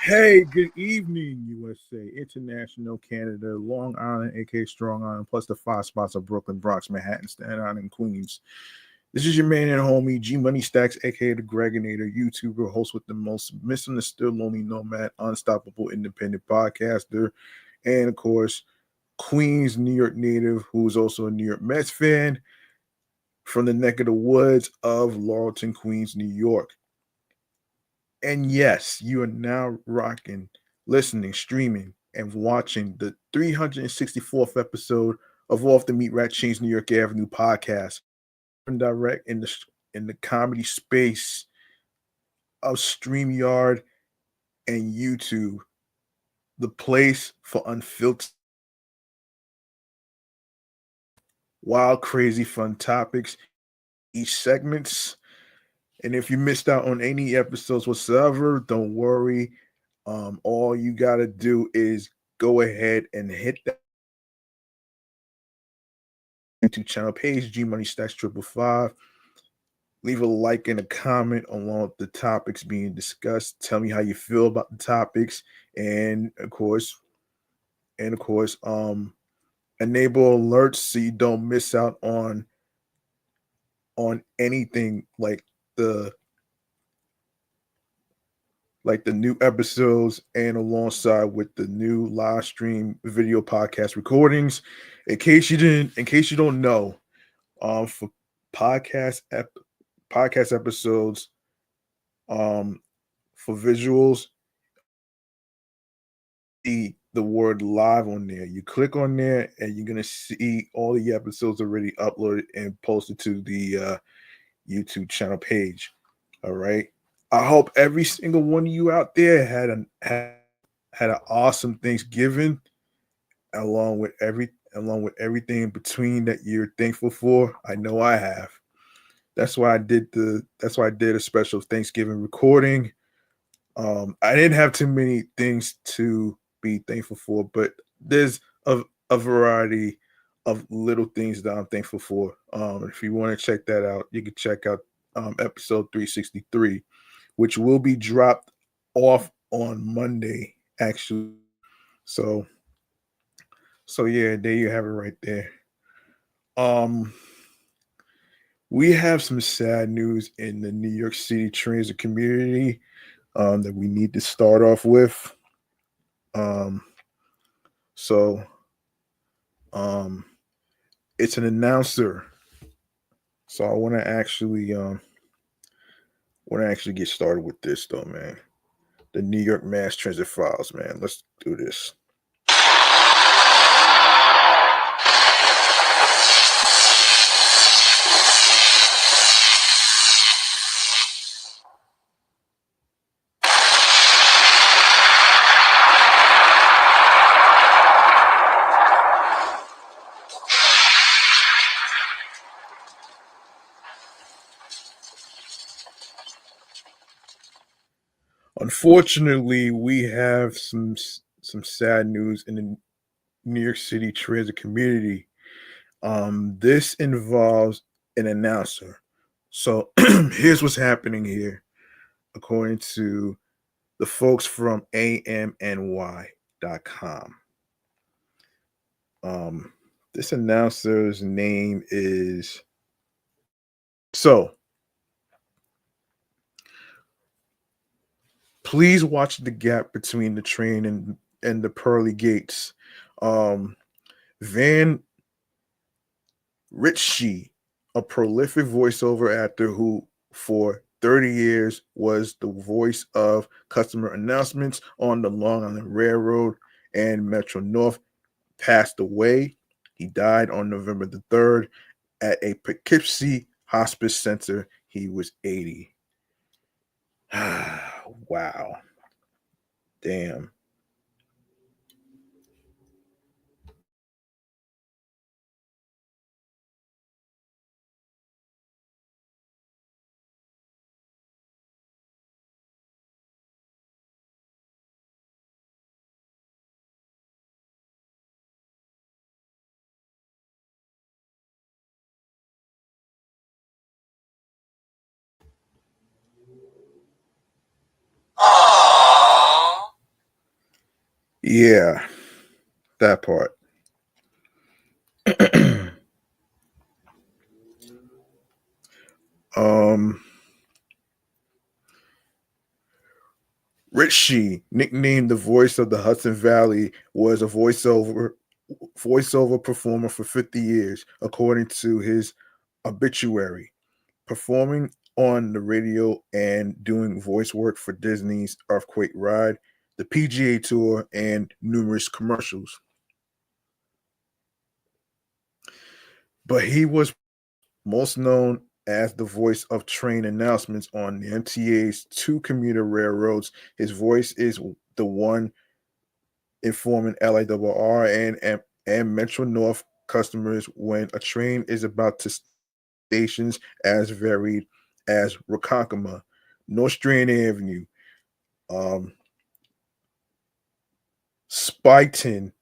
Hey, good evening, USA, International, Canada, Long Island, aka Strong Island, plus the five spots of Brooklyn, Bronx, Manhattan, Staten Island, and Queens. This is your man and homie, G Money Stacks, aka the Gregonator, YouTuber, host with the most misunderstood lonely nomad, unstoppable independent podcaster, and of course, Queens, New York native, who is also a New York Mets fan from the neck of the woods of Laurelton, Queens, New York. And yes, you are now rocking, listening, streaming, and watching the 364th episode of Off the Meat Rat Chainz New York Avenue podcast, direct in the comedy space of StreamYard and YouTube, the place for unfiltered, wild, crazy, fun topics, each segments. And if you missed out on any episodes whatsoever, don't worry. All you gotta do is go ahead and hit that YouTube channel page, G Money Stacks 555. Leave a like and a comment along with the topics being discussed. Tell me how you feel about the topics, and of course, enable alerts so you don't miss out on anything the the new episodes and alongside with the new live stream video podcast recordings. In case you don't know, for podcast ep- podcast episodes, um, for visuals, the word live on there. You click on there and you're gonna see all the episodes already uploaded and posted to the YouTube channel page. All right. I hope every single one of you out there had an awesome Thanksgiving, along with everything in between that you're thankful for. I know I have. That's why I did a special Thanksgiving recording. I didn't have too many things to be thankful for, but there's a variety of little things that I'm thankful for. If you want to check that out, you can check out episode 363, which will be dropped off on Monday, actually. So, so yeah, there you have it right there. Um, we have some sad news in the New York City transit community that we need to start off with. Um, so um, it's an announcer. So I want to actually get started with this though, man. The New York Mass Transit Files, man. Let's do this. Unfortunately, we have some sad news in the New York City transit community. This involves an announcer. So here's what's happening here, according to the folks from amny.com. Um, this announcer's name is so. Please watch the gap between the train and the pearly gates. Um, Van Ritshie, a prolific voiceover actor who, for 30 years, was the voice of customer announcements on the Long Island Railroad and Metro North, passed away. He died on November the 3rd at a Poughkeepsie Hospice Center. He was 80. Wow. Damn. Yeah, that part. um, Ritshie, nicknamed the voice of the Hudson Valley, was a voiceover performer for 50 years, according to his obituary, performing on the radio and doing voice work for Disney's Earthquake Ride, the PGA Tour, and numerous commercials. But he was most known as the voice of train announcements on the MTA's two commuter railroads. His voice is the one informing LIRR and Metro North customers when a train is about to stations as varied as Ronkonkoma, North Street Avenue, um, Spuyten,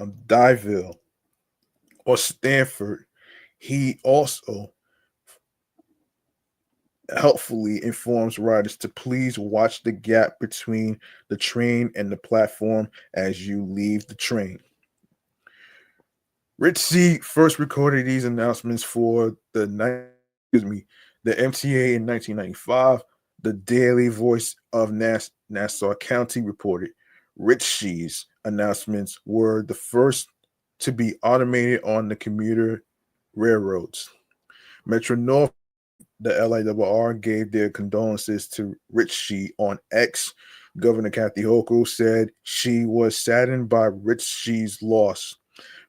Dyville, or Stanford. He also helpfully informs riders to please watch the gap between the train and the platform as you leave the train. Ritchie first recorded these announcements for the MTA in 1995. The Daily Voice of Nassau County reported Ritchie's announcements were the first to be automated on the commuter railroads. Metro North, the LIRR, gave their condolences to Ritchie on X. Governor Kathy Hochul said she was saddened by Ritchie's loss.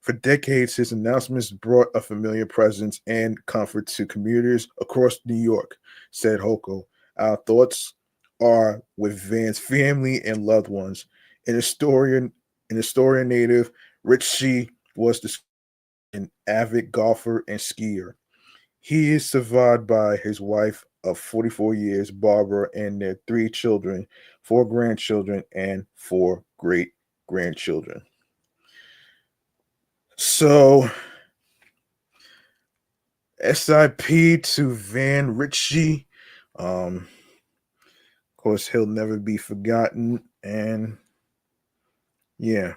For decades, his announcements brought a familiar presence and comfort to commuters across New York, said Hochul. Our thoughts are with Van's family and loved ones. An Astoria native, Ritchie was an avid golfer and skier. He is survived by his wife of 44 years, Barbara, and their three children, four grandchildren, and four great grandchildren. So, SIP to Van Ritchie. Of course, he'll never be forgotten. And yeah.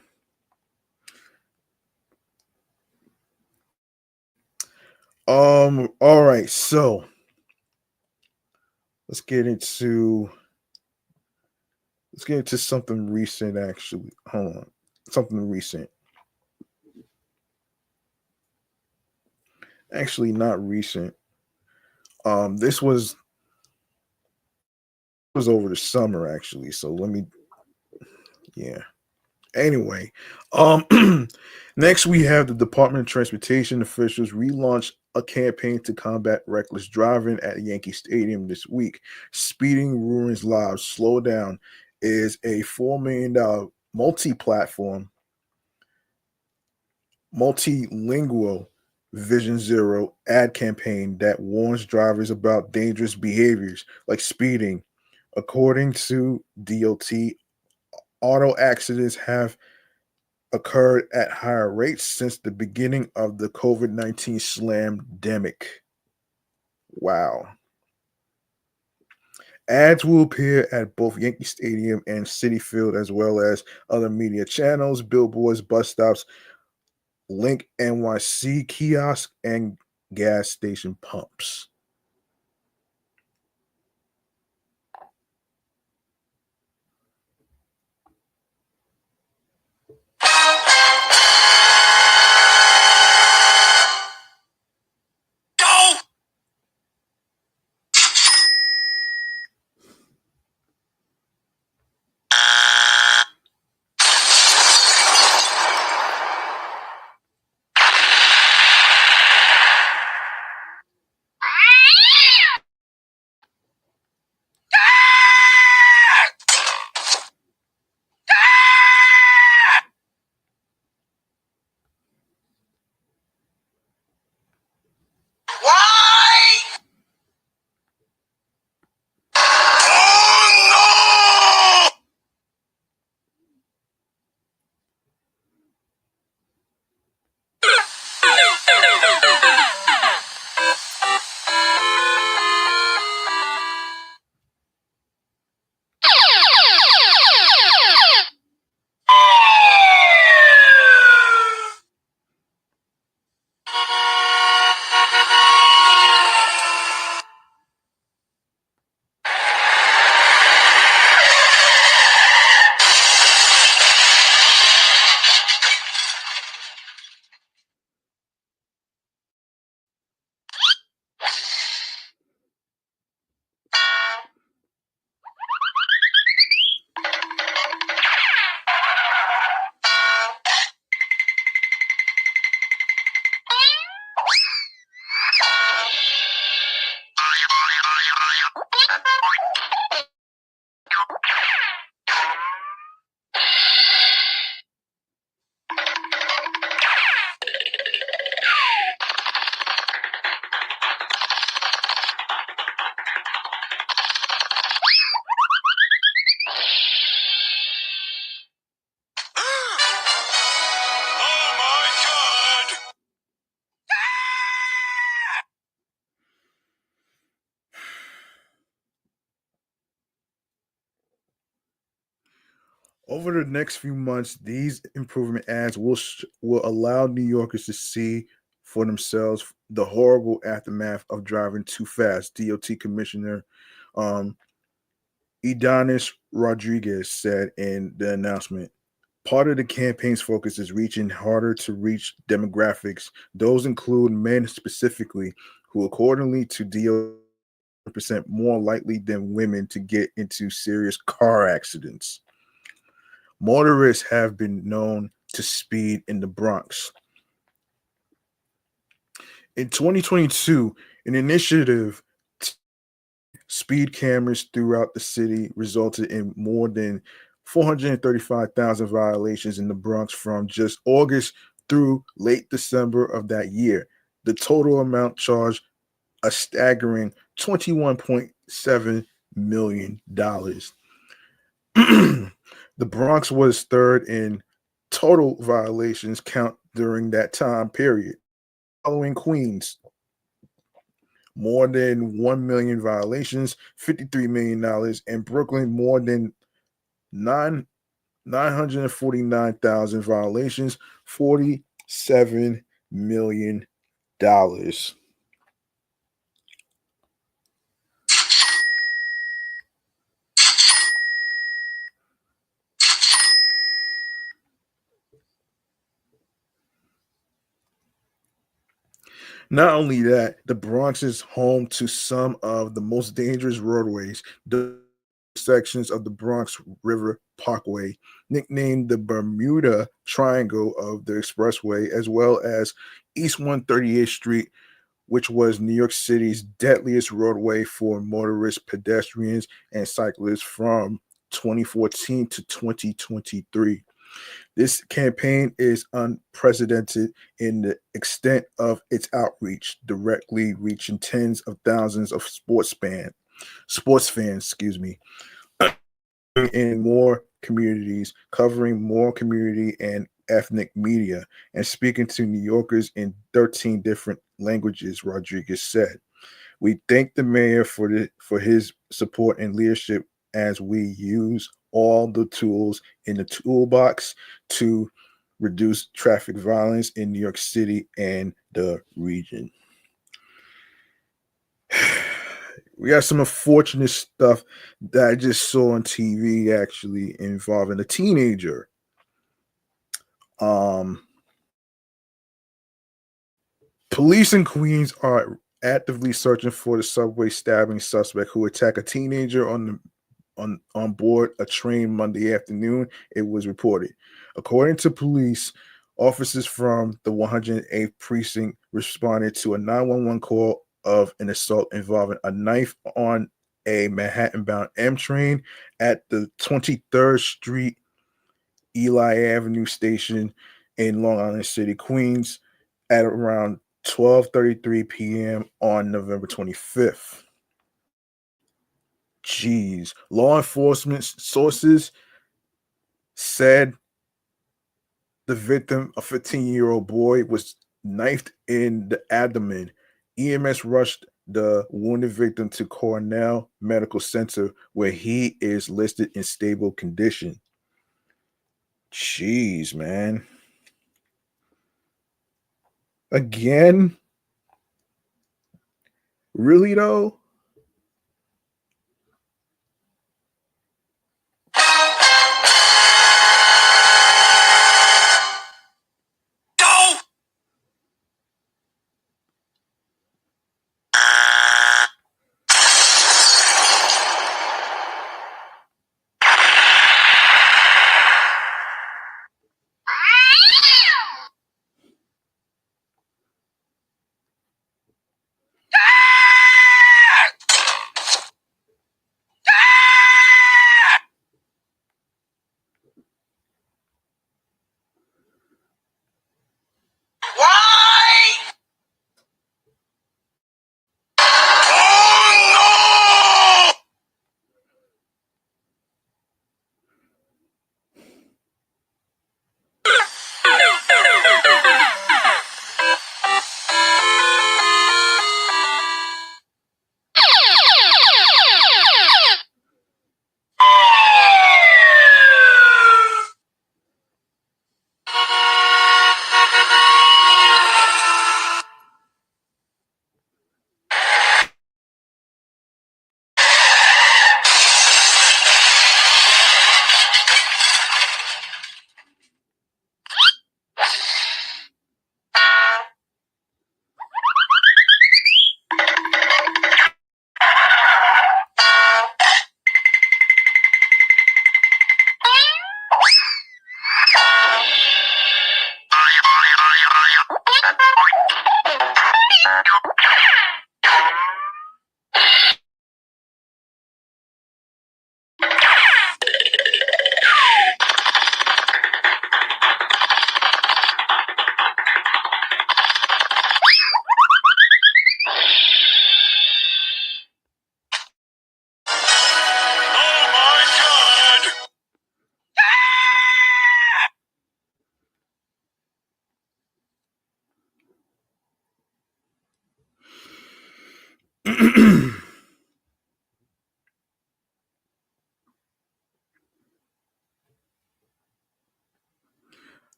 All right. So let's get into something recent. Actually, hold on. Something recent. Actually, not recent. This was over the summer actually. So let me. Yeah. Anyway, next we have the Department of Transportation officials relaunch a campaign to combat reckless driving at Yankee Stadium this week. Speeding ruins lives. Slow down is a $4 million multi-platform, multilingual Vision Zero ad campaign that warns drivers about dangerous behaviors like speeding. According to DOT, auto accidents have occurred at higher rates since the beginning of the COVID-19 slamdemic. Wow. Ads will appear at both Yankee Stadium and Citi Field, as well as other media channels, billboards, bus stops, Link NYC kiosks, and gas station pumps. Over the next few months, these improvement ads will allow New Yorkers to see for themselves the horrible aftermath of driving too fast. DOT Commissioner um, Edonis Rodriguez said in the announcement. Part of the campaign's focus is reaching harder to reach demographics. Those include men specifically, who, accordingly to DOT, more likely than women to get into serious car accidents. Motorists have been known to speed in the Bronx. In 2022, an initiative to speed cameras throughout the city resulted in more than 435,000 violations in the Bronx from just August through late December of that year. The total amount charged a staggering $21.7 million. The Bronx was third in total violations count during that time period, following Queens. More than 1 million violations, $53 million, and Brooklyn more than 949,000 violations, $47 million. Not only that, the Bronx is home to some of the most dangerous roadways. The sections of the Bronx River Parkway, nicknamed the Bermuda Triangle of the expressway, as well as East 138th Street, which was New York City's deadliest roadway for motorists, pedestrians, and cyclists from 2014 to 2023. This campaign is unprecedented in the extent of its outreach, directly reaching tens of thousands of sports fans, in more communities, covering more community and ethnic media, and speaking to New Yorkers in 13 different languages, Rodriguez said. We thank the mayor for his support and leadership as we use all the tools in the toolbox to reduce traffic violence in New York City and the region. We got some unfortunate stuff that I just saw on TV actually involving a teenager. Um, Police in Queens are actively searching for the subway stabbing suspect who attacked a teenager on board a train Monday afternoon, it was reported. According to police, officers from the 108th precinct responded to a 911 call of an assault involving a knife on a Manhattan-bound M train at the 23rd Street Ely Avenue station in Long Island City, Queens, at around 12:33 p.m. on November 25th. Jeez. Law enforcement sources said the victim, a 15-year-old boy, was knifed in the abdomen. EMS rushed the wounded victim to Cornell Medical Center, where he is listed in stable condition. Jeez, man. Again? Really, though?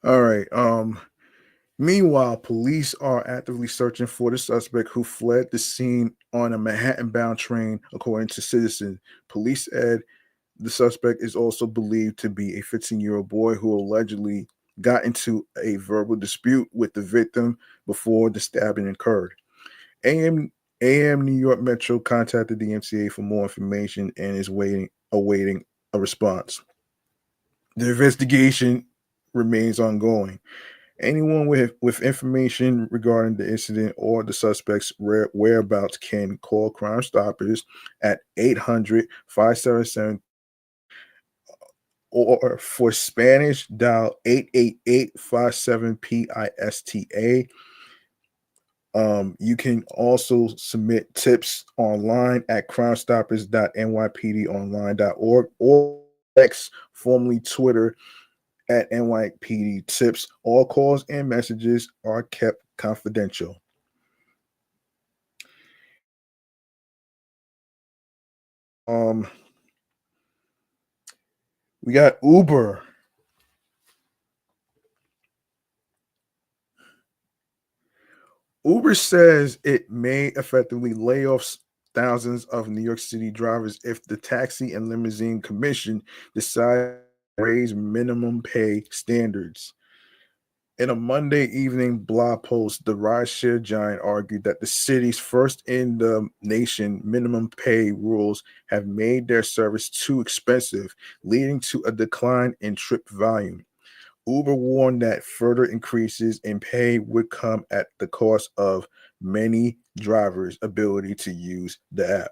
All right. Meanwhile, police are actively searching for the suspect who fled the scene on a Manhattan-bound train, according to Citizen. Police said the suspect is also believed to be a 15-year-old boy who allegedly got into a verbal dispute with the victim before the stabbing occurred. AM AM New York Metro contacted the MTA for more information and is awaiting a response. The investigation remains ongoing. Anyone with information regarding the incident or the suspect's whereabouts can call Crime Stoppers at 800-577, or for Spanish, dial 888-57-PISTA. You can also submit tips online at crimestoppers.nypdonline.org or X, formerly Twitter, at NYPD Tips. All calls and messages are kept confidential. Um, we got Uber. Uber says it may effectively lay off thousands of New York City drivers if the Taxi and Limousine Commission decides to raise minimum pay standards. In a Monday evening blog post, the rideshare giant argued that the city's first in the nation minimum pay rules have made their service too expensive, leading to a decline in trip volume. Uber warned that further increases in pay would come at the cost of many drivers' ability to use the app.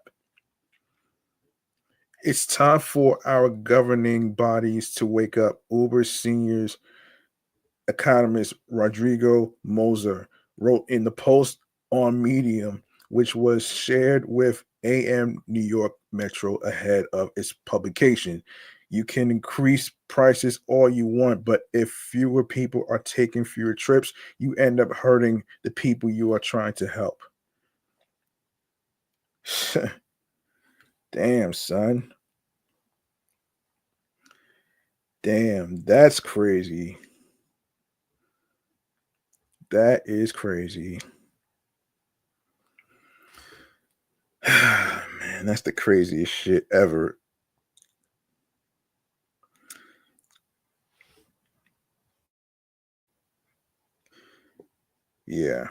It's time for our governing bodies to wake up. Uber seniors economist Rodrigo Moser wrote in the post on Medium, which was shared with AM New York Metro ahead of its publication. You can increase prices all you want, but if fewer people are taking fewer trips, you end up hurting the people you are trying to help. Damn, son. Damn, that's crazy. That is crazy. Man, that's the craziest shit ever. Yeah.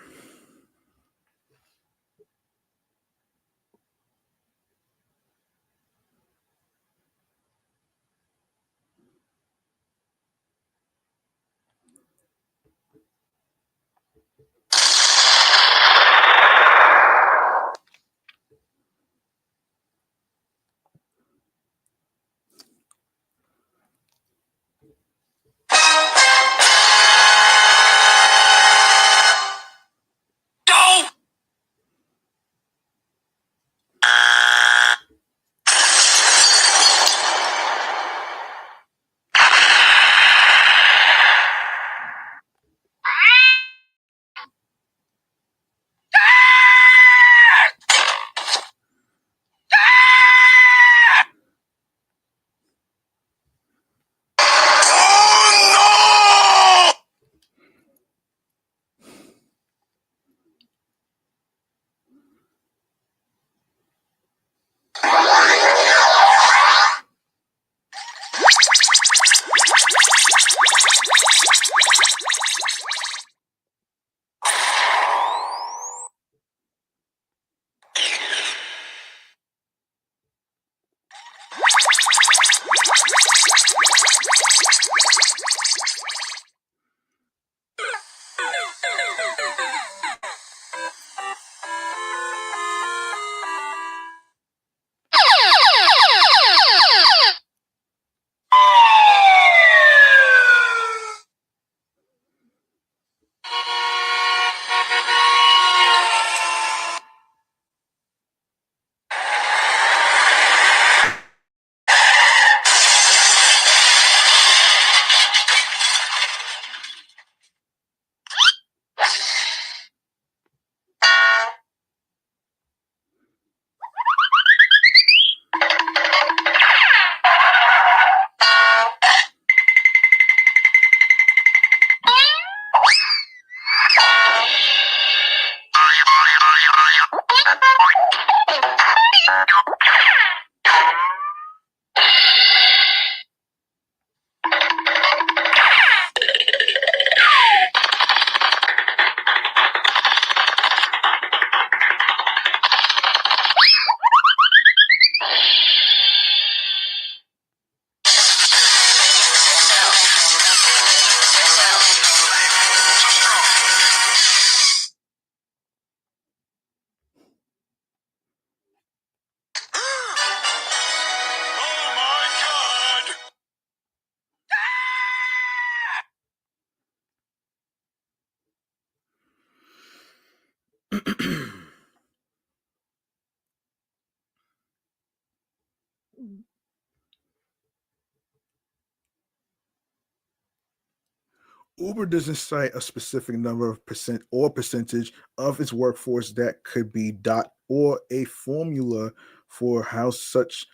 Uber doesn't cite a specific number of percent or percentage of its workforce that could be dot or a formula for how such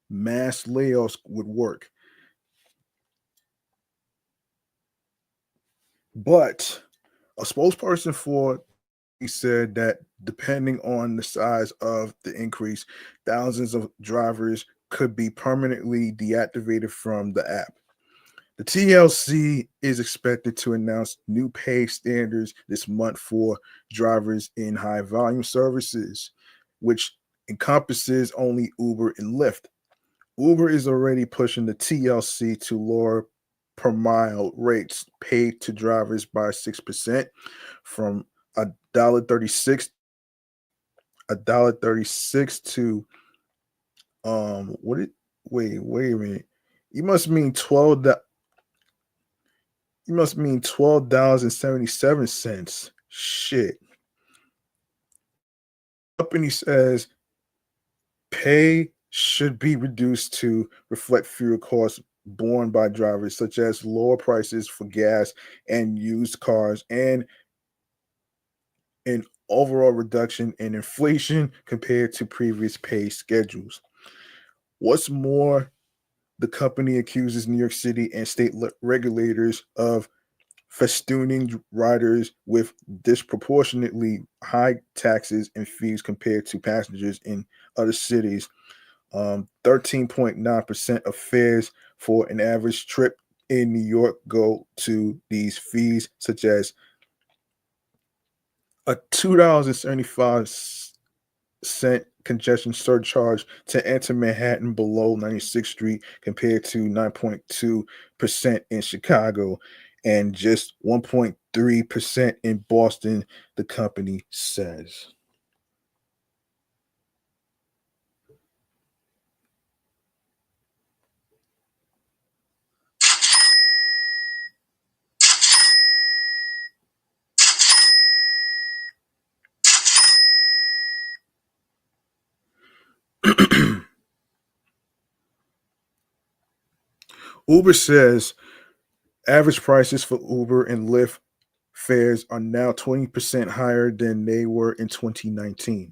mass layoffs would work. But a spokesperson for he said that depending on the size of the increase, thousands of drivers could be permanently deactivated from the app. The TLC is expected to announce new pay standards this month for drivers in high volume services, which encompasses only Uber and Lyft. Uber is already pushing the TLC to lower per mile rates paid to drivers by 6% from a dollar 36 to what it wait a minute. You must mean $12.77. Shit. Company says pay should be reduced to reflect fuel costs borne by drivers, such as lower prices for gas and used cars, and an overall reduction in inflation compared to previous pay schedules. What's more, the company accuses New York City and state regulators of festooning riders with disproportionately high taxes and fees compared to passengers in other cities. 13.9% of fares for an average trip in New York go to these fees, such as a $2.75 congestion surcharge to enter Manhattan below 96th Street compared to 9.2% in Chicago and just 1.3% in Boston, the company says. Uber says average prices for Uber and Lyft fares are now 20% higher than they were in 2019.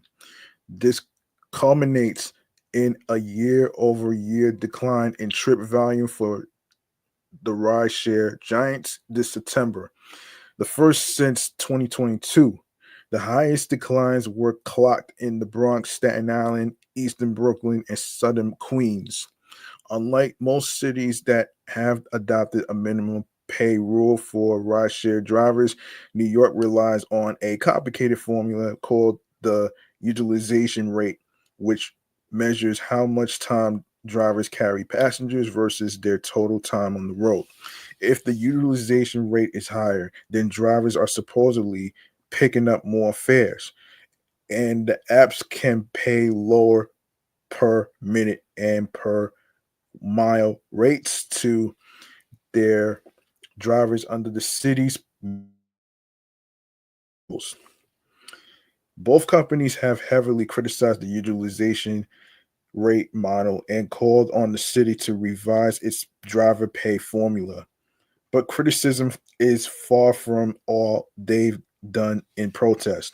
This culminates in a year over year decline in trip volume for the rideshare giants this September, the first since 2022. The highest declines were clocked in the Bronx, Staten Island, Eastern Brooklyn, and Southern Queens. Unlike most cities that have adopted a minimum pay rule for rideshare drivers, New York relies on a complicated formula called the utilization rate, which measures how much time drivers carry passengers versus their total time on the road. If the utilization rate is higher, then drivers are supposedly picking up more fares, and the apps can pay lower per minute and per mile rates to their drivers under the city's rules. Both companies have heavily criticized the utilization rate model and called on the city to revise its driver pay formula. But criticism is far from all they've done in protest.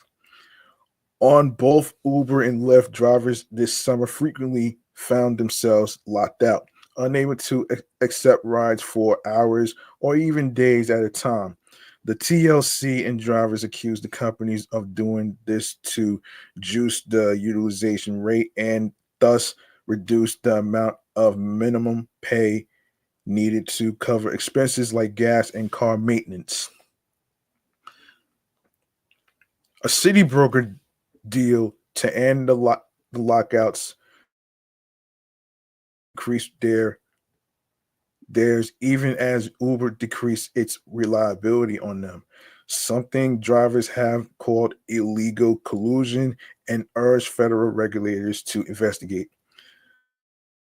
On both Uber and Lyft, drivers this summer frequently found themselves locked out, unable to accept rides for hours or even days at a time. The TLC and drivers accused the companies of doing this to juice the utilization rate and thus reduce the amount of minimum pay needed to cover expenses like gas and car maintenance. A city broker deal to end the lockouts increased theirs even as Uber decreased its reliability on them, something drivers have called illegal collusion and urged federal regulators to investigate.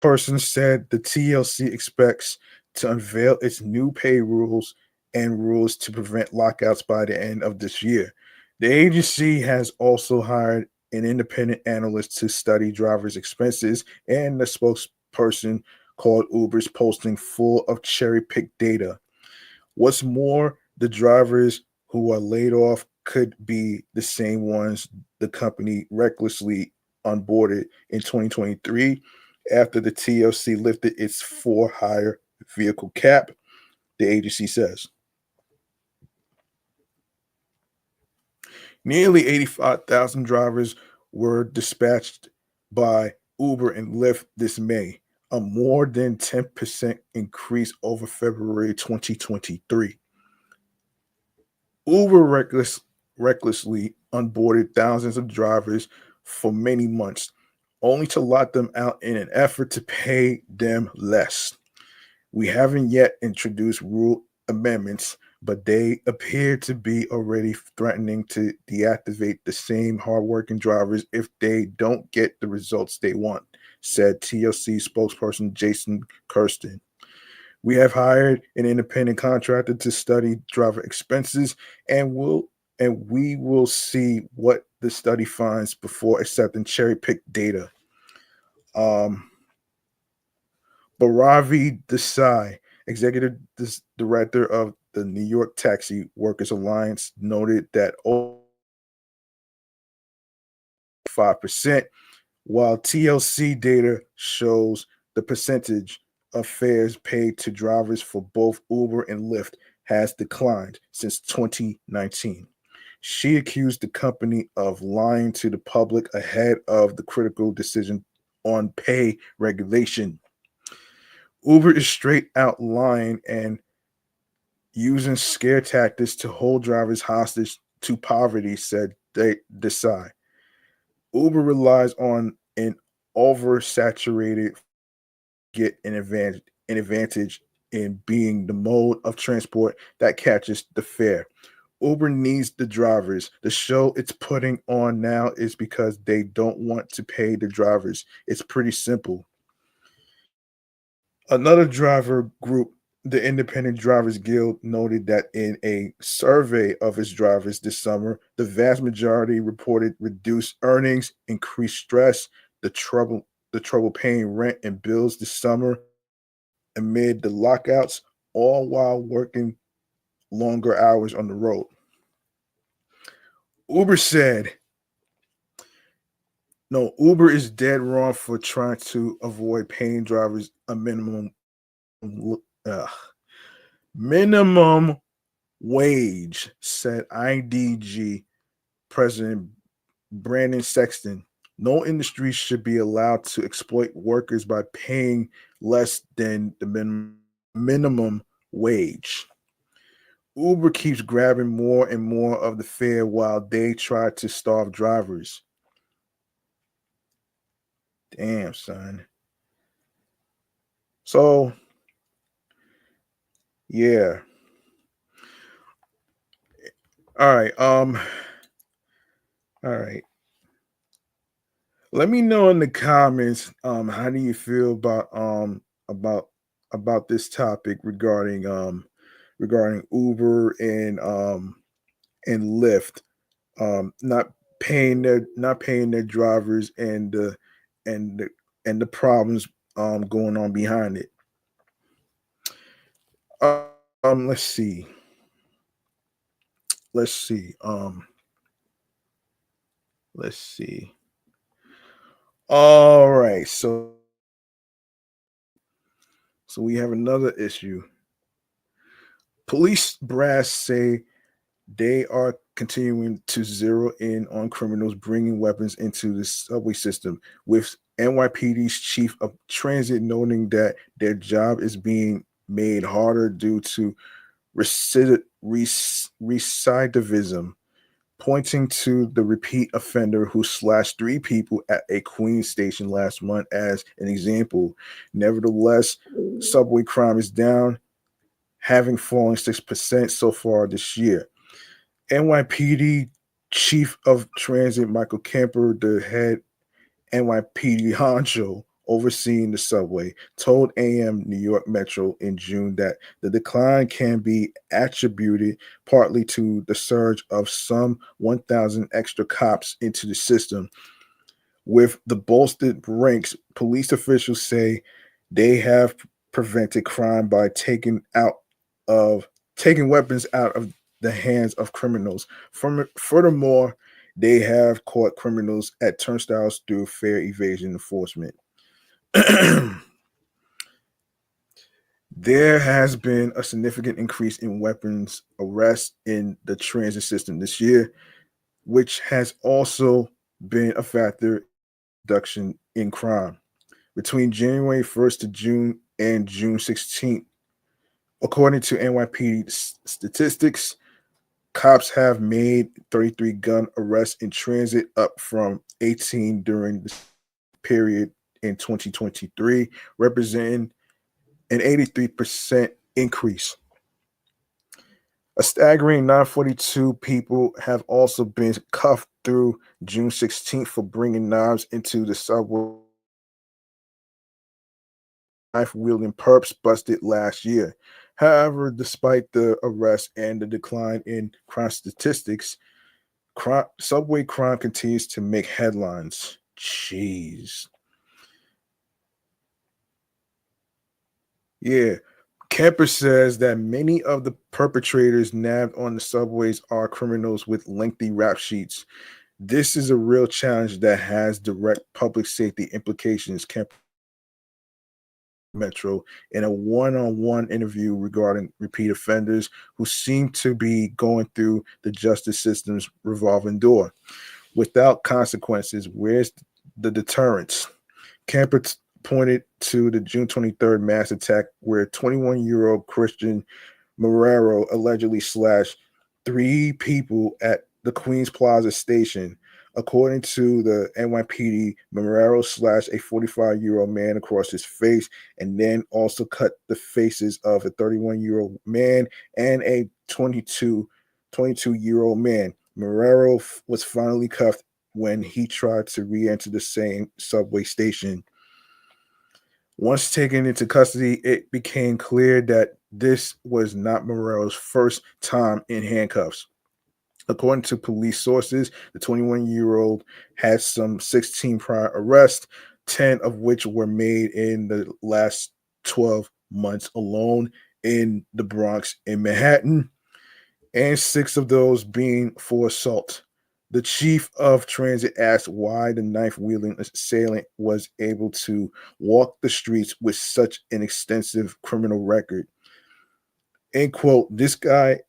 Person said the TLC expects to unveil its new pay rules and rules to prevent lockouts by the end of this year. The agency has also hired an independent analyst to study drivers' expenses, and the spokesperson called Uber's posting full of cherry picked data. What's more, The drivers who are laid off could be the same ones the company recklessly onboarded in 2023 after the TLC lifted its for hire vehicle cap, the agency says. Nearly 85,000 drivers were dispatched by Uber and Lyft this May, a more than 10% increase over February 2023. Uber recklessly onboarded thousands of drivers for many months, only to lock them out in an effort to pay them less. We haven't yet introduced rule amendments, but they appear to be already threatening to deactivate the same hardworking drivers if they don't get the results they want, said TLC spokesperson Jason Kirsten. We have hired an independent contractor to study driver expenses and we will see what the study finds before accepting cherry-picked data. Um, Baravi Desai, executive director of the New York Taxi Workers Alliance, noted that over 5%, while TLC data shows the percentage of fares paid to drivers for both Uber and Lyft has declined since 2019. She accused the company of lying to the public ahead of the critical decision on pay regulation. Uber is straight out lying and using scare tactics to hold drivers hostage to poverty, said Desai. Uber relies on an oversaturated get an advantage in being the mode of transport that catches the fare. Uber needs the drivers. The show it's putting on now is because they don't want to pay the drivers. It's pretty simple. Another driver group, the Independent Drivers Guild, noted that in a survey of its drivers this summer, the vast majority reported reduced earnings, increased stress, the trouble paying rent and bills this summer amid the lockouts, all while working longer hours on the road. Uber said, no, Uber is dead wrong for trying to avoid paying drivers a uh, minimum wage, said IDG President Brandon Sexton. No industry should be allowed to exploit workers by paying less than the minimum wage. Uber keeps grabbing more and more of the fare while they try to starve drivers. Damn, son. So, yeah. All right. All right. Let me know in the comments how do you feel about about this topic regarding Uber and Lyft not paying their drivers and the and the problems going on behind it. Let's see. Let's see. Let's see. All right. So we have another issue. Police brass say they are continuing to zero in on criminals bringing weapons into the subway system, with NYPD's chief of transit noting that their job is being made harder due to recidivism, pointing to the repeat offender who slashed three people at a Queens station last month as an example. Nevertheless, subway crime is down, having fallen 6% so far this year. NYPD Chief of Transit Michael Kemper, the head NYPD honcho overseeing the subway, told AM New York Metro in June that the decline can be attributed partly to the surge of some 1,000 extra cops into the system. With the bolstered ranks, police officials say they have prevented crime by taking out of taking weapons out of the hands of criminals. Furthermore, they have caught criminals at turnstiles through fare evasion enforcement. There has been a significant increase in weapons arrests in the transit system this year, which has also been a factor in reduction in crime. Between January 1st to June and June 16th, according to NYPD statistics, cops have made 33 gun arrests in transit, up from 18 during the period in 2023, representing an 83% increase. A staggering 942 people have also been cuffed through June 16th for bringing knives into the subway. Knife-wielding perps busted last year. However, despite the arrest and the decline in crime statistics, subway crime continues to make headlines. Jeez. Yeah. Kemper says that many of the perpetrators nabbed on the subways are criminals with lengthy rap sheets. This is a real challenge that has direct public safety implications, Kemper Metro in a one-on-one interview regarding repeat offenders who seem to be going through the justice system's revolving door without consequences. Where's the deterrence? Camper pointed to the June 23rd mass attack where 21-year-old Christian Marrero allegedly slashed three people at the Queens Plaza station. According to the NYPD, Marrero slashed a 45-year-old man across his face and then also cut the faces of a 31-year-old man and a 22-year-old man. Marrero was finally cuffed when he tried to re-enter the same subway station. Once taken into custody, it became clear that this was not Marrero's first time in handcuffs. According to police sources, the 21-year-old had some 16 prior arrests, 10 of which were made in the last 12 months alone in the Bronx and Manhattan, and 6 of those being for assault. The chief of transit asked why the knife-wielding assailant was able to walk the streets with such an extensive criminal record. End quote. This guy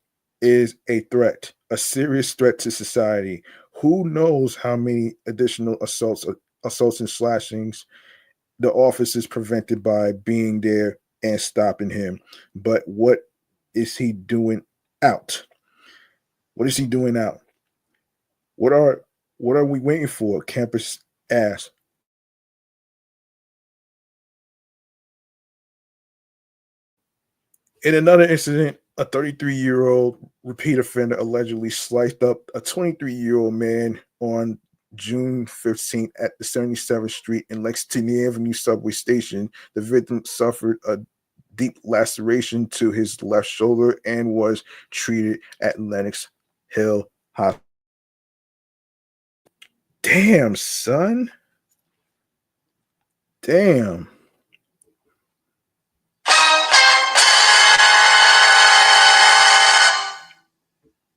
is a threat, a serious threat to society. Who knows how many additional assaults and slashings the officers prevented by being there and stopping him. But what is he doing out? What is he doing out? What are we waiting for? Campus asked. In another incident, a 33-year-old repeat offender allegedly sliced up a 23-year-old man on June 15th at the 77th Street and Lexington Avenue subway station. The victim suffered a deep laceration to his left shoulder and was treated at Lenox Hill Hospital. Damn, son. Damn.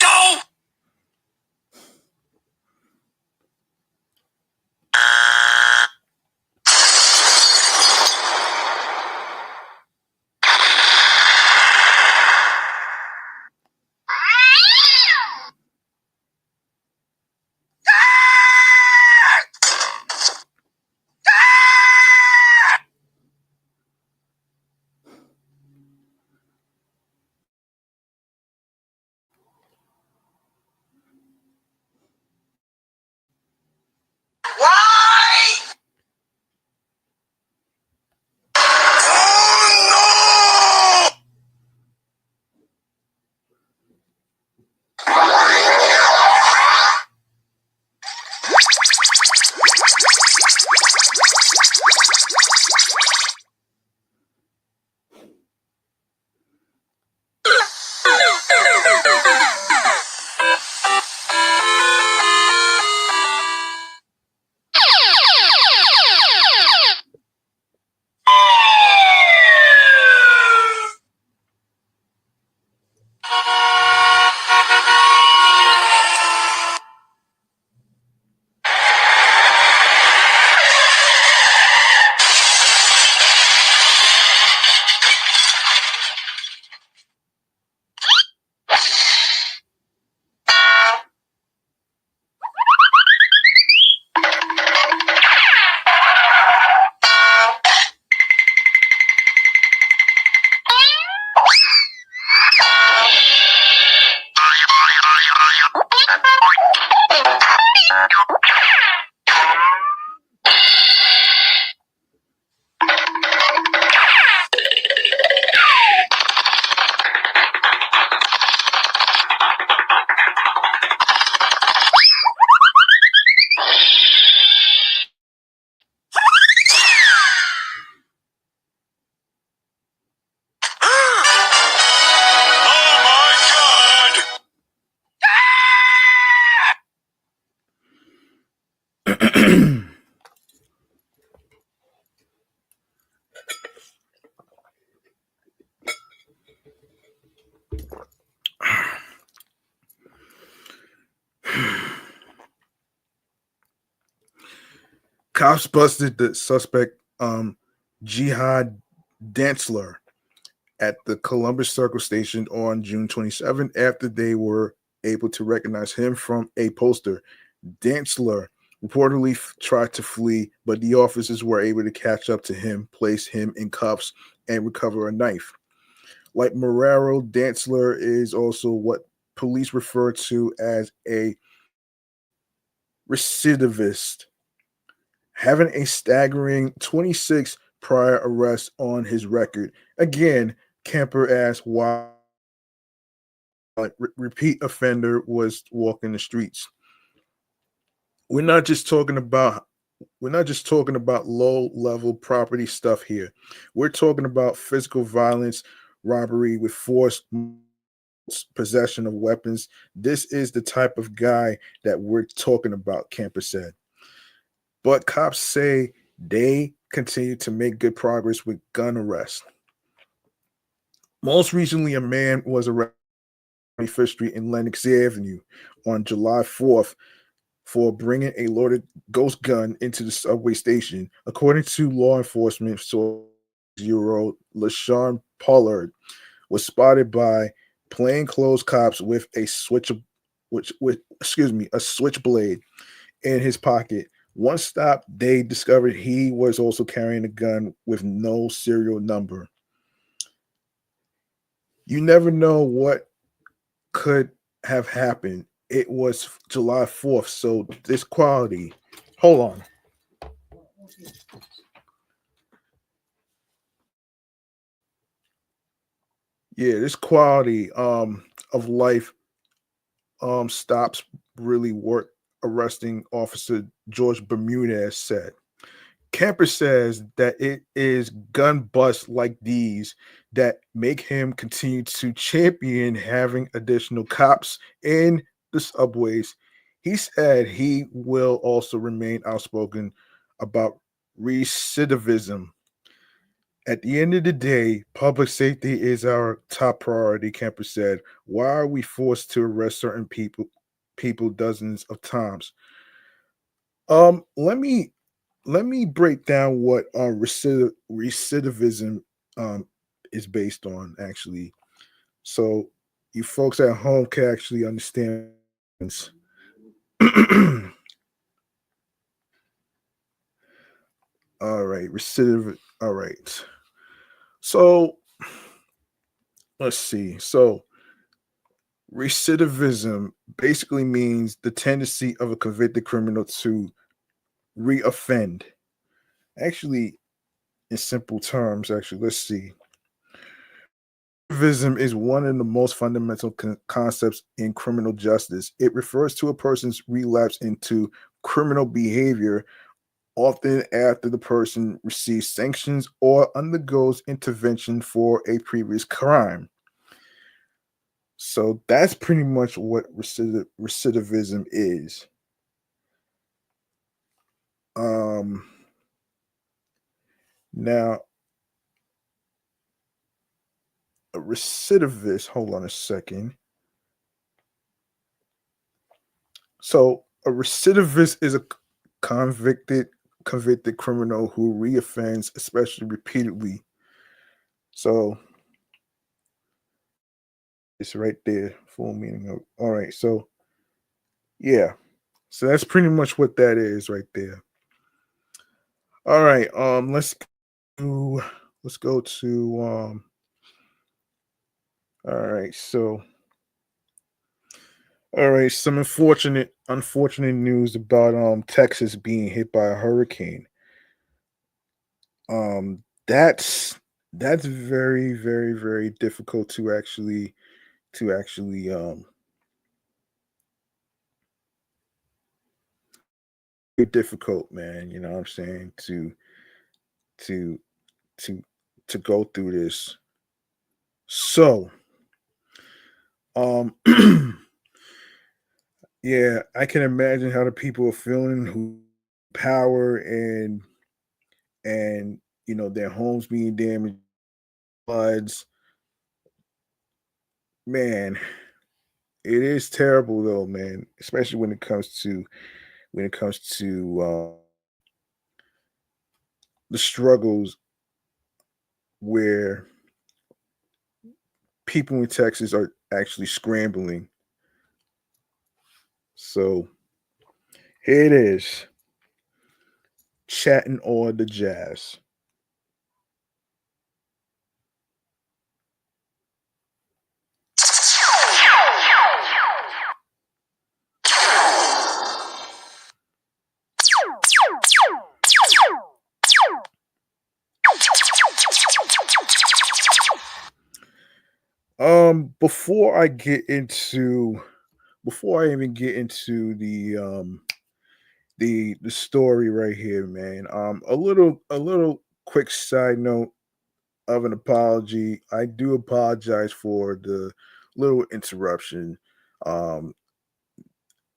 Go! Cops busted the suspect, Jihad Dantzler, at the Columbus Circle station on June 27th after they were able to recognize him from a poster. Dantzler reportedly tried to flee, but the officers were able to catch up to him, place him in cuffs, and recover a knife. Like Marrero, Dantzler is also what police refer to as a recidivist, having a staggering 26 prior arrests on his record. Again, Kemper asked why repeat offender was walking the streets. We're not just talking about low level property stuff here. We're talking about physical violence, robbery with force, possession of weapons. This is the type of guy that we're talking about, Camper said. But cops say they continue to make good progress with gun arrests. Most recently, a man was arrested on 25th Street in Lenox Avenue on July 4th for bringing a loaded ghost gun into the subway station. According to law enforcement source, LaShawn Pollard was spotted by plainclothes cops with a switchblade in his pocket. Once stopped, they discovered he was also carrying a gun with no serial number. You never know what could have happened. It was July 4th, so this quality. Hold on. Yeah, this quality of life stops really work, arresting Officer George Bermudez said. Camper says that it is gun busts like these that make him continue to champion having additional cops in the subways. He said he will also remain outspoken about recidivism. At the end of the day, public safety is our top priority, Camper said. Why are we forced to arrest certain people dozens of times? Let me break down what recidivism is based on, actually, so you folks at home can actually understand. All right, recidiv. All right, so let's see. So recidivism basically means the tendency of a convicted criminal to reoffend. Actually, in simple terms, actually, let's see. Recidivism is one of the most fundamental concepts in criminal justice. It refers to a person's relapse into criminal behavior, often after the person receives sanctions or undergoes intervention for a previous crime. So that's pretty much what recidivism is. Um, Now, a recidivist, hold on a second. So a recidivist is a convicted criminal who reoffends, especially repeatedly. So it's right there, full meaning of. All right, so yeah, so that's pretty much what that is right there. All right, do, let's go to all right, so all right, some unfortunate news about Texas being hit by a hurricane. Um that's very, very, very difficult to actually be difficult, man. You know what I'm saying? To to to go through this. So um yeah, I can imagine how the people are feeling who power and their homes being damaged, floods. Man, it is terrible though, man. Especially when it comes to the struggles where people in Texas are actually scrambling. So here it is, chatting all the jazz. Before I get into before I even get into the story right here, man. A little quick side note of an apology. I do apologize for the little interruption. Um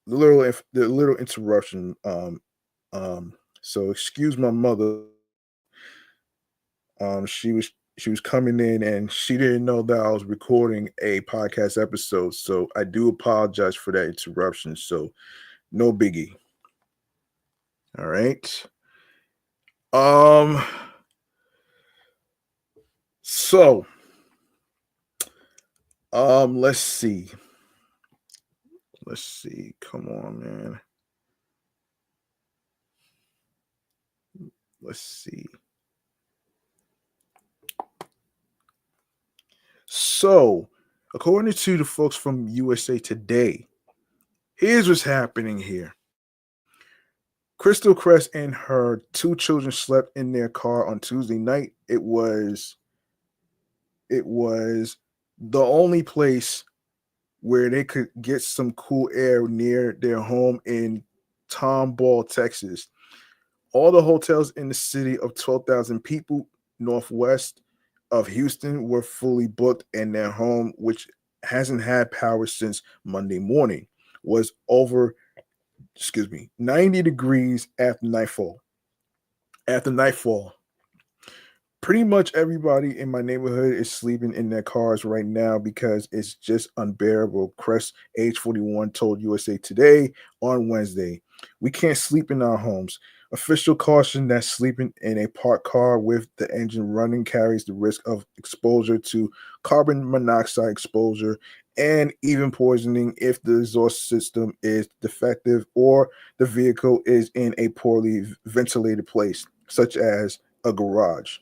the little interruption. So excuse my mother. She was coming in and she didn't know that I was recording a podcast episode. So I do apologize for that interruption. So no biggie. All right. Um so let's see. Let's see. Come on, man. Let's see. So, according to the folks from USA Today, here's what's happening here. Crystal Crest and her two children slept in their car on Tuesday night. It was the only place where they could get some cool air near their home in Tomball, Texas. All the hotels in the city of 12,000 people northwest of Houston were fully booked, and their home, which hasn't had power since Monday morning, was over, 90 degrees after nightfall. After nightfall, pretty much everybody in my neighborhood is sleeping in their cars right now because it's just unbearable. Crest, age 41, told USA Today on Wednesday, "We can't sleep in our homes. Official caution that sleeping in a parked car with the engine running carries the risk of exposure to carbon monoxide exposure and even poisoning if the exhaust system is defective or the vehicle is in a poorly ventilated place, such as a garage."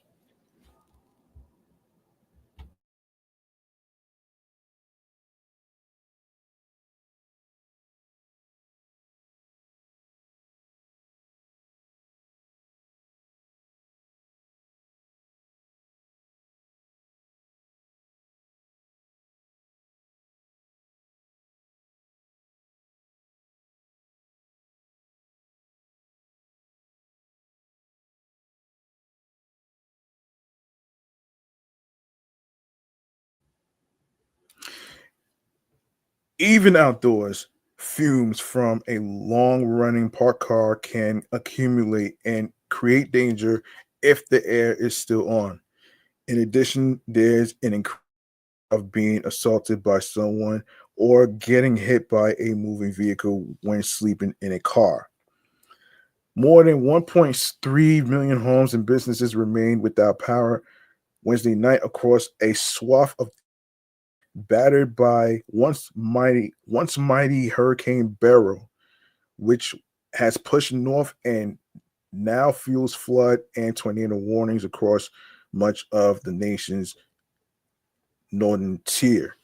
Even outdoors, fumes from a long running parked car can accumulate and create danger if the air is still on. In addition, there's an increase of being assaulted by someone or getting hit by a moving vehicle when sleeping in a car. More than 1.3 million homes and businesses remain without power Wednesday night across a swath of battered by once mighty Hurricane Beryl, which has pushed north and now fuels flood and tornado warnings across much of the nation's northern tier.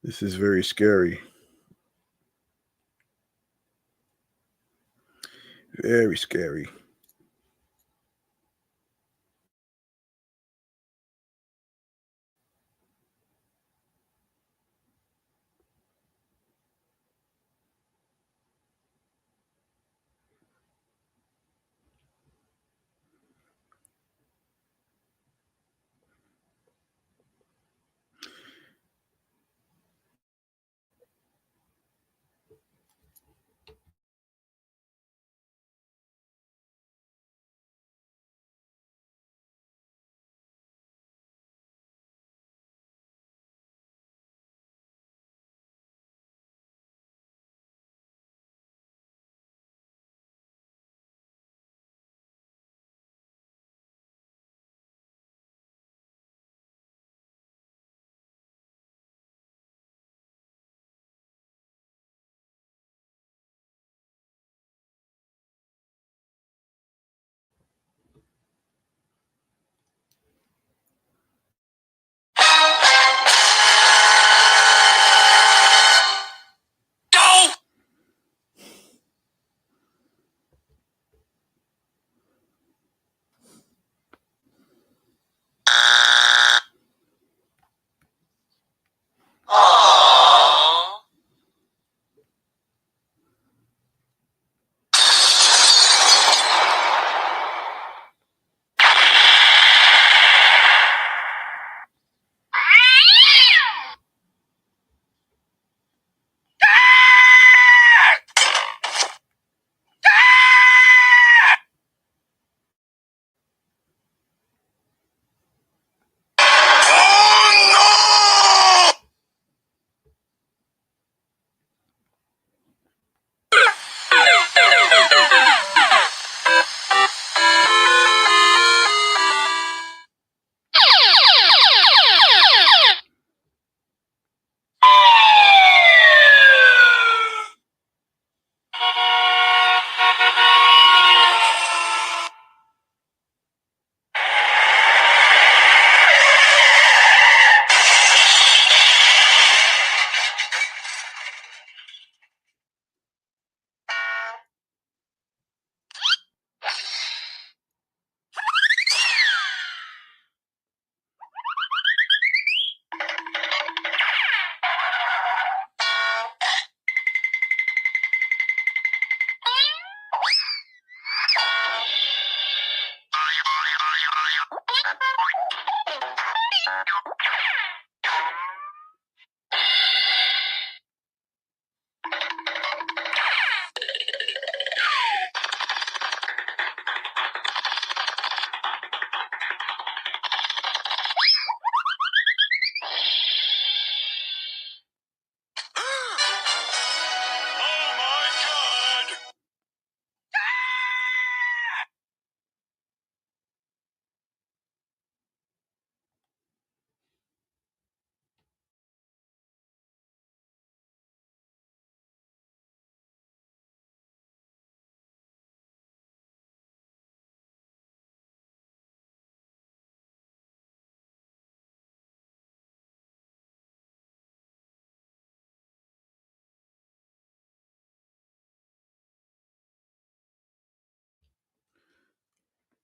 This is very scary. Very scary.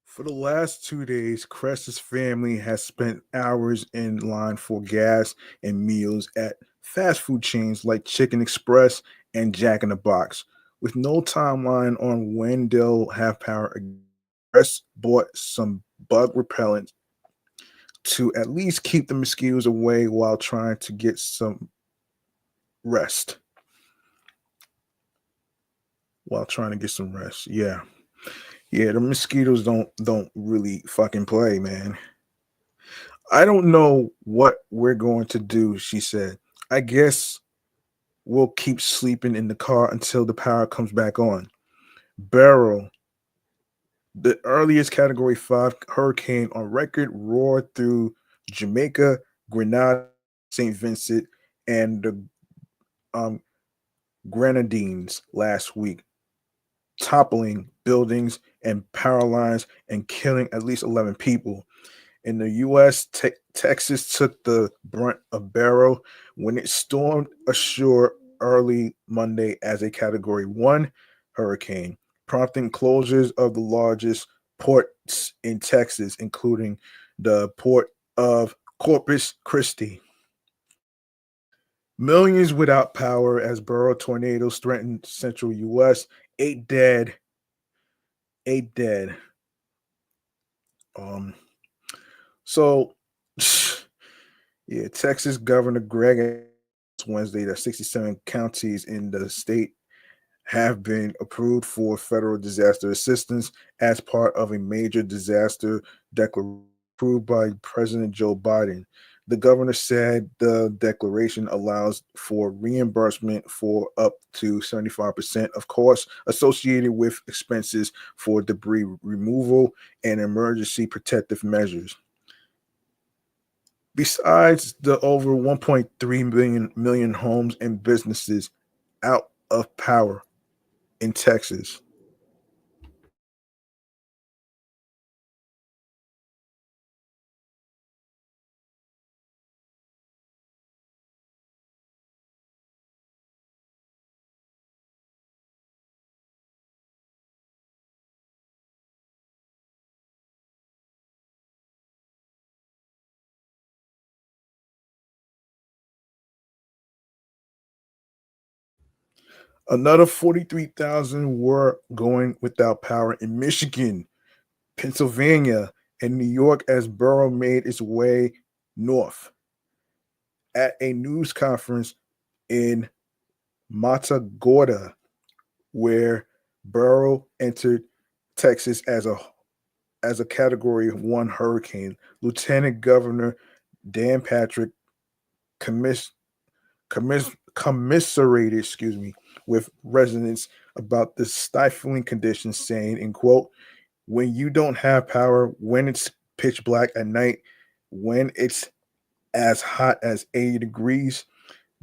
For the last 2 days, Cress's family has spent hours in line for gas and meals at fast food chains like Chicken Express and Jack in the Box. With no timeline on when they'll have power again, Cress bought some bug repellent to at least keep the mosquitoes away while trying to get some rest. Yeah. Yeah, the mosquitoes don't really fucking play, man. I don't know what we're going to do, she said. I guess we'll keep sleeping in the car until the power comes back on. Beryl, the earliest category 5 hurricane on record, roared through Jamaica, Grenada, St. Vincent, and the um, Grenadines last week, toppling buildings and power lines and killing at least 11 people. In the U.S., Texas took the brunt of Beryl when it stormed ashore early Monday as a Category 1 hurricane, prompting closures of the largest ports in Texas, including the port of Corpus Christi. Millions without power as Beryl tornadoes threatened central U.S. Eight dead. Eight dead. Um. So, yeah, Texas Governor Greg Wednesday that 67 counties in the state have been approved for federal disaster assistance as part of a major disaster declaration approved by President Joe Biden. The governor said the declaration allows for reimbursement for up to 75% of costs associated with expenses for debris removal and emergency protective measures. Besides the over 1.3 million homes and businesses out of power in Texas. Another 43,000 were going without power in Michigan, Pennsylvania, and New York as Beryl made its way north. At a news conference in Matagorda, where Beryl entered Texas as a Category 1 hurricane, Lieutenant Governor Dan Patrick commis- commiserated, with residents about the stifling conditions, saying, in quote, when you don't have power, when it's pitch black at night, when it's as hot as 80 degrees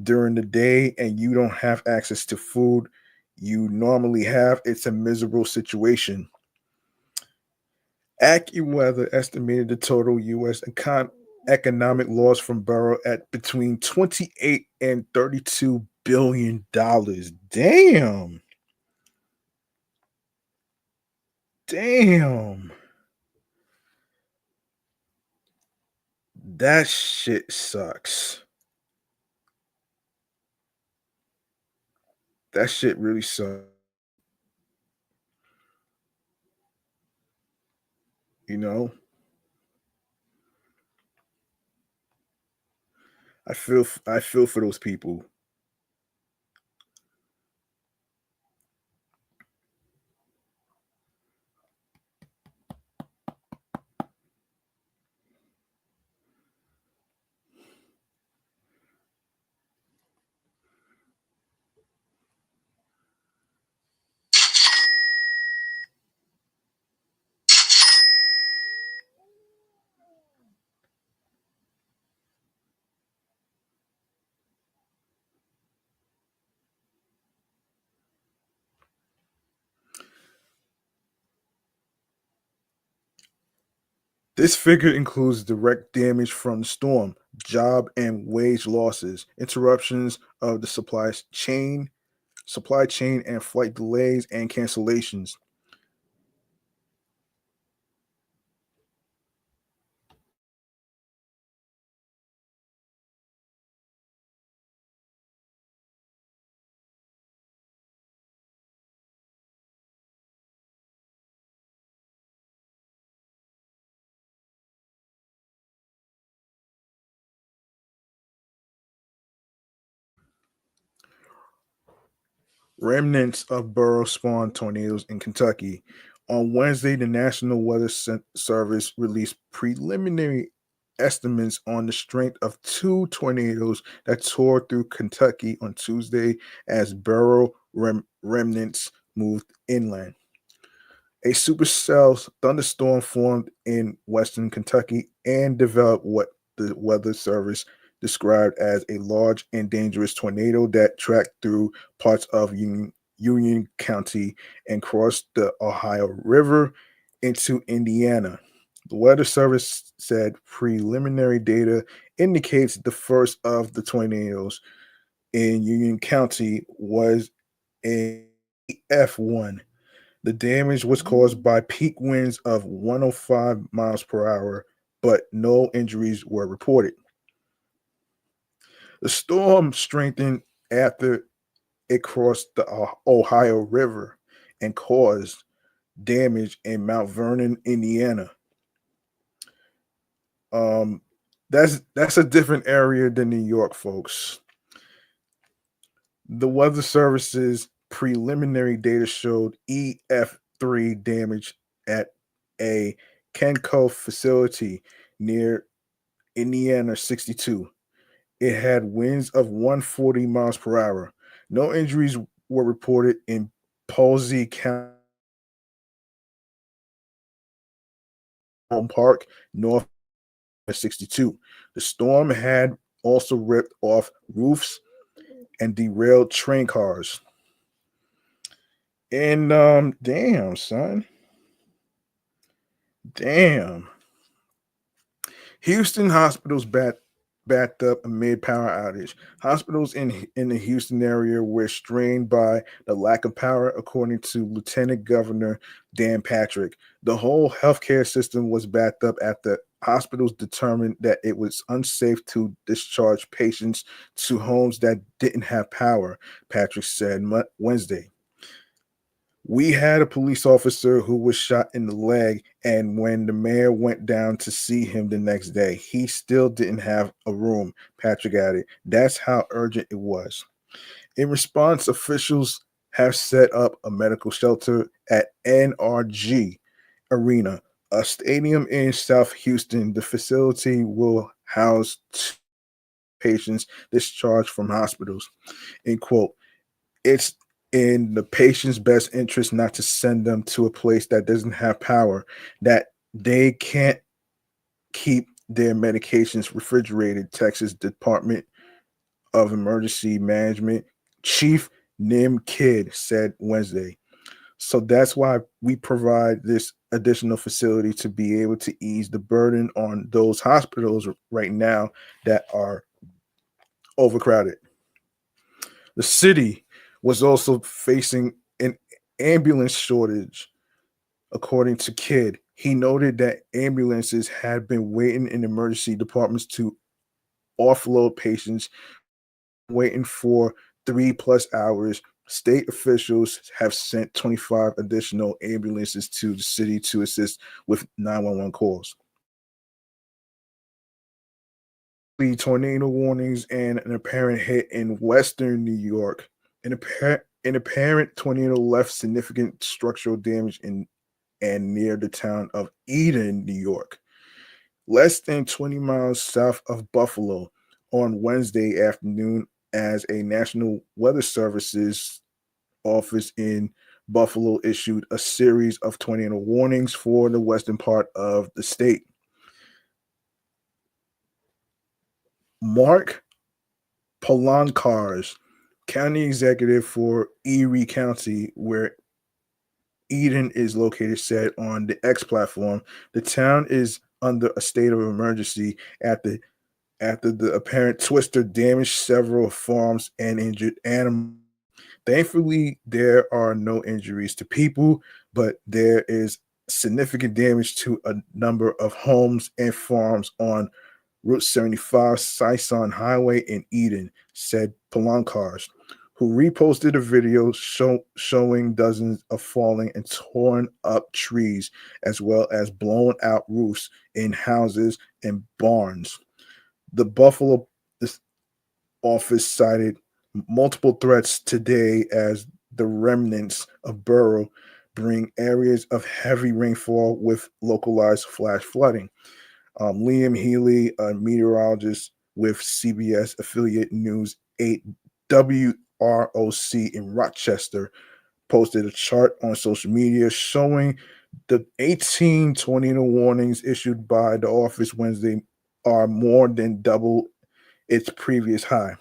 during the day, and you don't have access to food you normally have, it's a miserable situation. AccuWeather estimated the total U.S. economic loss from Beryl at between 28 and $32 billion. Damn. Damn. That shit sucks. That shit really sucks. You know, I feel for those people. This figure includes direct damage from the storm, job and wage losses, interruptions of the supply chain and flight delays and cancellations. Remnants of Beryl spawned tornadoes in Kentucky. On Wednesday, the National Weather Service released preliminary estimates on the strength of two tornadoes that tore through Kentucky on Tuesday as Beryl remnants moved inland. A supercell thunderstorm formed in western Kentucky and developed what the Weather Service described as a large and dangerous tornado that tracked through parts of Union County and crossed the Ohio River into Indiana. The Weather Service said preliminary data indicates the first of the tornadoes in Union County was in F1. The damage was caused by peak winds of 105 miles per hour, but no injuries were reported. The storm strengthened after it crossed the Ohio River and caused damage in Mount Vernon, Indiana. That's a different area than New York, folks. The Weather Service's preliminary data showed EF3 damage at a Kenco facility near Indiana 62. It had winds of 140 miles per hour. No injuries were reported in Posey County Park, North 62. The storm had also ripped off roofs and derailed train cars. And damn, son. Damn. Houston hospitals backed up amid power outage. Hospitals in the Houston area were strained by the lack of power, according to Lieutenant Governor Dan Patrick. The whole healthcare system was backed up after hospitals determined that it was unsafe to discharge patients to homes that didn't have power, Patrick said Wednesday. We had a police officer who was shot in the leg, and when the mayor went down to see him the next day, he still didn't have a room, Patrick added. That's how urgent it was. In response, officials have set up a medical shelter at NRG Arena, a stadium in South Houston. The facility will house patients discharged from hospitals. End quote. It's in the patient's best interest not to send them to a place that doesn't have power, that they can't keep their medications refrigerated, Texas Department of Emergency Management Chief Nim Kidd said Wednesday. So that's why we provide this additional facility to be able to ease the burden on those hospitals right now that are overcrowded. The city was also facing an ambulance shortage, according to Kidd. He noted that ambulances had been waiting in emergency departments to offload patients, waiting for 3+ hours. State officials have sent 25 additional ambulances to the city to assist with 911 calls. The tornado warnings and an apparent hit in western New York. An apparent tornado left significant structural damage in and near the town of Eden, New York, less than 20 miles south of Buffalo, on Wednesday afternoon, as a National Weather Services office in Buffalo issued a series of tornado warnings for the western part of the state. Mark Polankars, county executive for Erie County, where Eden is located, said on the X platform, the town is under a state of emergency after the apparent twister damaged several farms and injured animals. Thankfully, there are no injuries to people, but there is significant damage to a number of homes and farms on Route 75 Sison Highway in Eden, said Polankars, who reposted a video showing dozens of falling and torn up trees, as well as blown out roofs in houses and barns. The Buffalo office cited multiple threats today as the remnants of Beryl bring areas of heavy rainfall with localized flash flooding. Liam Healy, a meteorologist with CBS affiliate News 8 WROC in Rochester, posted a chart on social media showing the 18 tornado warnings issued by the office Wednesday are more than double its previous high.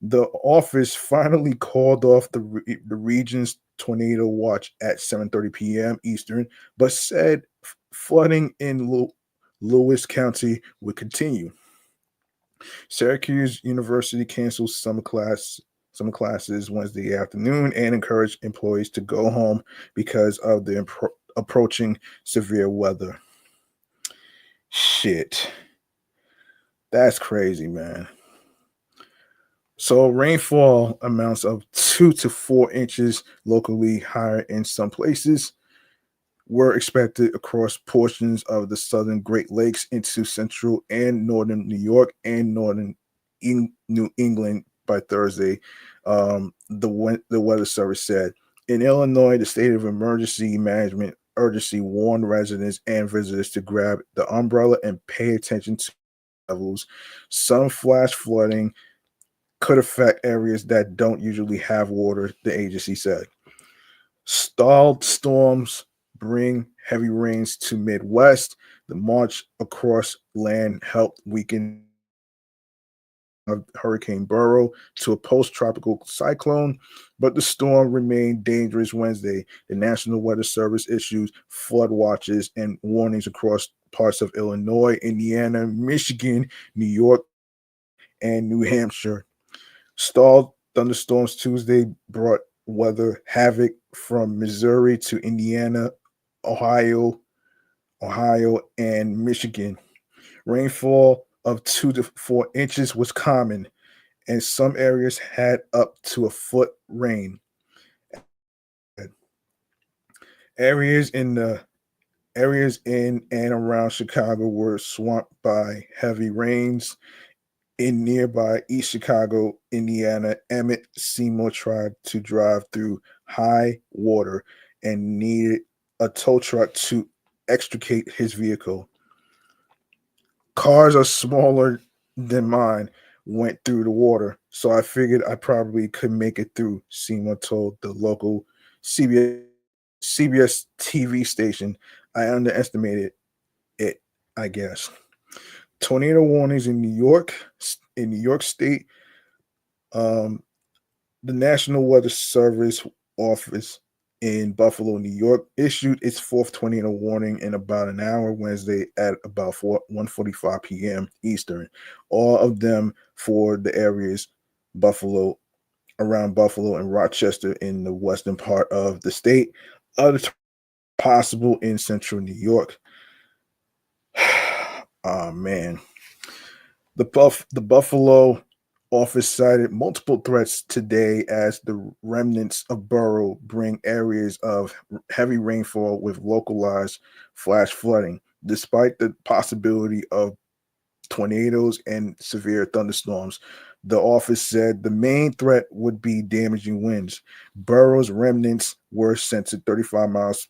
The office finally called off the region's tornado watch at 7:30 p.m. Eastern, but said flooding in Lewis County would continue. Syracuse University canceled some classes Wednesday afternoon and encouraged employees to go home because of the approaching severe weather. Shit. That's crazy, man. So rainfall amounts of 2 to 4 inches, locally higher in some places, were expected across portions of the southern Great Lakes into central and northern New York and northern New England by Thursday. The Weather Service said. In Illinois, the state of emergency management urgency warned residents and visitors to grab the umbrella and pay attention to levels. Some flash flooding could affect areas that don't usually have water, the agency said. Stalled storms bring heavy rains to Midwest. The march across land helped weaken Hurricane Beryl to a post-tropical cyclone, but the storm remained dangerous Wednesday. The National Weather Service issued flood watches and warnings across parts of Illinois, Indiana, Michigan, New York, and New Hampshire. Stalled thunderstorms Tuesday brought weather havoc from Missouri to Indiana, Ohio, and Michigan. Rainfall of 2 to 4 inches was common, and some areas had up to a foot rain. Areas in and around Chicago were swamped by heavy rains. In nearby East Chicago, Indiana, Emmett Seymour tried to drive through high water and needed a tow truck to extricate his vehicle. Cars are smaller than mine went through the water, so I figured I probably could make it through, Seymour told the local CBS TV station. I underestimated it, I guess. Tornado warnings in New York State. Um, the National Weather Service office in Buffalo, New York, issued its fourth tornado warning in about an hour Wednesday at about 1:45 p.m. Eastern. All of them for the areas Buffalo, around Buffalo and Rochester in the western part of the state. Other possible in central New York. Oh man. The Buffalo office cited multiple threats today as the remnants of Beryl bring areas of heavy rainfall with localized flash flooding, despite the possibility of tornadoes and severe thunderstorms. The office said the main threat would be damaging winds. Beryl's remnants were sent to 35 miles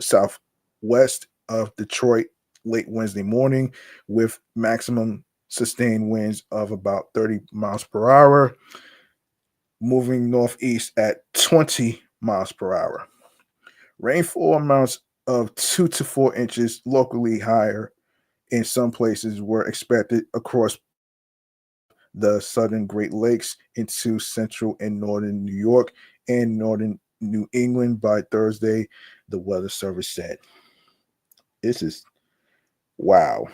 southwest of Detroit late Wednesday morning, with maximum sustained winds of about 30 miles per hour, moving northeast at 20 miles per hour. Rainfall amounts of 2 to 4 inches, locally higher in some places, were expected across the southern Great Lakes into central and northern New York and northern New England by Thursday, the Weather Service said. This is wow.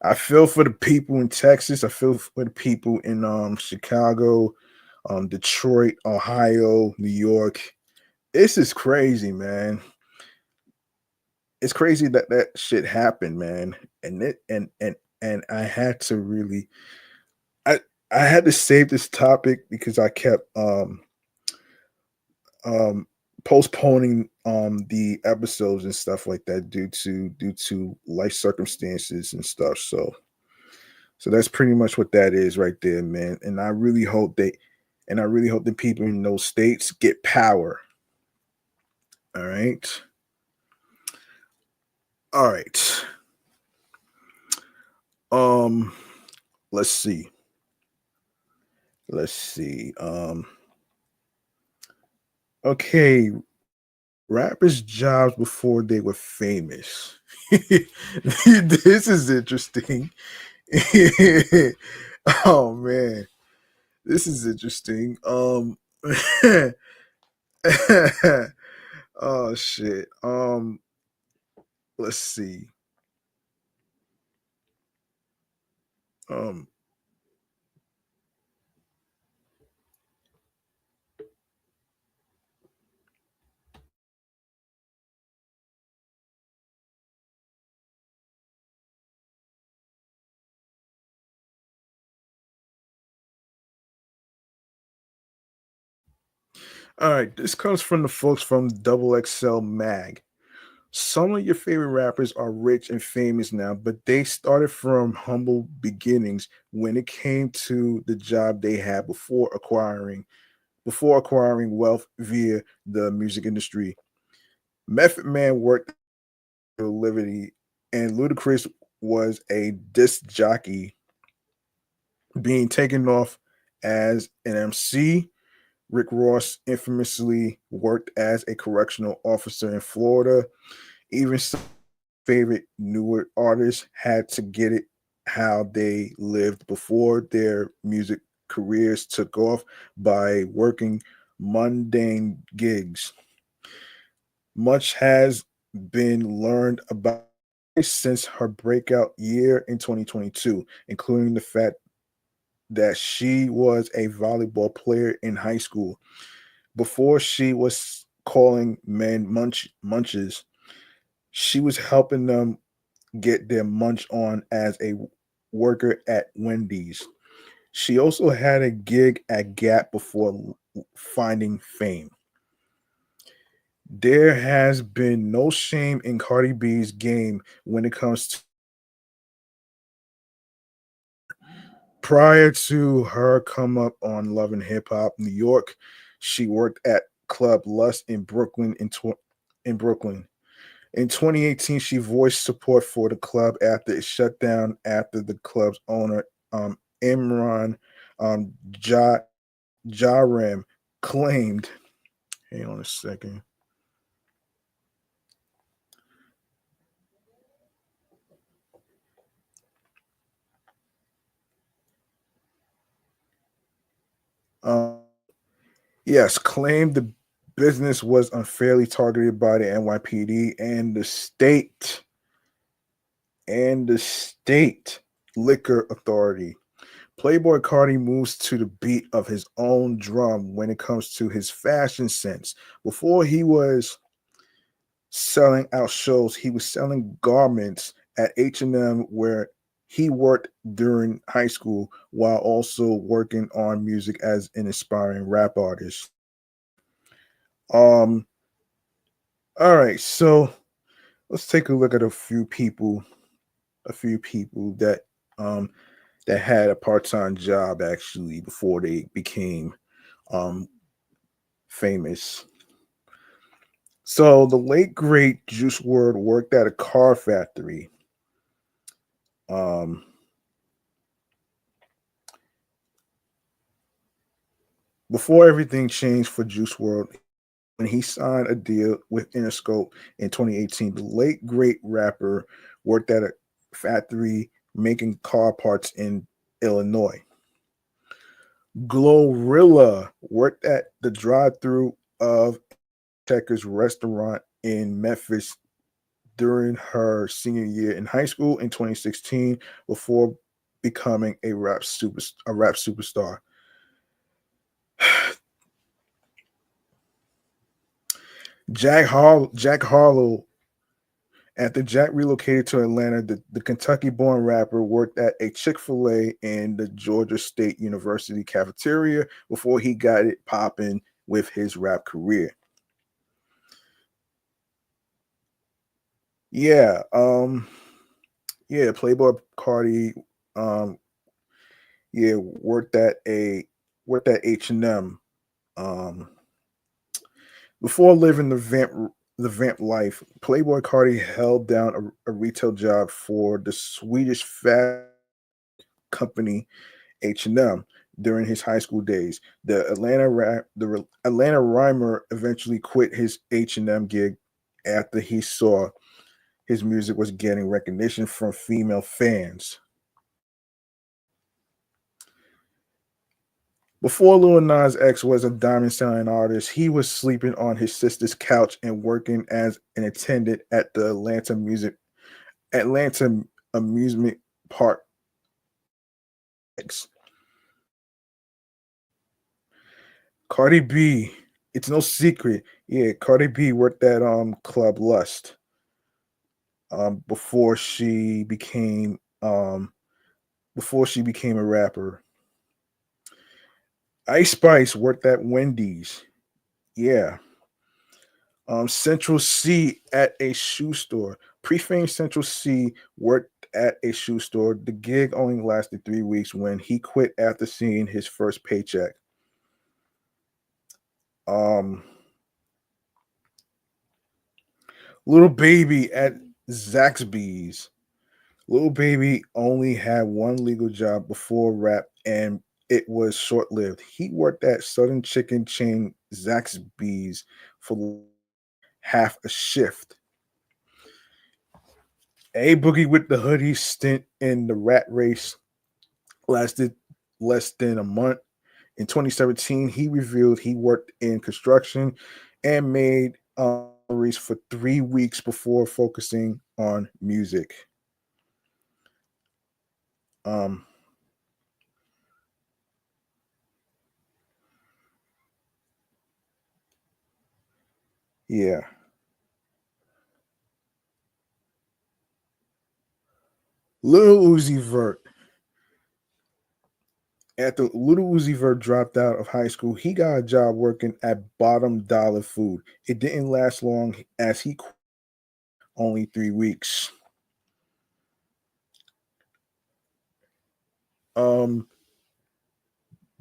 I feel for the people in Texas. I feel for the people in Chicago, Detroit, Ohio, New York. This is crazy, man. It's crazy that that shit happened, man. And I had to really, I I had to save this topic because I kept um postponing the episodes and stuff like that due to life circumstances and stuff. So that's pretty much what that is right there, man. And I really hope that And I really hope the people in those states get power. All right. All right. Um, let's see. Let's see. Okay, rappers' jobs before they were famous. This is interesting. Oh man, this is interesting. Oh shit. Let's see. Um, all right, this comes from the folks from Double XL Mag. Some of your favorite rappers are rich and famous now, but they started from humble beginnings when it came to the job they had before acquiring wealth via the music industry. Method Man worked for Liberty, and Ludacris was a disc jockey being taken off as an MC. Rick Ross infamously worked as a correctional officer in Florida. Even some favorite newer artists had to get it how they lived before their music careers took off by working mundane gigs. Much has been learned about her since her breakout year in 2022, including the fact that she was a volleyball player in high school. Before she was calling men munches, she was helping them get their munch on as a worker at Wendy's. She also had a gig at Gap before finding fame. There has been no shame in Cardi B's game when it comes to prior to her come up on Love and Hip Hop New York. She worked at Club Lust in Brooklyn in Brooklyn. In 2018, she voiced support for the club after it shut down after the club's owner, Imran Ja Jarem, claimed. Hang on a second. Um, yes, claimed the business was unfairly targeted by the NYPD and the state liquor authority. Playboy Cardi moves to the beat of his own drum when it comes to his fashion sense. Before he was selling out shows, he was selling garments at H&M where he worked during high school while also working on music as an aspiring rap artist. Um all right, so let's take a look at a few people um that had a part-time job actually before they became um famous. So the late great Juice World worked at a car factory. Um Before everything changed for Juice World when he signed a deal with Interscope in 2018, the late great rapper worked at a factory making car parts in Illinois. Glorilla worked at the drive-through of Checkers restaurant in Memphis during her senior year in high school in 2016 before becoming a rap superstar. Jack Harlow. After Jack relocated to Atlanta, the Kentucky born rapper worked at a Chick fil A in the Georgia State University cafeteria before he got it popping with his rap career. Yeah, Playboy Cardi, um, yeah, worked at a worked at H&M. Um, Before living the vamp life, Playboy Cardi held down a retail job for the Swedish fashion company H&M during his high school days. Atlanta rhymer eventually quit his H&M gig after he saw his music was getting recognition from female fans. Before Lil Nas X was a diamond selling artist, he was sleeping on his sister's couch and working as an attendant at the Atlanta amusement park. X. Cardi B, it's no secret. Yeah, Cardi B worked at Club Lust before she became a rapper. Ice Spice worked at Wendy's. Yeah. Central C at a shoe store. Pre-fame Central C worked at a shoe store. The gig only lasted 3 weeks when he quit after seeing his first paycheck. Um, Little Baby at Zaxby's. Little Baby only had one legal job before rap, and it was short-lived. He worked at Southern chicken chain Zaxby's for half a shift. A Boogie with the Hoodie stint in the rat race lasted less than a month. In 2017, he revealed he worked in construction and made salaries for 3 weeks before focusing on music. Um, yeah. Lil Uzi Vert. After Little Uzi Vert dropped out of high school, he got a job working at Bottom Dollar Food. It didn't last long as he quit only 3 weeks. Um,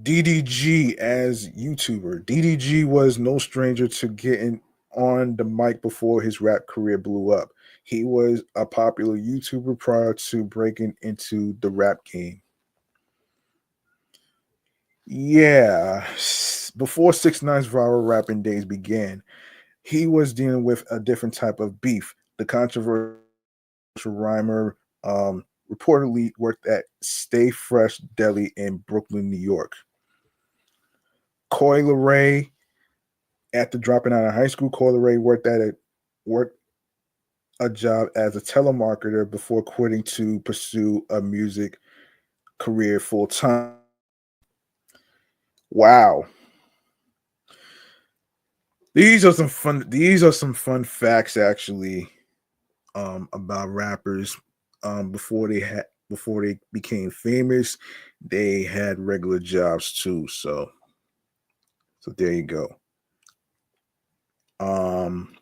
DDG as YouTuber. DDG was no stranger to getting on the mic before his rap career blew up. He was a popular YouTuber prior to breaking into the rap game. Yeah, before 6ix9ine's viral rapping days began, he was dealing with a different type of beef. The controversial rhymer reportedly worked at Stay Fresh Deli in Brooklyn, New York. Coy Ray, after dropping out of high school, Coy Ray worked a job as a telemarketer before quitting to pursue a music career full time. Wow. These are some fun facts actually about rappers. Before they became famous, they had regular jobs too. So there you go. Um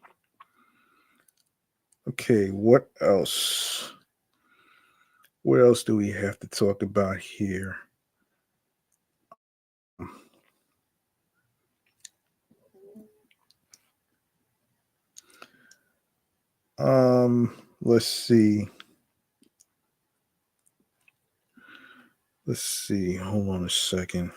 okay, what else? What else do we have to talk about here? Let's see. Let's see. Hold on a second.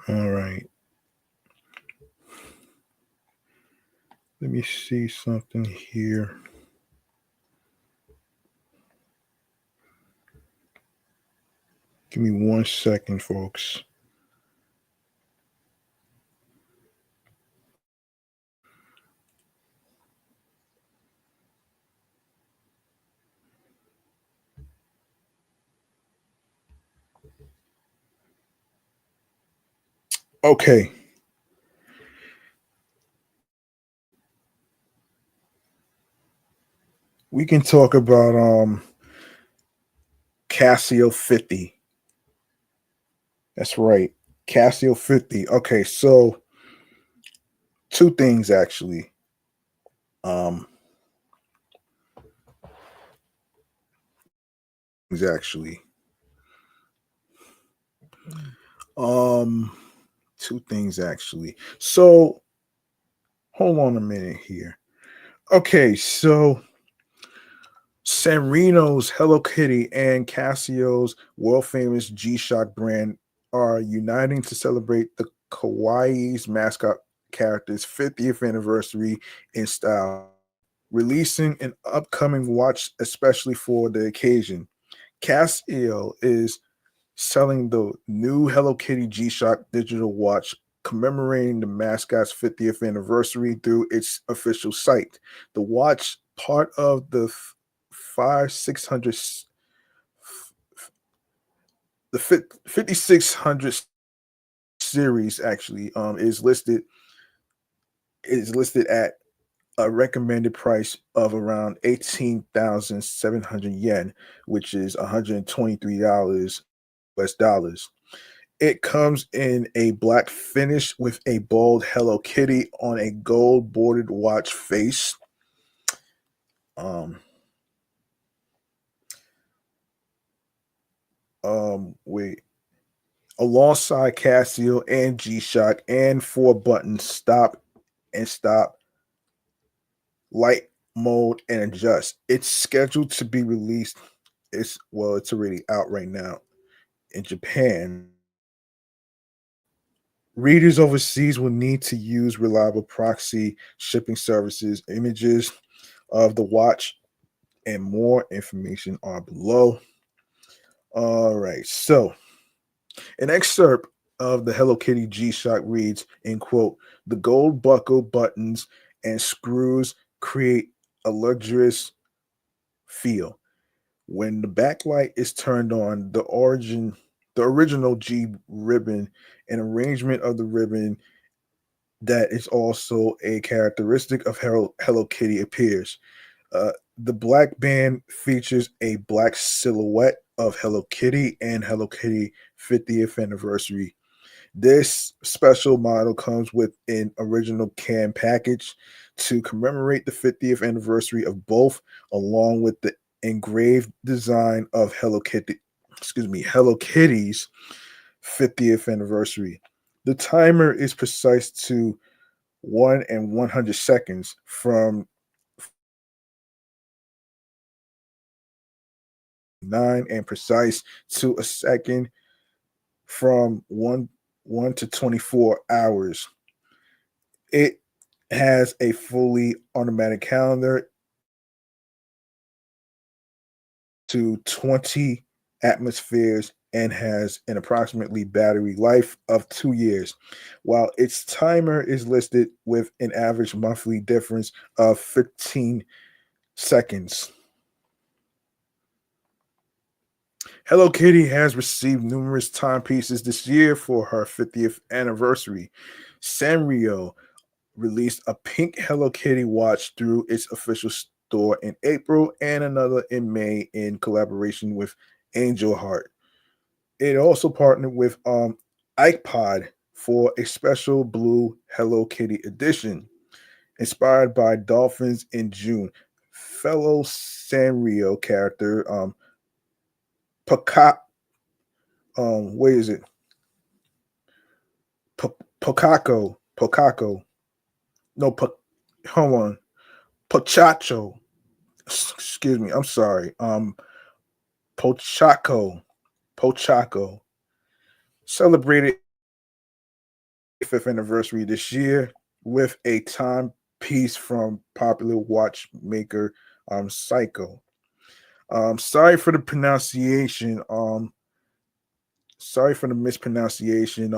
All right. Let me see something here. Give me 1 second, folks. Okay. we can talk about Casio 50. That's right. Casio 50. Okay, so two things actually. Um actually. Um Two things actually. So hold on a minute here. Okay, so Sanrino's Hello Kitty and Casio's world famous G-Shock brand are uniting to celebrate the Kawaii's mascot character's 50th anniversary in style, releasing an upcoming watch especially for the occasion. Casio is selling the new Hello Kitty G-Shock digital watch commemorating the mascot's 50th anniversary through its official site. The watch, part of the 5600 the 5600 series actually is listed at a recommended price of around 18,700 yen, which is $123 US dollars. It comes in a black finish with a bold Hello Kitty on a gold bordered watch face. Um, wait. Alongside Casio and G-Shock and four buttons stop and stop, light mode and adjust. It's scheduled to be released. It's already out right now in Japan. Readers overseas will need to use reliable proxy shipping services. Images of the watch and more information are below. All right, so an excerpt of the Hello Kitty G-Shock reads, in quote, the gold buckle buttons and screws create a luxurious feel. When the backlight is turned on, the original G ribbon, an arrangement of the ribbon that is also a characteristic of Hello Kitty appears. The black band features a black silhouette of Hello Kitty and Hello Kitty 50th anniversary. This special model comes with an original can package to commemorate the 50th anniversary of both, along with the engraved design of Hello Kitty's 50th anniversary. The timer is precise to 1 and 100 seconds from 9 and precise to a second from 1 to 24 hours. It has a fully automatic calendar to 20 atmospheres and has an approximately battery life of 2 years, while its timer is listed with an average monthly difference of 15 seconds. Hello Kitty has received numerous timepieces this year for her 50th anniversary. Sanrio released a pink Hello Kitty watch through its official store in April and another in May in collaboration with Angel Heart. It also partnered with iPod for a special blue Hello Kitty edition inspired by dolphins in June. Fellow Sanrio character Paka what is it? Pokako. No, hold on. Pochacho. Excuse me. I'm sorry. Pochaco. Pochaco celebrated 5th anniversary this year with a timepiece from popular watchmaker Psycho. Sorry for the pronunciation. Sorry for the mispronunciation.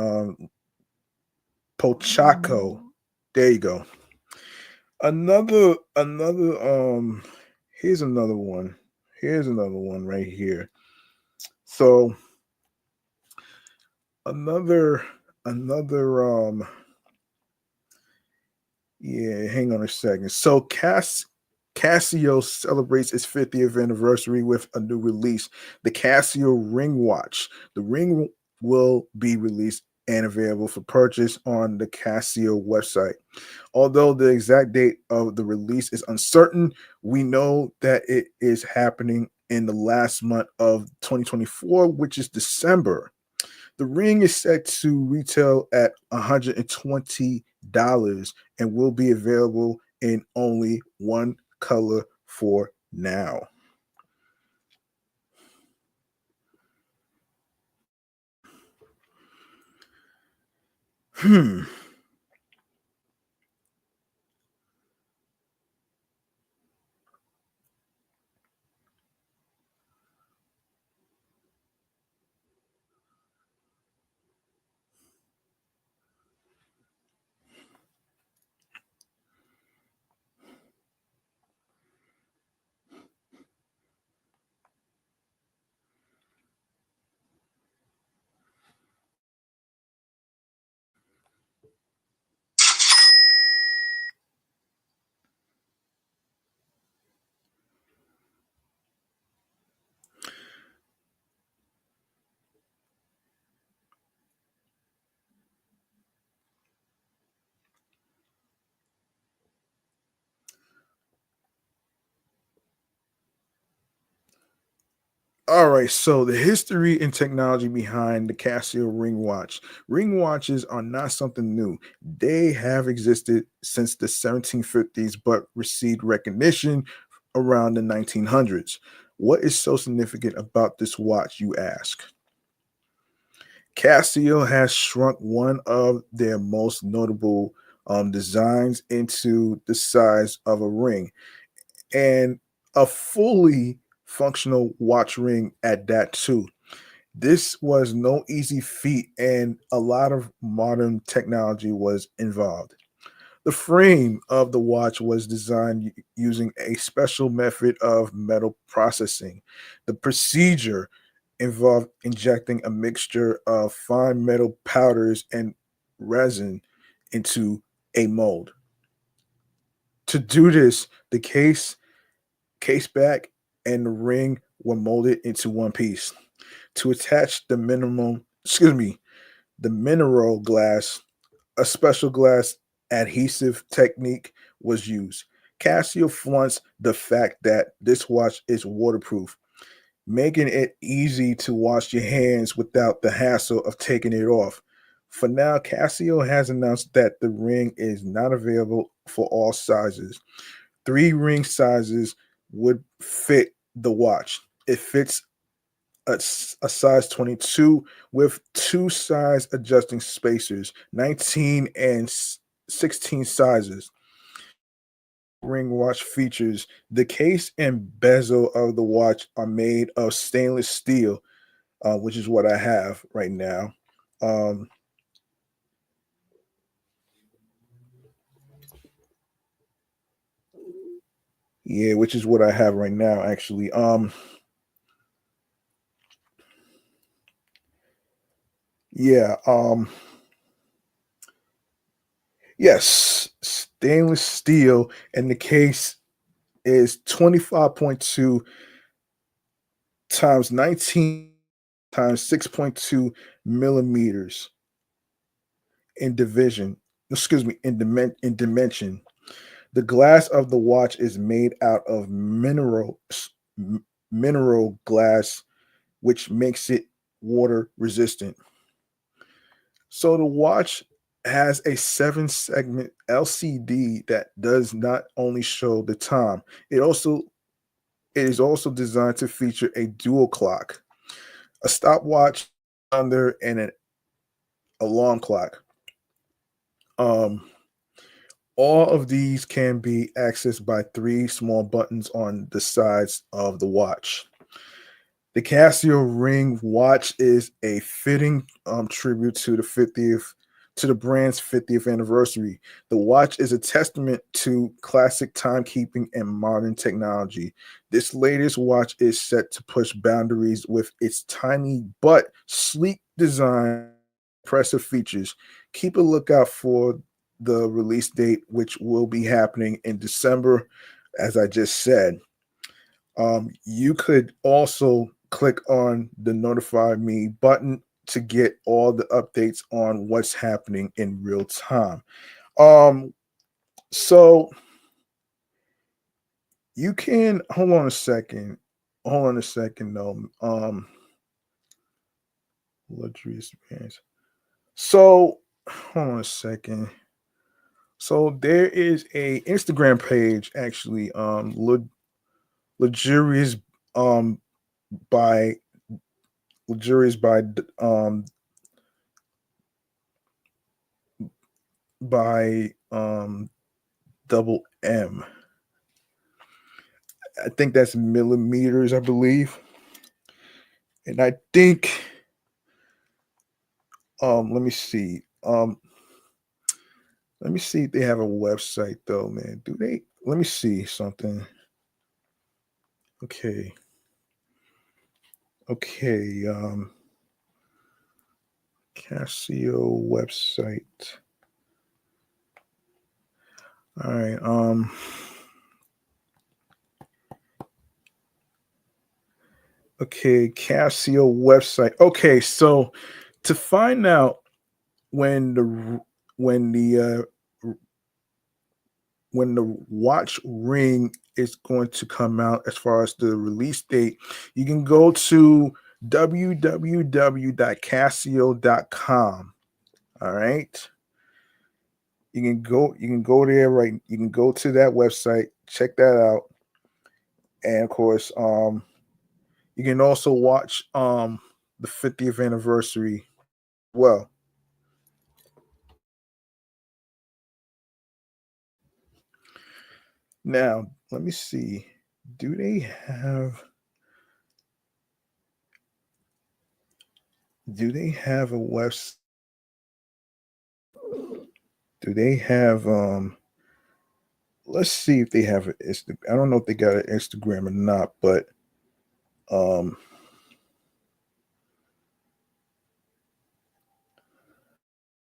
Pochaco. There you go. Another here's another one. Here's another one right here. So another yeah, hang on a second. So Casio celebrates its 50th anniversary with a new release, the Casio Ring Watch. The ring will be released and available for purchase on the Casio website. Although the exact date of the release is uncertain, we know that it is happening in the last month of 2024, which is December. The ring is set to retail at $120 and will be available in only one color for now. Hmm. All right, so the history and technology behind the Casio Ring Watch. Ring watches are not something new. They have existed since the 1750s, but received recognition around the 1900s. What is so significant about this watch, you ask? Casio has shrunk one of their most notable designs into the size of a ring, and a fully functional watch ring at that too. This was no easy feat, and a lot of modern technology was involved. The frame of the watch was designed using a special method of metal processing. The procedure involved injecting a mixture of fine metal powders and resin into a mold. To do this, the case back, and the ring were molded into one piece. To attach the mineral glass, a special glass adhesive technique was used. Casio flaunts the fact that this watch is waterproof, making it easy to wash your hands without the hassle of taking it off. For now, Casio has announced that the ring is not available for all sizes. Three ring sizes would fit the watch. It fits a size 22 with two size adjusting spacers, 19 and 16 sizes. Ring watch features the case and bezel of the watch are made of stainless steel, which is what I have right now. Um, yeah, which is what I have right now, actually. Yeah, yes, stainless steel, and the case is 25.2 times 19 times 6.2 millimeters in division. Excuse me, in dimension. The glass of the watch is made out of mineral glass, which makes it water resistant. So the watch has a 7 segment LCD that does not only show the time, it also it is also designed to feature a dual clock, a stopwatch under, and an alarm clock. Um, all of these can be accessed by three small buttons on the sides of the watch. The Casio Ring watch is a fitting tribute to the brand's 50th anniversary. The watch is a testament to classic timekeeping and modern technology. This latest watch is set to push boundaries with its tiny but sleek design, impressive features. Keep a lookout for the release date, which will be happening in December. as I just said. You could also click on the notify me button to get all the updates on what's happening in real time. Um, so you can hold on a second. Hold on a second though. Luxury experience. So hold on a second. So there is a Instagram page actually, luxurious um by luxurious by double M. I think that's millimeters, I believe. And I think let me see. Let me see if they have a website though, man. Do they? Let me see something. Okay. Okay. Casio website. All right. Okay, Casio website. Okay, so to find out when the when the when the watch ring is going to come out as far as the release date, you can go to www.casio.com. All right. You can go there, right? You can go to that website, check that out. And of course, you can also watch the 50th anniversary. Well, now let me see. Do they have a website? Do they have let's see if they have an I don't know if they got an Instagram or not, but um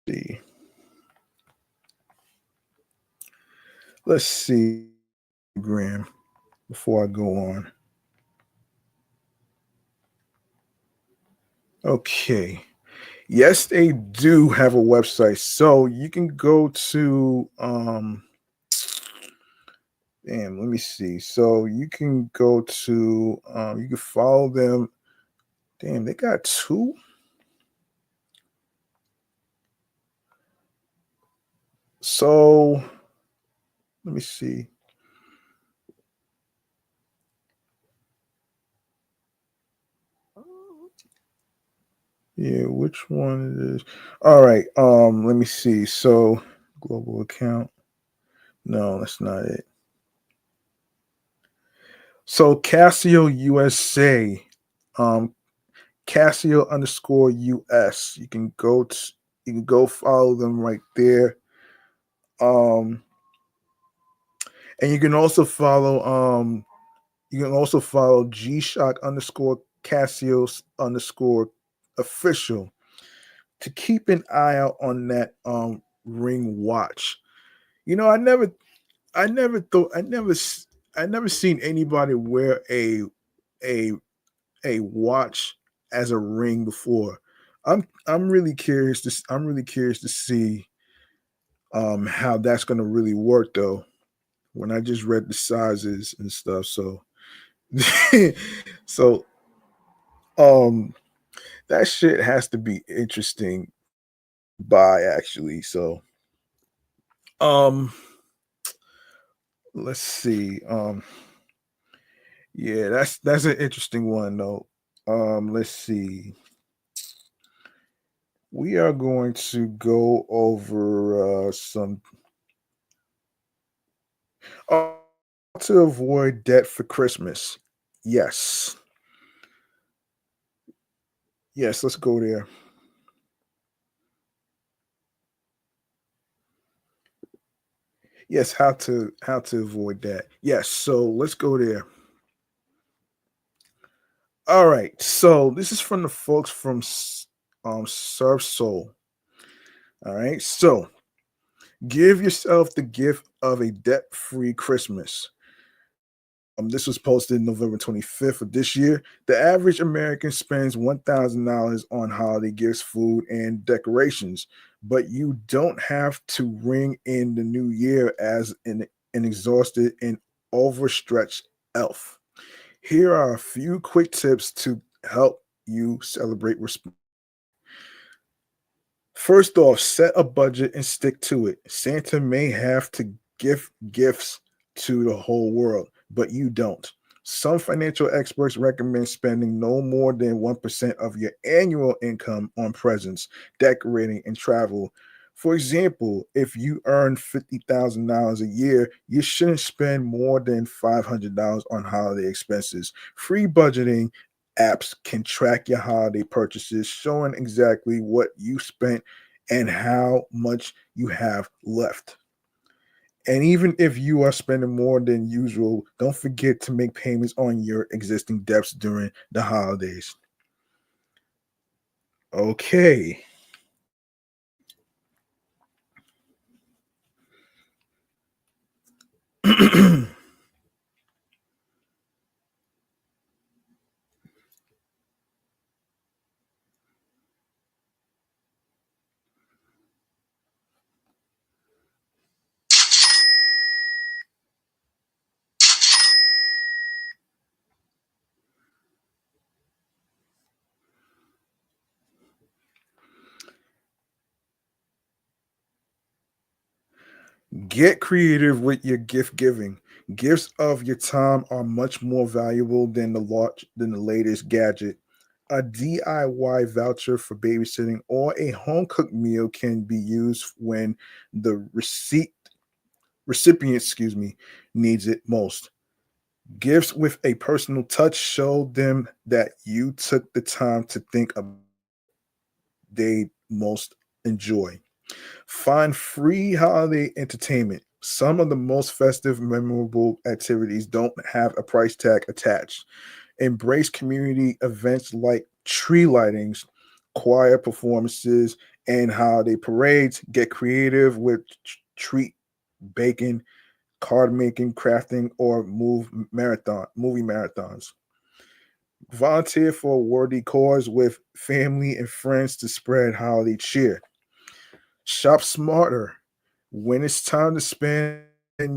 see. Let's see Instagram before I go on. Okay. Yes, they do have a website. So you can go to damn, let me see. So you can go to you can follow them. Damn, they got two. So let me see. Yeah, which one it is? All right. Let me see. So global account. No, that's not it. So Casio USA, um, Casio underscore US. You can go follow them right there. Um, and you can also follow G Shock underscore Casio underscore official to keep an eye out on that ring watch. You know, I never thought I never seen anybody wear a watch as a ring before. I'm really curious to see how that's going to really work though when I just read the sizes and stuff. So so um that shit has to be interesting by actually. So um let's see. Yeah, that's an interesting one though. Let's see. We are going to go over some uh, to avoid debt for Christmas. Yes. Yes, let's go there. Yes, how to avoid that. Yes, so let's go there. All right. So this is from the folks from Surf Soul. All right. So give yourself the gift of a debt-free Christmas. This was posted November 25th of this year. The average American spends $1,000 on holiday gifts, food, and decorations, but you don't have to ring in the new year as an exhausted and overstretched elf. Here are a few quick tips to help you celebrate respect. First off, set a budget and stick to it. Santa may have to give gifts to the whole world, but you don't. Some financial experts recommend spending no more than 1% of your annual income on presents, decorating, and travel. For example, if you earn $50,000 a year, you shouldn't spend more than $500 on holiday expenses. Free budgeting apps can track your holiday purchases, showing exactly what you spent and how much you have left. And even if you are spending more than usual, don't forget to make payments on your existing debts during the holidays. Okay. Get creative with your gift giving. Gifts of your time are much more valuable than the latest gadget. A DIY voucher for babysitting or a home cooked meal can be used when the recipient, needs it most. Gifts with a personal touch show them that you took the time to think of they most enjoy. Find free holiday entertainment. Some of the most festive, memorable activities don't have a price tag attached. Embrace community events like tree lightings, choir performances, and holiday parades. Get creative with treat baking, card making, crafting, or movie marathons. Volunteer for a worthy cause with family and friends to spread holiday cheer. Shop smarter. When it's time to spend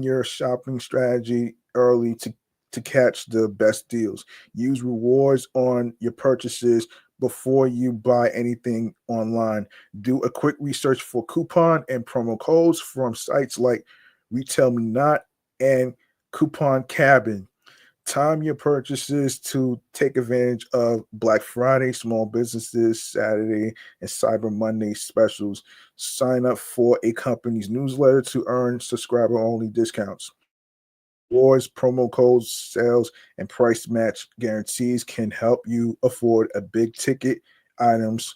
your shopping strategy early to catch the best deals. Use rewards on your purchases before you buy anything online. Do a quick research for coupon and promo codes from sites like Retail Me Not and Coupon Cabin. Time your purchases to take advantage of Black Friday, small businesses, Saturday, and Cyber Monday specials. Sign up for a company's newsletter to earn subscriber only discounts. Rewards, promo codes, sales, and price match guarantees can help you afford a big ticket items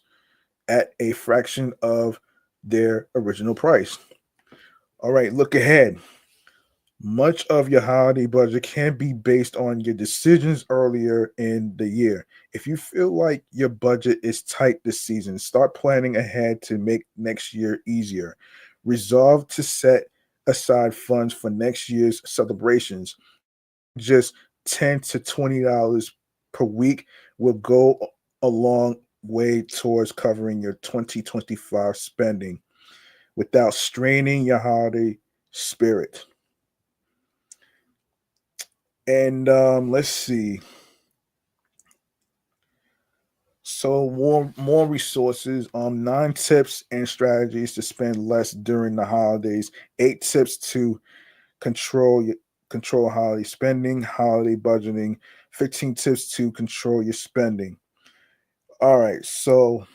at a fraction of their original price. All right, look ahead. Much of your holiday budget can be based on your decisions earlier in the year. If you feel like your budget is tight this season, start planning ahead to make next year easier. Resolve to set aside funds for next year's celebrations. Just $10 to $20 per week will go a long way towards covering your 2025 spending without straining your holiday spirit. And let's see. So more resources. 9 tips and strategies to spend less during the holidays. 8 tips to control your control holiday spending, holiday budgeting. 15 tips to control your spending. All right. All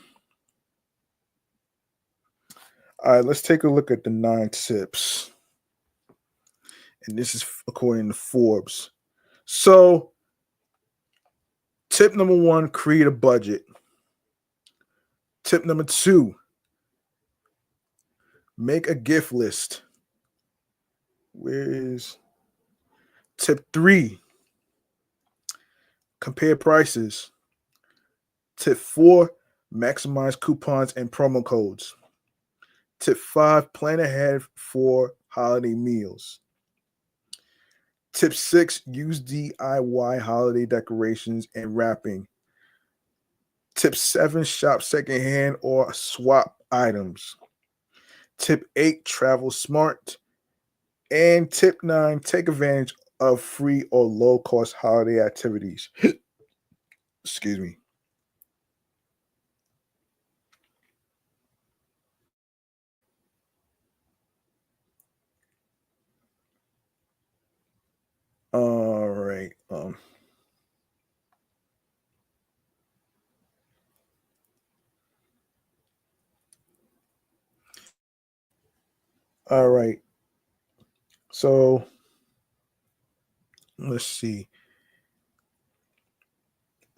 right. Let's take a look at the 9 tips, and this is according to Forbes. So, tip number 1: create a budget. Tip number 2: make a gift list. Where is tip 3? Compare prices. Tip 4: maximize coupons and promo codes. Tip 5: plan ahead for holiday meals. Tip 6, use DIY holiday decorations and wrapping. Tip 7, shop secondhand or swap items. Tip 8, travel smart. And tip 9, take advantage of free or low cost holiday activities. Excuse me. All right. All right. So let's see.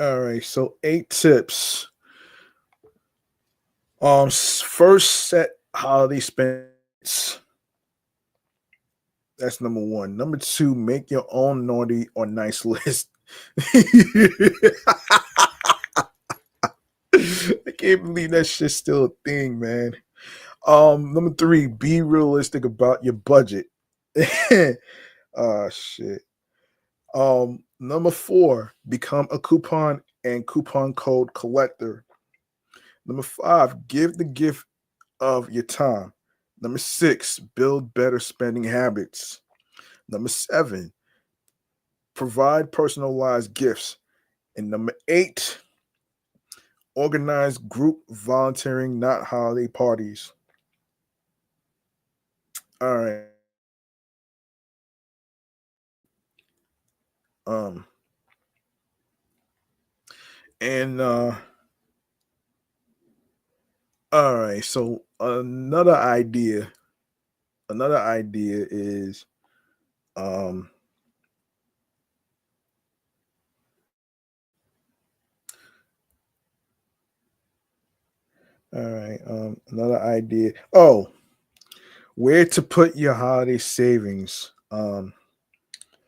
All right. So 8 tips. First, set holiday spends. That's number 1. Number 2, make your own naughty or nice list. I can't believe that shit's still a thing, man. Number 3, be realistic about your budget. Oh shit. Number 4, become a coupon and coupon code collector. Number 5, give the gift of your time. Number 6, build better spending habits. Number 7, provide personalized gifts. And number 8, organize group volunteering, not holiday parties. All right. Um, and all right. So another idea is um all right, another idea. Oh, where to put your holiday savings.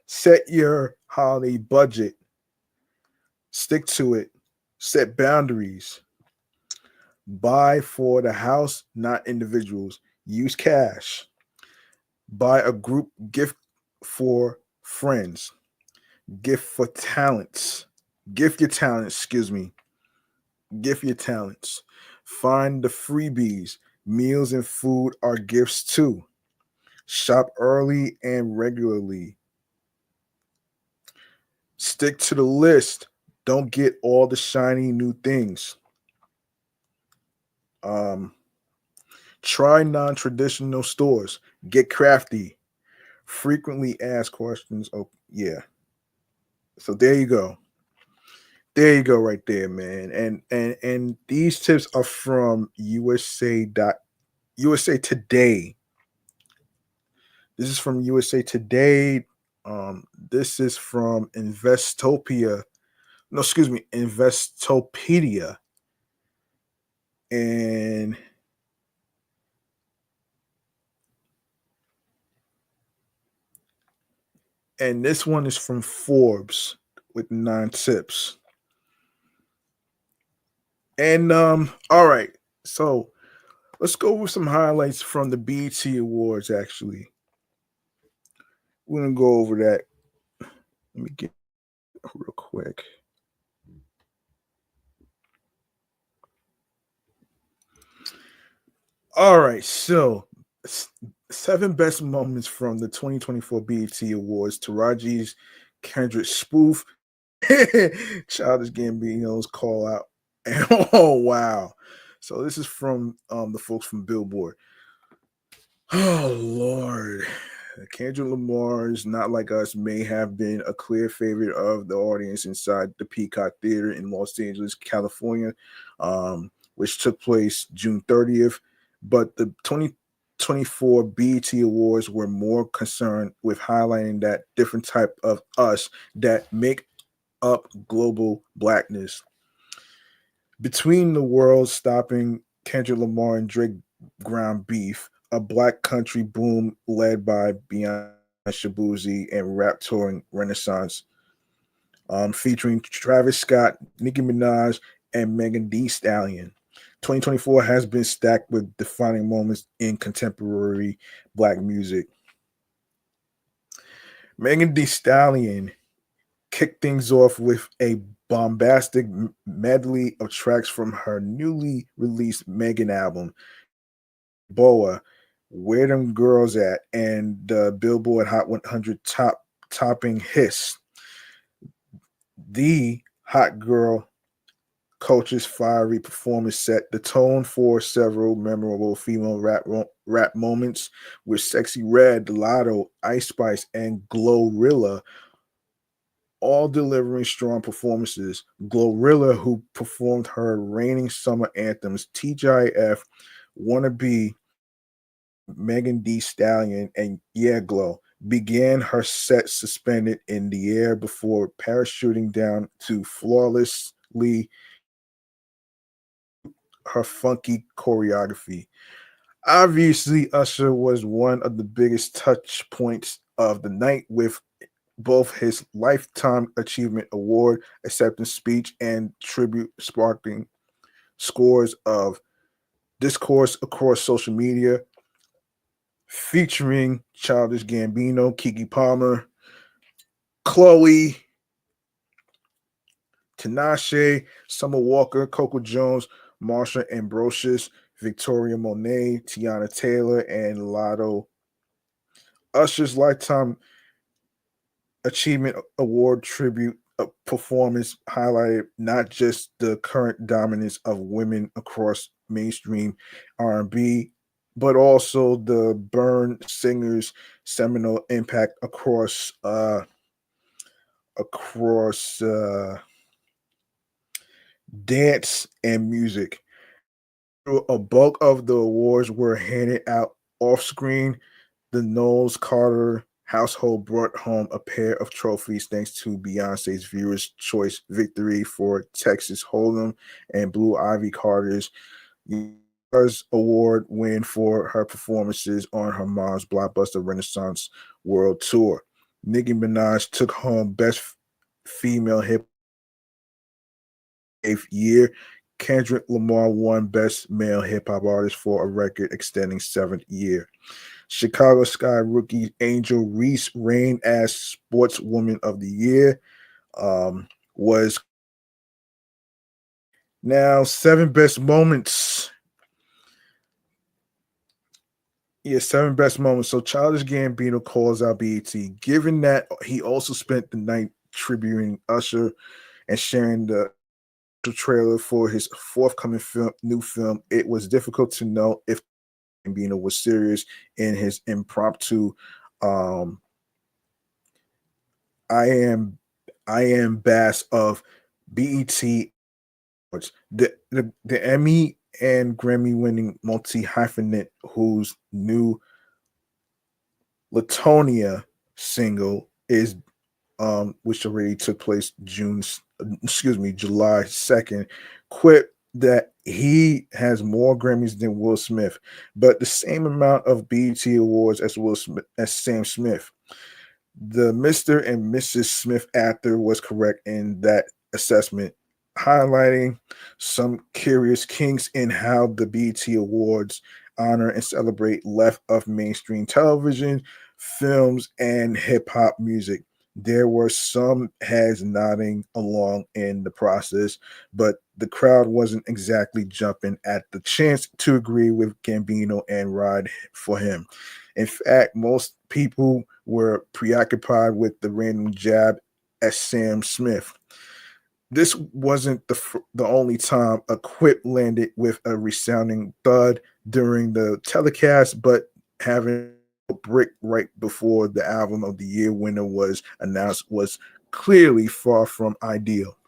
Set your holiday budget, stick to it, set boundaries, buy for the house, not individuals, use cash, buy a group gift for friends, gift for talents, gift your talents, excuse me, gift your talents, find the freebies, meals and food are gifts too, shop early and regularly, stick to the list, don't get all the shiny new things. Um, Try non-traditional stores. Get crafty. Frequently asked questions. Oh, yeah. So there you go. There you go, right there, man. And these tips are from USA Today. This is from USA Today. This is from Investopia. No, excuse me, Investopedia. And this one is from Forbes with 9 tips. And all right, so let's go with some highlights from the BET Awards. Actually, we're gonna go over that. Let me get real quick. All right, so 7 best moments from the 2024 BET Awards. Taraji's Kendrick spoof, Childish Gambino's call out. Oh wow! So this is from the folks from Billboard. Oh Lord. Kendrick Lamar's Not Like Us may have been a clear favorite of the audience inside the Peacock Theater in Los Angeles, California, which took place June 30th. But the 2024 BET Awards were more concerned with highlighting that different type of us that make up global blackness. Between the worlds stopping Kendrick Lamar and Drake ground beef, a black country boom led by Beyonce Shabuzi and rap touring Renaissance, featuring Travis Scott, Nicki Minaj, and Megan Thee Stallion. 2024 has been stacked with defining moments in contemporary black music. Megan Thee Stallion kicked things off with a bombastic medley of tracks from her newly released Megan album, Boa, Where Them Girls At, and the Billboard Hot 100 topping Hiss. The Hot Girl Culture's fiery performance set the tone for several memorable female rap moments with Sexy Red, Lotto, Ice Spice, and Glorilla all delivering strong performances. Glorilla, who performed her reigning summer anthems TGIF, Wannabe, Megan Thee Stallion, and Yeah Glow, began her set suspended in the air before parachuting down to flawlessly her funky choreography. Obviously, Usher was one of the biggest touch points of the night with both his Lifetime Achievement Award acceptance speech and tribute sparking scores of discourse across social media, featuring Childish Gambino, Kiki Palmer, Chloe, Tinashe, Summer Walker, Coco Jones, Marsha Ambrosius, Victoria Monet, Tiana Taylor, and Lotto. Usher's Lifetime Achievement Award tribute performance highlighted not just the current dominance of women across mainstream R&B, but also the Burn singers' seminal impact across dance and music. A bulk of the awards were handed out off screen. The Knowles Carter household brought home a pair of trophies thanks to Beyonce's Viewers' Choice victory for Texas Hold'em and Blue Ivy Carter's Award win for her performances on her mom's blockbuster Renaissance World Tour. Nicki Minaj took home Best Female Hip 8th year. Kendrick Lamar won Best Male Hip Hop Artist for a record extending 7th year. Chicago Sky rookie Angel Reese reigned as Sportswoman of the Year. Was now 7 best moments. Yeah, 7 best moments. So Childish Gambino calls out BET, given that he also spent the night tributing Usher and sharing the trailer for his forthcoming new film. It was difficult to know if Gambino was serious in his impromptu um I am Bass of BET. The Emmy and Grammy winning multi hyphenate whose new Latonia single is which already took place July 2nd, quit that he has more Grammys than Will Smith, but the same amount of BET awards as Will Smith as Sam Smith. The Mr. and Mrs. Smith actor was correct in that assessment, highlighting some curious kinks in how the BET Awards honor and celebrate left of mainstream television, films, and hip hop music. There were some heads nodding along in the process, but the crowd wasn't exactly jumping at the chance to agree with Gambino and ride for him. In fact, most people were preoccupied with the random jab at Sam Smith. This wasn't the only time a quip landed with a resounding thud during the telecast, but having a brick right before the album of the year winner was announced was clearly far from ideal.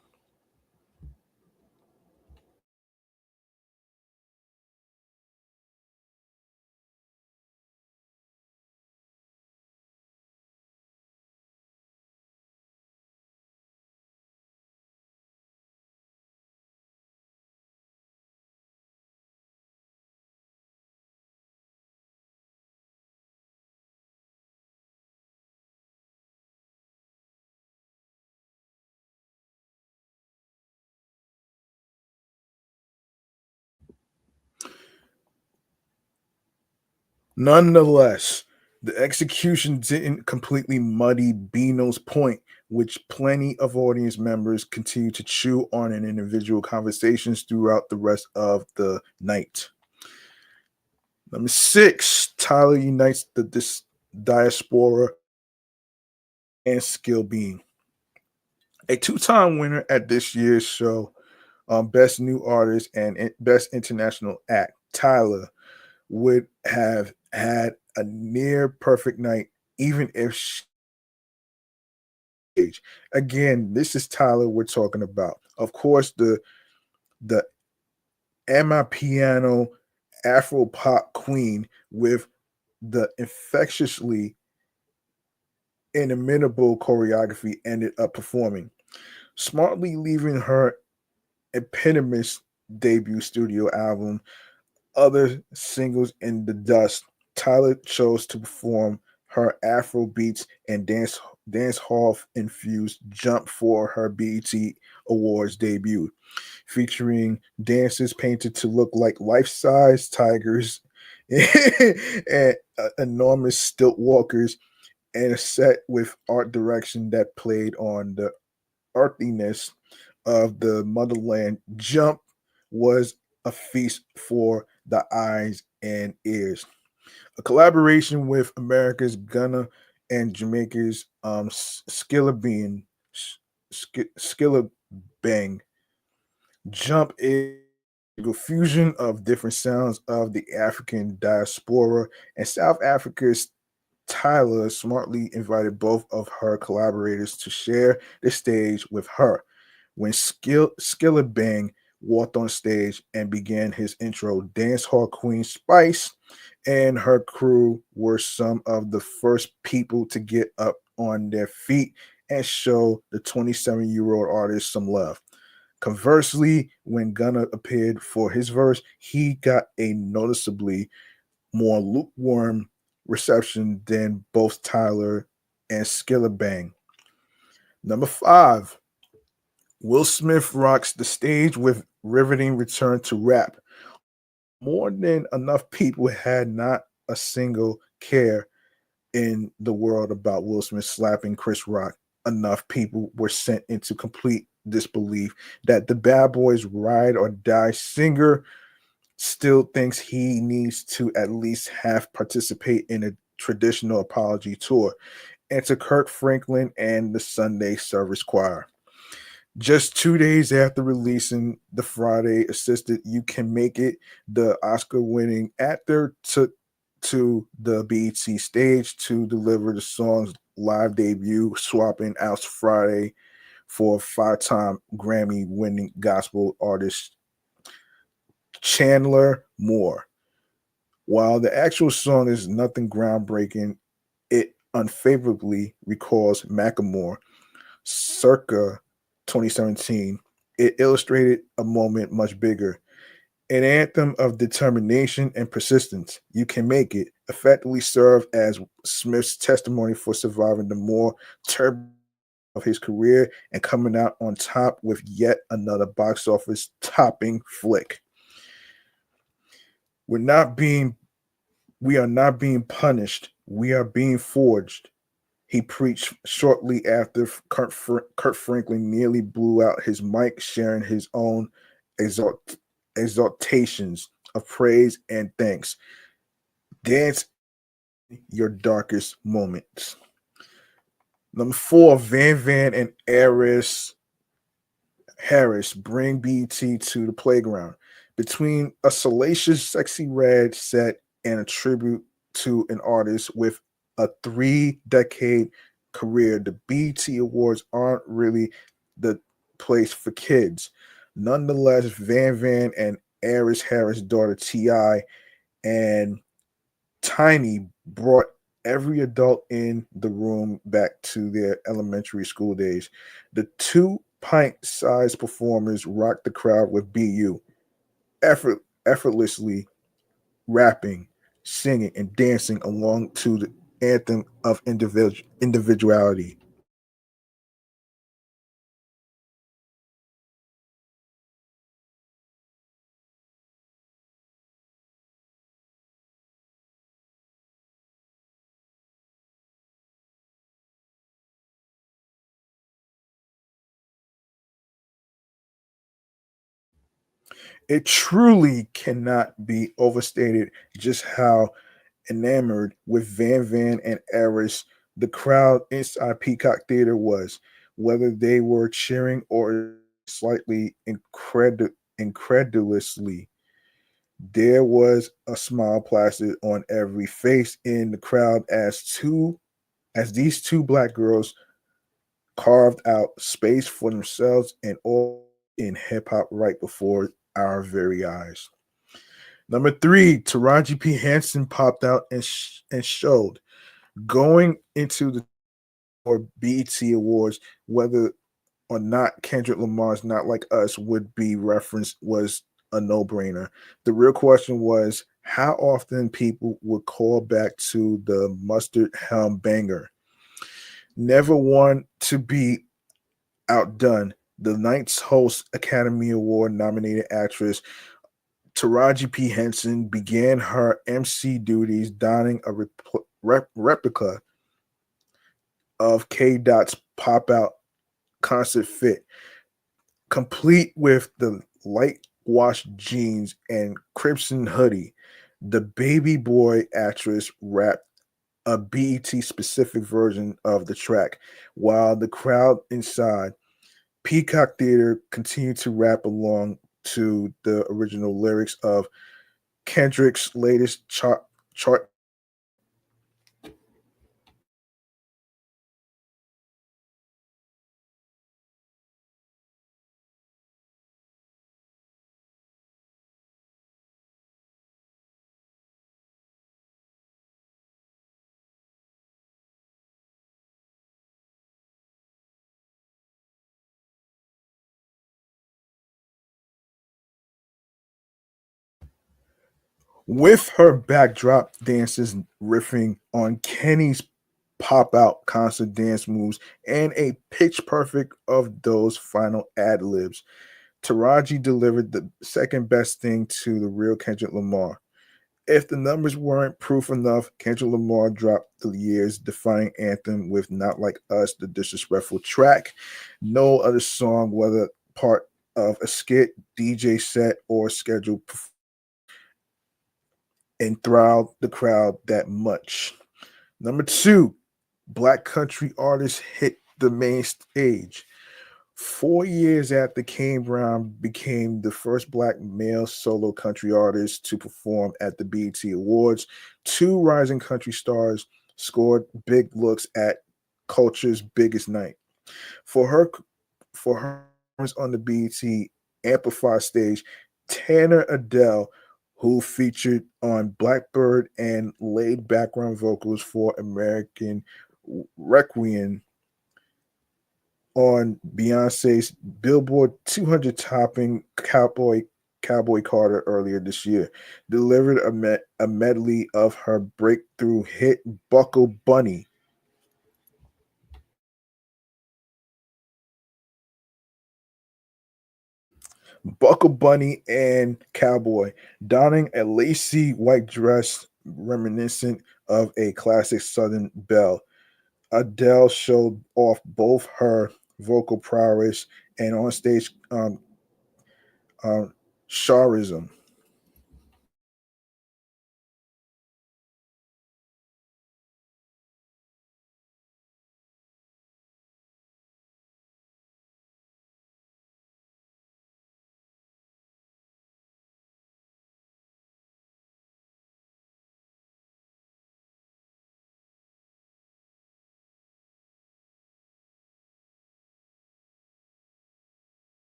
Nonetheless, The execution didn't completely muddy Bino's point, which plenty of audience members continue to chew on in individual conversations throughout the rest of the night. Number 6, Tyler unites the diaspora and skill being. A two-time winner at this year's show, Best New Artist and Best International Act, Tyler would have had a near perfect night, even if stage. Again, this is Tyler we're talking about. Of course, the Emma Piano Afro pop queen with the infectiously inimitable choreography ended up performing, smartly leaving her eponymous debut studio album, other singles in the dust. Tyler chose to perform her Afro beats and dance hall infused jump for her BET Awards debut, featuring dances painted to look like life-size tigers and enormous stilt walkers, and a set with art direction that played on the earthiness of the motherland. Jump was a feast for the eyes and ears. A collaboration with America's Ghana and Jamaica's Skillabang. Skillabang. Jump is a fusion of different sounds of the African diaspora, and South Africa's Tyler smartly invited both of her collaborators to share the stage with her. When Skillabang walked on stage and began his intro, dancehall queen Spice and her crew were some of the first people to get up on their feet and show the 27-year-old artist some love. Conversely, when Gunna appeared for his verse, he got a noticeably more lukewarm reception than both Tyler and Skillabang. Number 5, Will Smith rocks the stage with riveting return to rap. More than enough people had not a single care in the world about Will Smith slapping Chris Rock. Enough people were sent into complete disbelief that the Bad Boys ride or die singer still thinks he needs to at least half participate in a traditional apology tour, and to Kirk Franklin and the Sunday Service Choir. Just 2 days after releasing the Friday assisted You Can Make It, the Oscar winning actor took to the BET stage to deliver the song's live debut, swapping out Friday for 5-time Grammy winning gospel artist Chandler Moore. While the actual song is nothing groundbreaking, it unfavorably recalls Macklemore circa 2017. It illustrated a moment much bigger, an anthem of determination and persistence. You Can Make It effectively served as Smith's testimony for surviving the more turbulent of his career and coming out on top with yet another box office topping flick. We're not being We are not being punished. We are being forged. He preached shortly after Kurt Franklin nearly blew out his mic, sharing his own exaltations of praise and thanks. Dance your darkest moments. Number 4, Van Van and Eris Harris bring BT to the playground. Between a salacious Sexy Red set and a tribute to an artist with a 3-decade career, the BT Awards aren't really the place for kids. Nonetheless, Van Van and Eris Harris' daughter T.I. and Tiny brought every adult in the room back to their elementary school days. The 2-pint-sized performers rocked the crowd with BU, effortlessly rapping, singing, and dancing along to the anthem of individuality. It truly cannot be overstated just how enamored with Van Van and Eris the crowd inside Peacock Theater was, whether they were cheering or slightly incredulously. There was a smile plastered on every face in the crowd as these two black girls carved out space for themselves and all in hip hop right before our very eyes. Number three, Taraji P. Henson popped out and showed going into the or BET Awards whether or not Kendrick Lamar's "Not Like Us" would be referenced was a no-brainer. The real question was how often people would call back to the Mustard Helm banger. Never one to be outdone. The night's host Academy Award nominated actress Taraji P. Henson began her MC duties donning a replica of K. Dot's pop out concert fit, complete with the light wash jeans and crimson hoodie. The baby boy actress rapped a BET specific version of the track, while the crowd inside Peacock Theater continued to rap along to the original lyrics of Kendrick's latest chart. With her backdrop dancers riffing on Kenny's pop out concert dance moves and a pitch perfect of those final ad libs, Taraji delivered the second best thing to the real Kendrick Lamar. If the numbers weren't proof enough, Kendrick Lamar dropped the year's defining anthem with Not Like Us, the disrespectful track. No other song, whether part of a skit, DJ set, or scheduled enthralled the crowd that much. Number two, Black country artists hit the main stage. 4 years after Kane Brown became the first black male solo country artist to perform at the BET Awards, two rising country stars scored big looks at culture's biggest night. For her, for her on the BET Amplify stage, Tanner Adele, who featured on Blackbird and laid background vocals for American Requiem on Beyonce's Billboard 200 topping Cowboy Carter earlier this year, delivered a medley of her breakthrough hit Buckle Bunny and Cowboy, donning a lacy white dress reminiscent of a classic Southern belle. Adele showed off both her vocal prowess and onstage um, charism.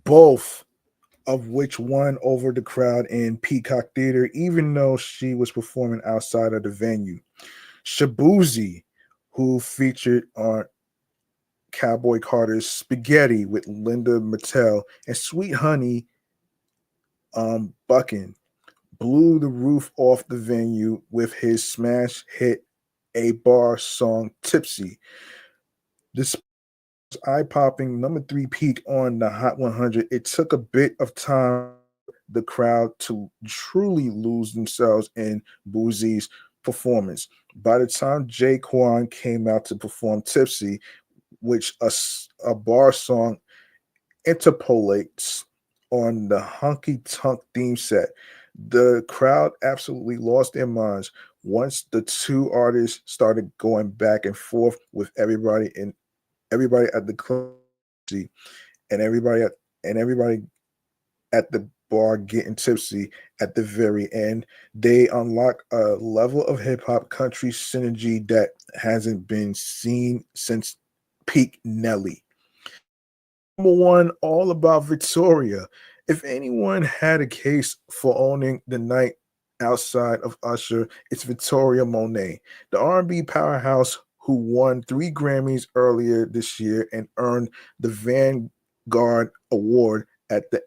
Both of which won over the crowd in Peacock Theater, even though she was performing outside of the venue. Shabuzi, who featured on Cowboy Carter's Spaghetti with Linda Mattel and Sweet Honey Buckin, blew the roof off the venue with his smash hit A Bar song Tipsy. This eye popping number three peak on the Hot 100. It took a bit of time the crowd to truly lose themselves in Boozy's performance. By the time Jay Quan came out to perform Tipsy, which a bar song interpolates on the hunky tonk theme set. The crowd absolutely lost their minds once the two artists started going back and forth with everybody at the club and everybody at the bar getting tipsy at the very end. They unlock a level of hip hop country synergy that hasn't been seen since peak Nelly. Number one, all about Victoria. If anyone had a case for owning the night outside of Usher, it's Victoria Monet, the R&B powerhouse who won 3 Grammys earlier this year and earned the Vanguard Award at the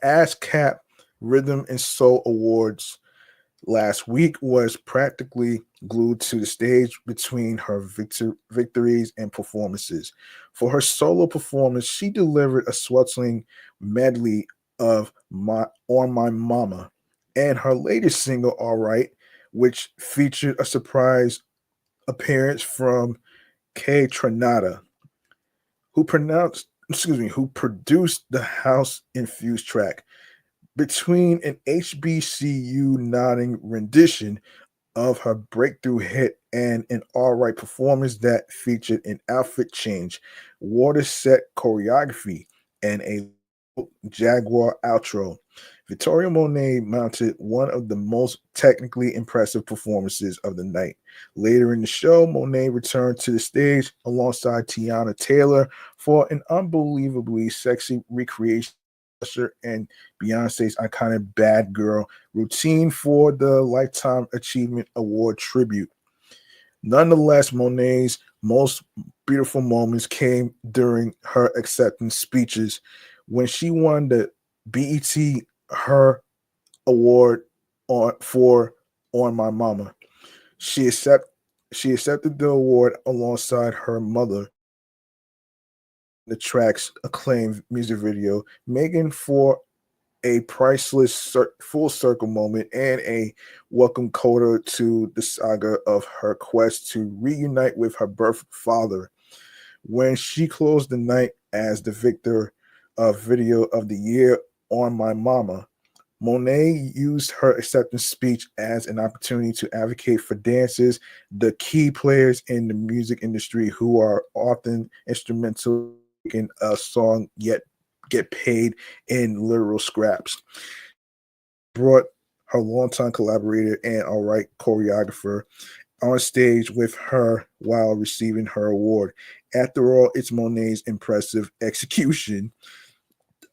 ASCAP Rhythm and Soul Awards last week. Was practically glued to the stage between her victories and performances. For her solo performance, she delivered a sweltering medley of my On My Mama and her latest single, All Right, which featured a surprise appearance from K Tronada, who produced the house infused track. Between an HBCU nodding rendition of her breakthrough hit and an all right performance that featured an outfit change, water set choreography, and a Jaguar outro, Victoria Monet mounted one of the most technically impressive performances of the night. Later in the show, Monet returned to the stage alongside Tiana Taylor for an unbelievably sexy recreation of Usher and Beyonce's iconic Bad Girl routine for the Lifetime Achievement Award tribute. Nonetheless, Monet's most beautiful moments came during her acceptance speeches when she won the BET Her Award for On My Mama. She accept she accepted the award alongside her mother. The track's acclaimed music video, Megan, for a priceless full circle moment and a welcome coda to the saga of her quest to reunite with her birth father. When she closed the night as the victor of Video of the Year On My Mama, Monet used her acceptance speech as an opportunity to advocate for dancers, the key players in the music industry who are often instrumental in a song yet get paid in literal scraps. Brought her longtime collaborator and all right choreographer on stage with her while receiving her award. After all, it's Monet's impressive execution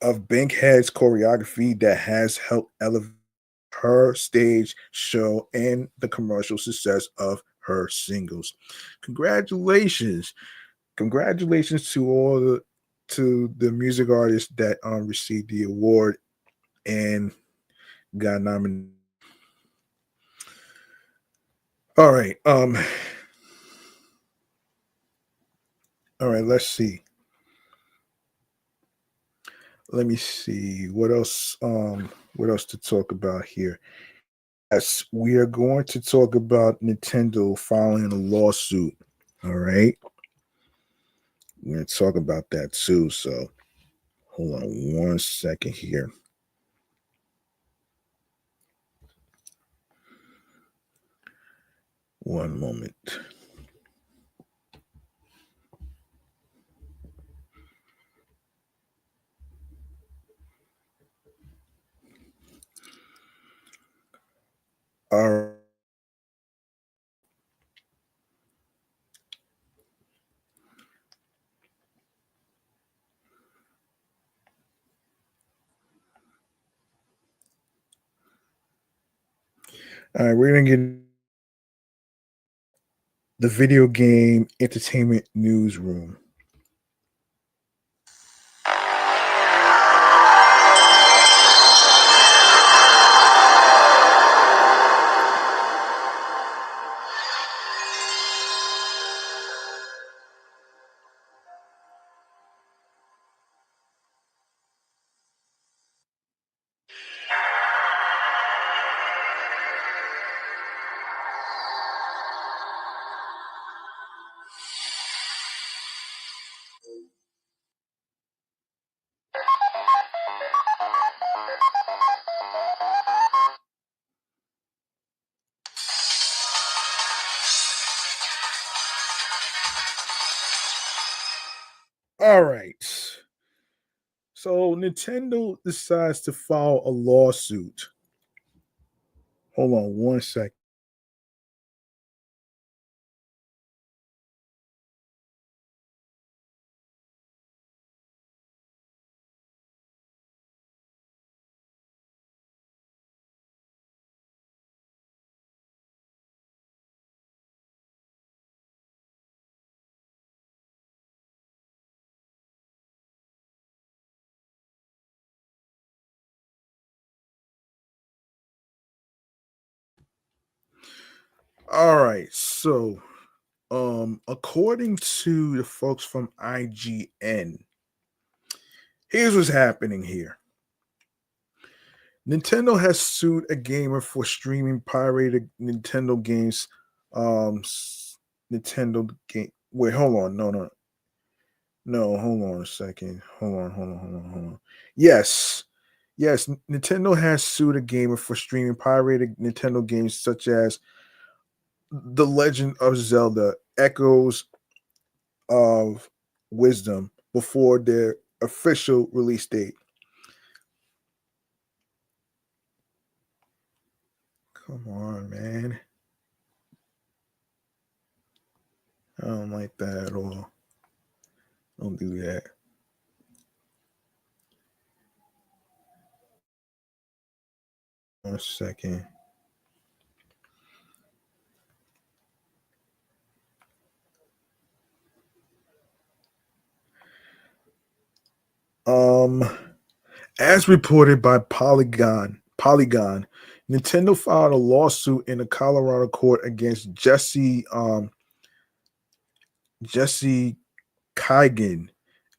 of Bankhead's choreography that has helped elevate her stage show and the commercial success of her singles. Congratulations. Congratulations to the music artists that received the award and got nominated. All right. All right, let's see. Let me see what else to talk about here. Yes, we are going to talk about Nintendo filing a lawsuit. All right. We're going to talk about that too. So hold on 1 second here. One moment. All right. All right, we're going to get the video game entertainment newsroom. All right. So Nintendo decides to file a lawsuit. Hold on one second. All right. So, according to the folks from IGN, here's what's happening here. Nintendo has sued a gamer for streaming pirated Nintendo games. Nintendo game. Wait, hold on. No. Hold on a second. Hold on. Yes. Nintendo has sued a gamer for streaming pirated Nintendo games such as The Legend of Zelda: Echoes of Wisdom before their official release date. Come on, man. I don't like that at all. Don't do that. One second. Um, as reported by Polygon, Nintendo filed a lawsuit in a Colorado court against Jesse Kaigan,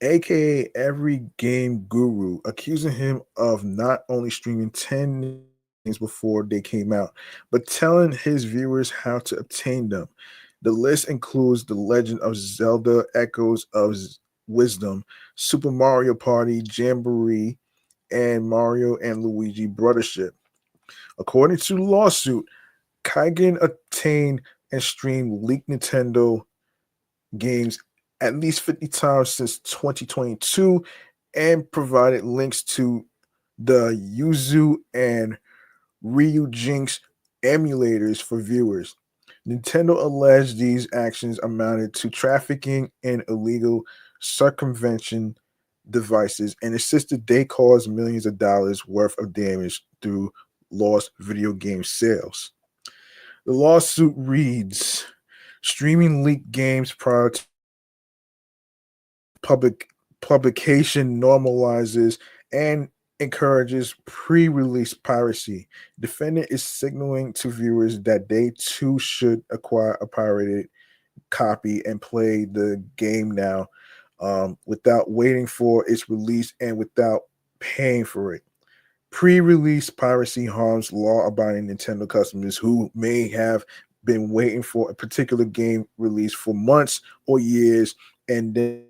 aka Every Game Guru, accusing him of not only streaming 10 games before they came out, but telling his viewers how to obtain them. The list includes The Legend of Zelda: Echoes of Wisdom, Super Mario Party Jamboree, and Mario and Luigi Brothership. According to the lawsuit, Kaigan obtained and streamed leaked Nintendo games at least 50 times since 2022 and provided links to the Yuzu and Ryujinx emulators for viewers. Nintendo alleged these actions amounted to trafficking in illegal circumvention devices and insisted they caused millions of dollars worth of damage through lost video game sales. The lawsuit reads streaming leaked games prior to public publication normalizes and encourages pre-release piracy. Defendant is signaling to viewers that they too should acquire a pirated copy and play the game now, without waiting for its release and without paying for it. Pre-release piracy harms law-abiding Nintendo customers who may have been waiting for a particular game release for months or years, and then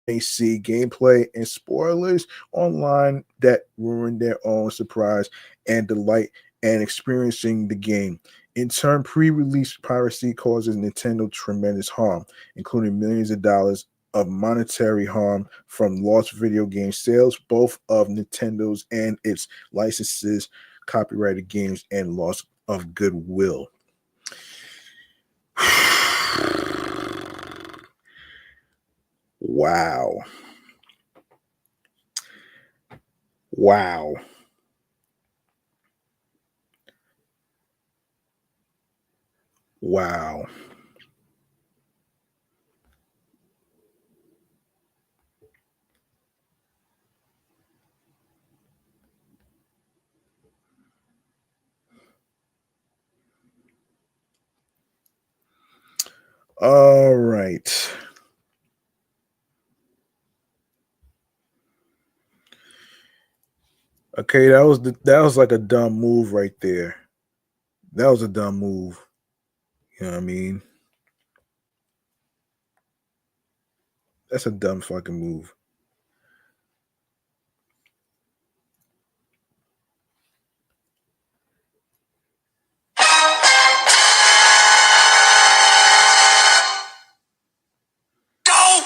they see gameplay and spoilers online that ruin their own surprise and delight and experiencing the game. In turn, pre-release piracy causes Nintendo tremendous harm, including millions of dollars of monetary harm from lost video game sales, both of Nintendo's and its licenses, copyrighted games, and loss of goodwill. Wow. Wow. Wow. All right. Okay, that was like a dumb move right there. That was a dumb move. You know what I mean? That's a dumb fucking move. Go!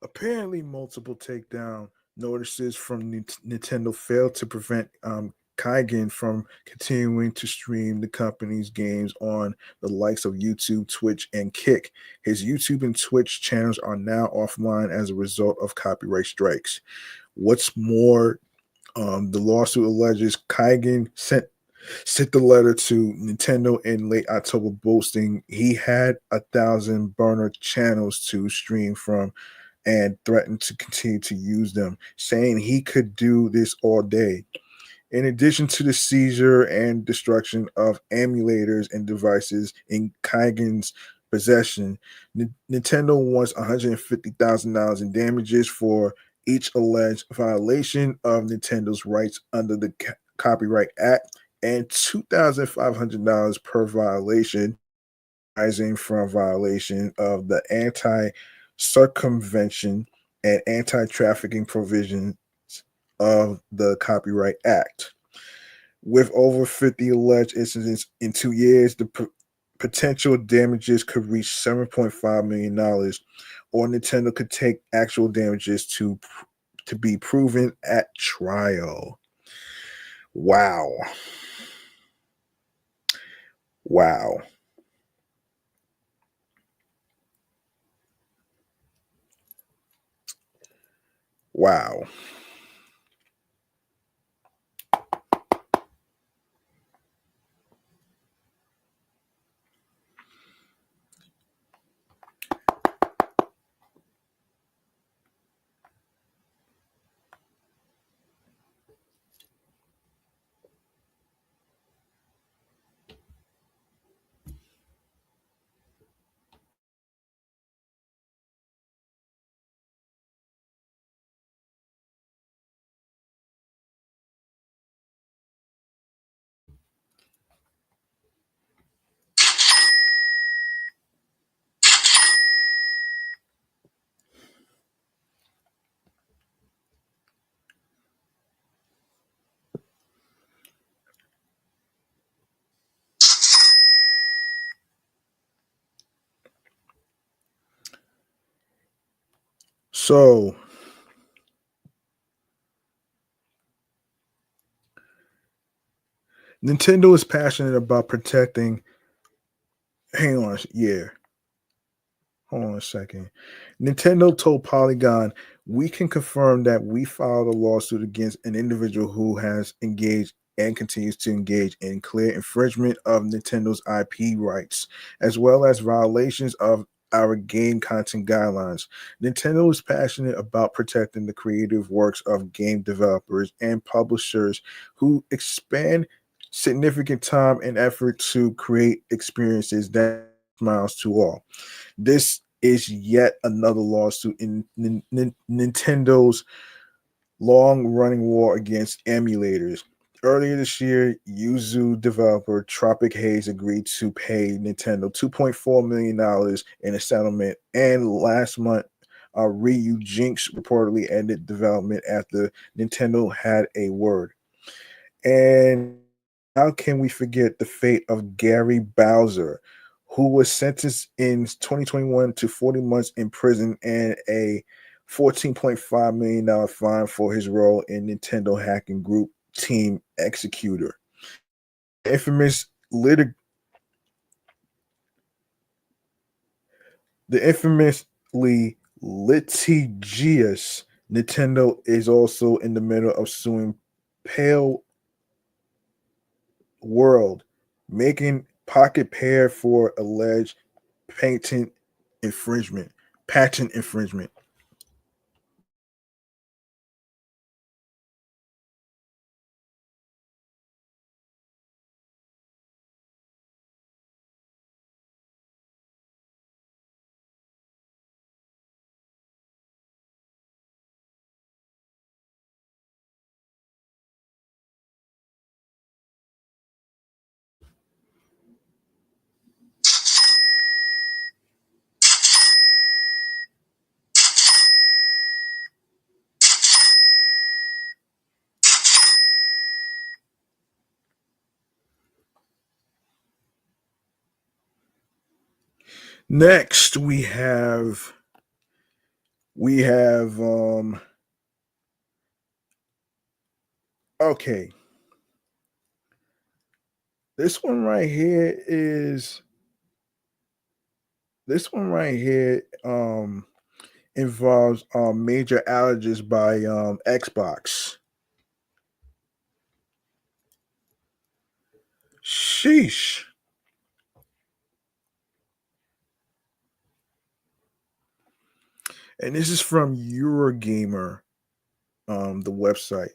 Apparently, multiple takedown notices from Nintendo failed to prevent Kaigen from continuing to stream the company's games on the likes of YouTube, Twitch, and Kick. His YouTube and Twitch channels are now offline as a result of copyright strikes. What's more, the lawsuit alleges Kaigen sent the letter to Nintendo in late October, boasting he had 1,000 burner channels to stream from and threatened to continue to use them, saying he could do this all day. In addition to the seizure and destruction of emulators and devices in Kaigen's possession, Nintendo wants $150,000 in damages for each alleged violation of Nintendo's rights under the Copyright Act and $2,500 per violation arising from violation of the anti-circumvention and anti-trafficking provisions of the Copyright Act. With over 50 alleged incidents in 2 years, the potential damages could reach $7.5 million, or Nintendo could take actual damages to be proven at trial. Wow. Wow. Wow. So, Nintendo is passionate about protecting. Hang on, yeah. Hold on a second. Nintendo told Polygon, we can confirm that we filed a lawsuit against an individual who has engaged and continues to engage in clear infringement of Nintendo's IP rights, as well as violations of our game content guidelines. Nintendo is passionate about protecting the creative works of game developers and publishers who expend significant time and effort to create experiences that smiles to all. This is yet another lawsuit in Nintendo's long running war against emulators. Earlier this year, Yuzu developer Tropic Haze agreed to pay Nintendo $2.4 million in a settlement, and last month, Ryu Jinx reportedly ended development after Nintendo had a word. And how can we forget the fate of Gary Bowser, who was sentenced in 2021 to 40 months in prison and a $14.5 million fine for his role in Nintendo hacking group Team Executor. Infamous lit- the infamously litigious Nintendo is also in the middle of suing Pale World, making Pocket Pair for alleged patent infringement. Patent infringement. Next, we have okay. This one right here is this one right here involves major outages by Xbox. Sheesh. And this is from Eurogamer, the website.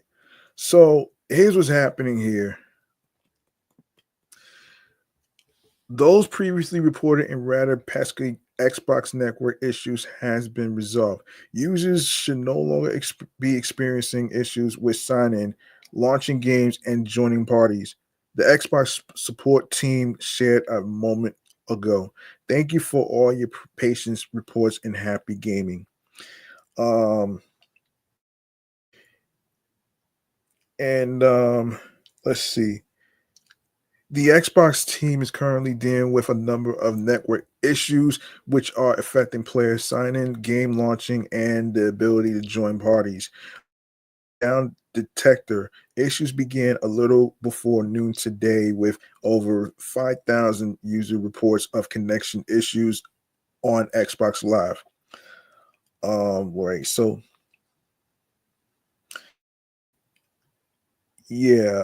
So here's what's happening here. Those previously reported and rather pesky Xbox network issues has been resolved. Users should no longer be experiencing issues with sign-in, launching games, and joining parties. The Xbox support team shared a moment ago. Thank you for all your patience, reports, and happy gaming. Um, and let's see. The Xbox team is currently dealing with a number of network issues which are affecting players signing, game launching, and the ability to join parties. Down detector issues began a little before noon today with over 5,000 user reports of connection issues on Xbox Live. Right. So yeah,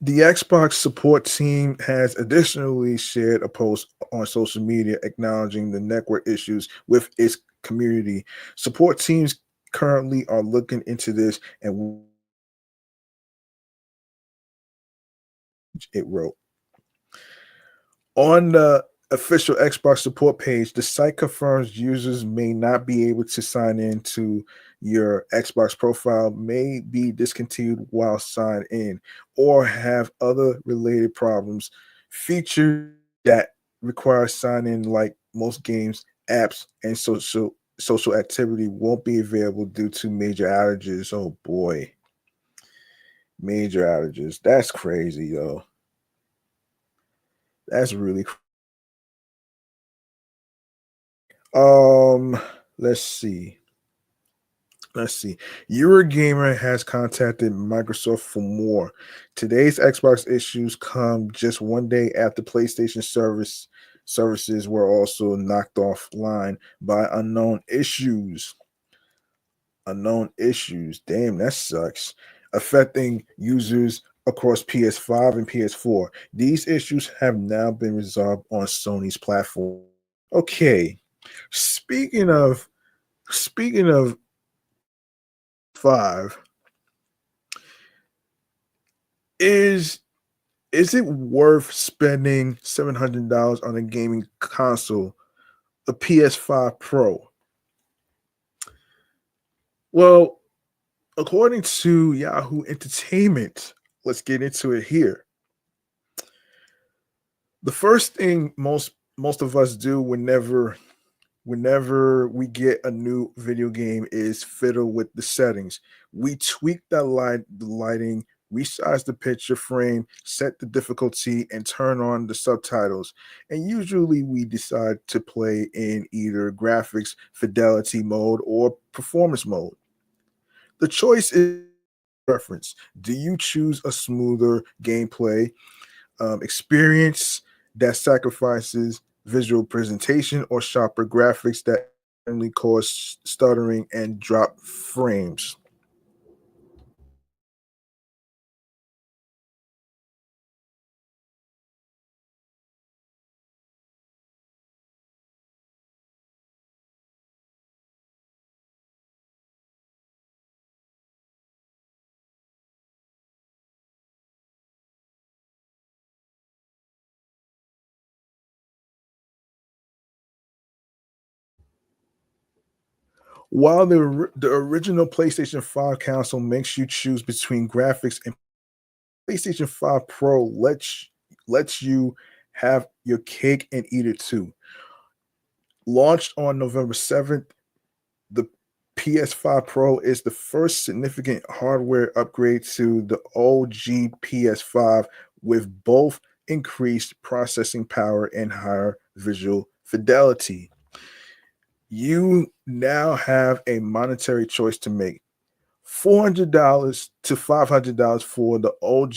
the Xbox support team has additionally shared a post on social media acknowledging the network issues with its community. Support teams currently are looking into this, and it wrote on the official Xbox support page. The site confirms users may not be able to sign in to your Xbox profile, may be discontinued while signed in, or have other related problems. Features that require sign in, like most games, apps, and social activity, won't be available due to major outages. Oh boy, major outages. That's crazy, though. That's really Um, let's see. Let's see. Eurogamer has contacted Microsoft for more. Today's Xbox issues come just one day after PlayStation services were also knocked offline by unknown issues. Unknown issues. Damn, that sucks. Affecting users across PS5 and PS4. These issues have now been resolved on Sony's platform. Okay. Speaking of five, is is it worth spending $700 on a gaming console, a PS5 Pro? Well, according to Yahoo Entertainment, let's get into it here. The first thing most of us do whenever we get a new video game is fiddle with the settings. We tweak the lighting, resize the picture frame, set the difficulty, and turn on the subtitles. And usually we decide to play in either graphics fidelity mode or performance mode. The choice is preference. Do you choose a smoother gameplay experience that sacrifices visual presentation or sharper graphics that only cause stuttering and drop frames? While the original PlayStation 5 console makes you choose between graphics, and PlayStation 5 Pro lets you have your cake and eat it too. Launched on November 7th, the PS5 Pro is the first significant hardware upgrade to the OG PS5, with both increased processing power and higher visual fidelity. You now have a monetary choice to make: $400 to $500 for the OG,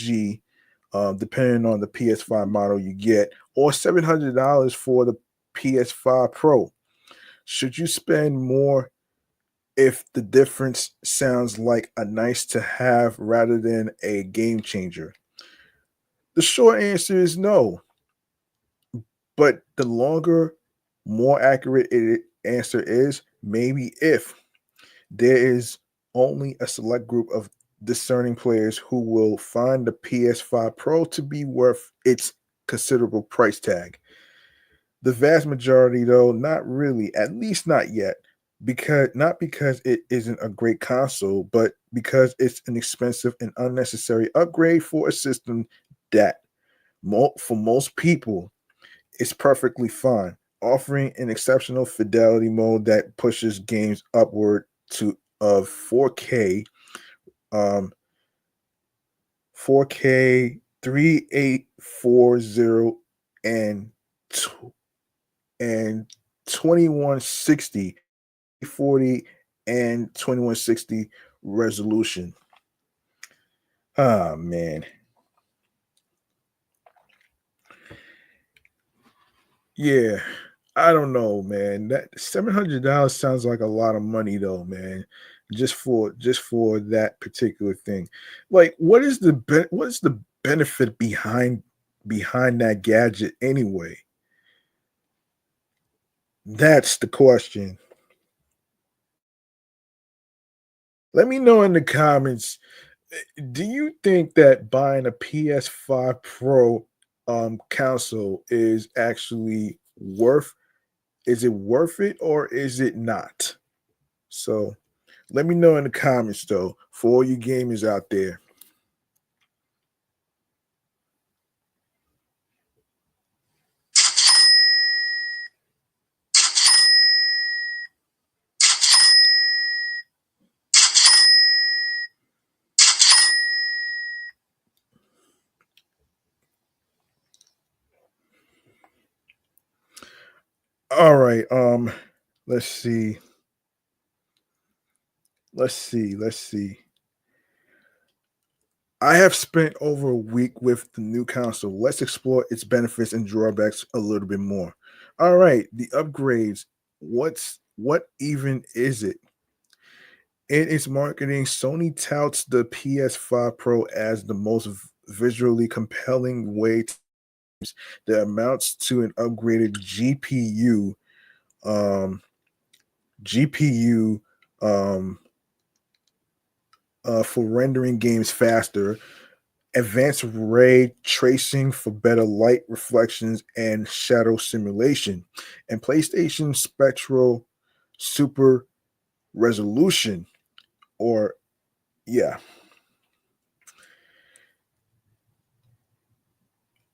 depending on the PS5 model you get, or $700 for the PS5 Pro. Should you spend more if the difference sounds like a nice to have rather than a game changer? The short answer is no, but the longer, more accurate answer is maybe if. There is only a select group of discerning players who will find the PS5 Pro to be worth its considerable price tag. The vast majority, though, not really, at least not yet, because not because it isn't a great console, but because it's an expensive and unnecessary upgrade for a system that, for most people, is perfectly fine, offering an exceptional fidelity mode that pushes games upward to of 4K, um, 4K 3840 and and 2160, 40 and 2160 resolution. Ah, man. Yeah. I don't know, man. That $700 sounds like a lot of money though, man. Just for that particular thing. Like what is the benefit behind that gadget anyway? That's the question. Let me know in the comments. Do you think that buying a PS5 Pro console is actually worth it or is it not? So let me know in the comments though, for all you gamers out there. All right, let's see. Let's see. I have spent over a week with the new console. Let's explore its benefits and drawbacks a little bit more. All right, the upgrades. What even is it? In its marketing, Sony touts the PS5 Pro as the most visually compelling way that amounts to an upgraded um, GPU um, for rendering games faster, advanced ray tracing for better light reflections and shadow simulation, and PlayStation Spectral Super Resolution, or yeah.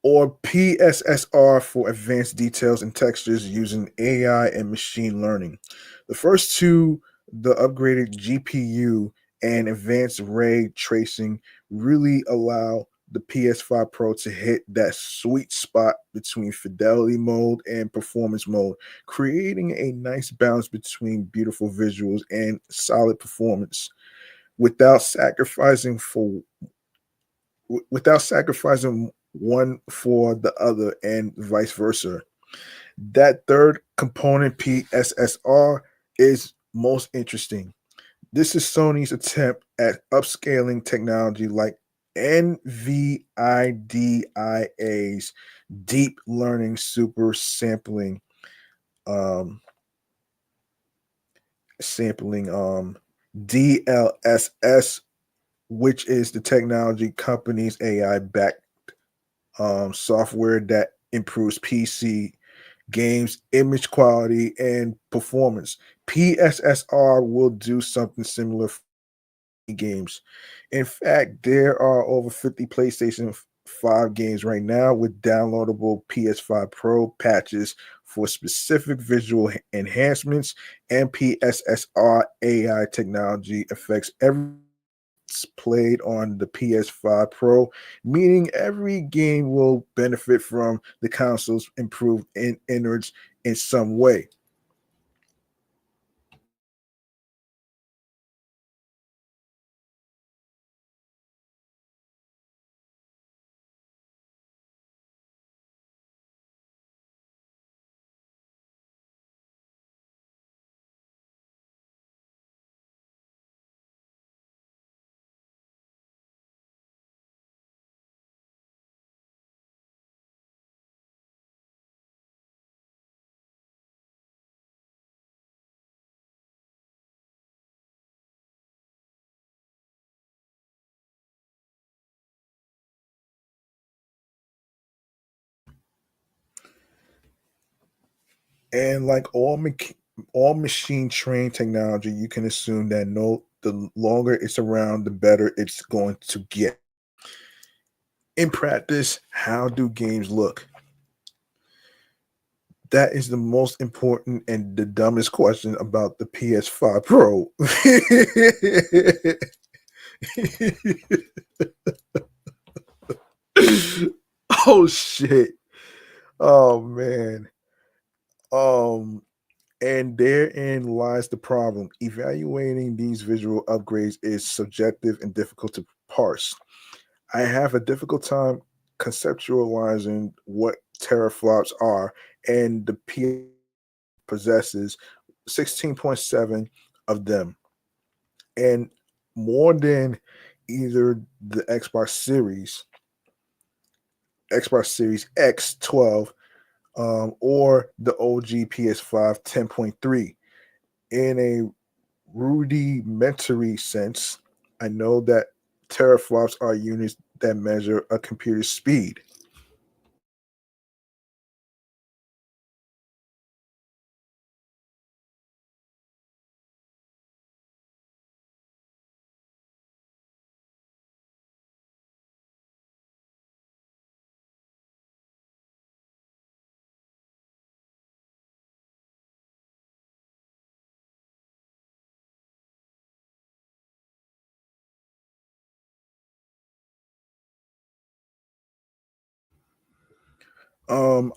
or PSSR for advanced details and textures using AI and machine learning. The first two, the upgraded GPU and advanced ray tracing, really allow the PS5 Pro to hit that sweet spot between fidelity mode and performance mode, creating a nice balance between beautiful visuals and solid performance without sacrificing one for the other and vice versa. That third component, PSSR, is most interesting. This is Sony's attempt at upscaling technology like NVIDIA's deep learning super um, sampling DLSS, which is the technology company's AI backed software that improves PC games, image quality, and performance. PSSR will do something similar for games. In fact, there are over 50 PlayStation 5 games right now with downloadable PS5 Pro patches for specific visual enhancements, and PSSR AI technology affects every played on the PS5 Pro, meaning every game will benefit from the console's improved innards in some way. And like all machine trained technology, you can assume that the longer it's around, the better it's going to get. In practice, how do games look? That is the most important and the dumbest question about the PS5 Pro. Oh shit. Oh man. Um and therein lies the problem. Evaluating these visual upgrades is subjective and difficult to parse. I have a difficult time conceptualizing what teraflops are, and the P possesses 16.7 of them, and more than either the Xbox Series X 12, or the OG PS5 10.3. In a rudimentary sense, I know that teraflops are units that measure a computer's speed.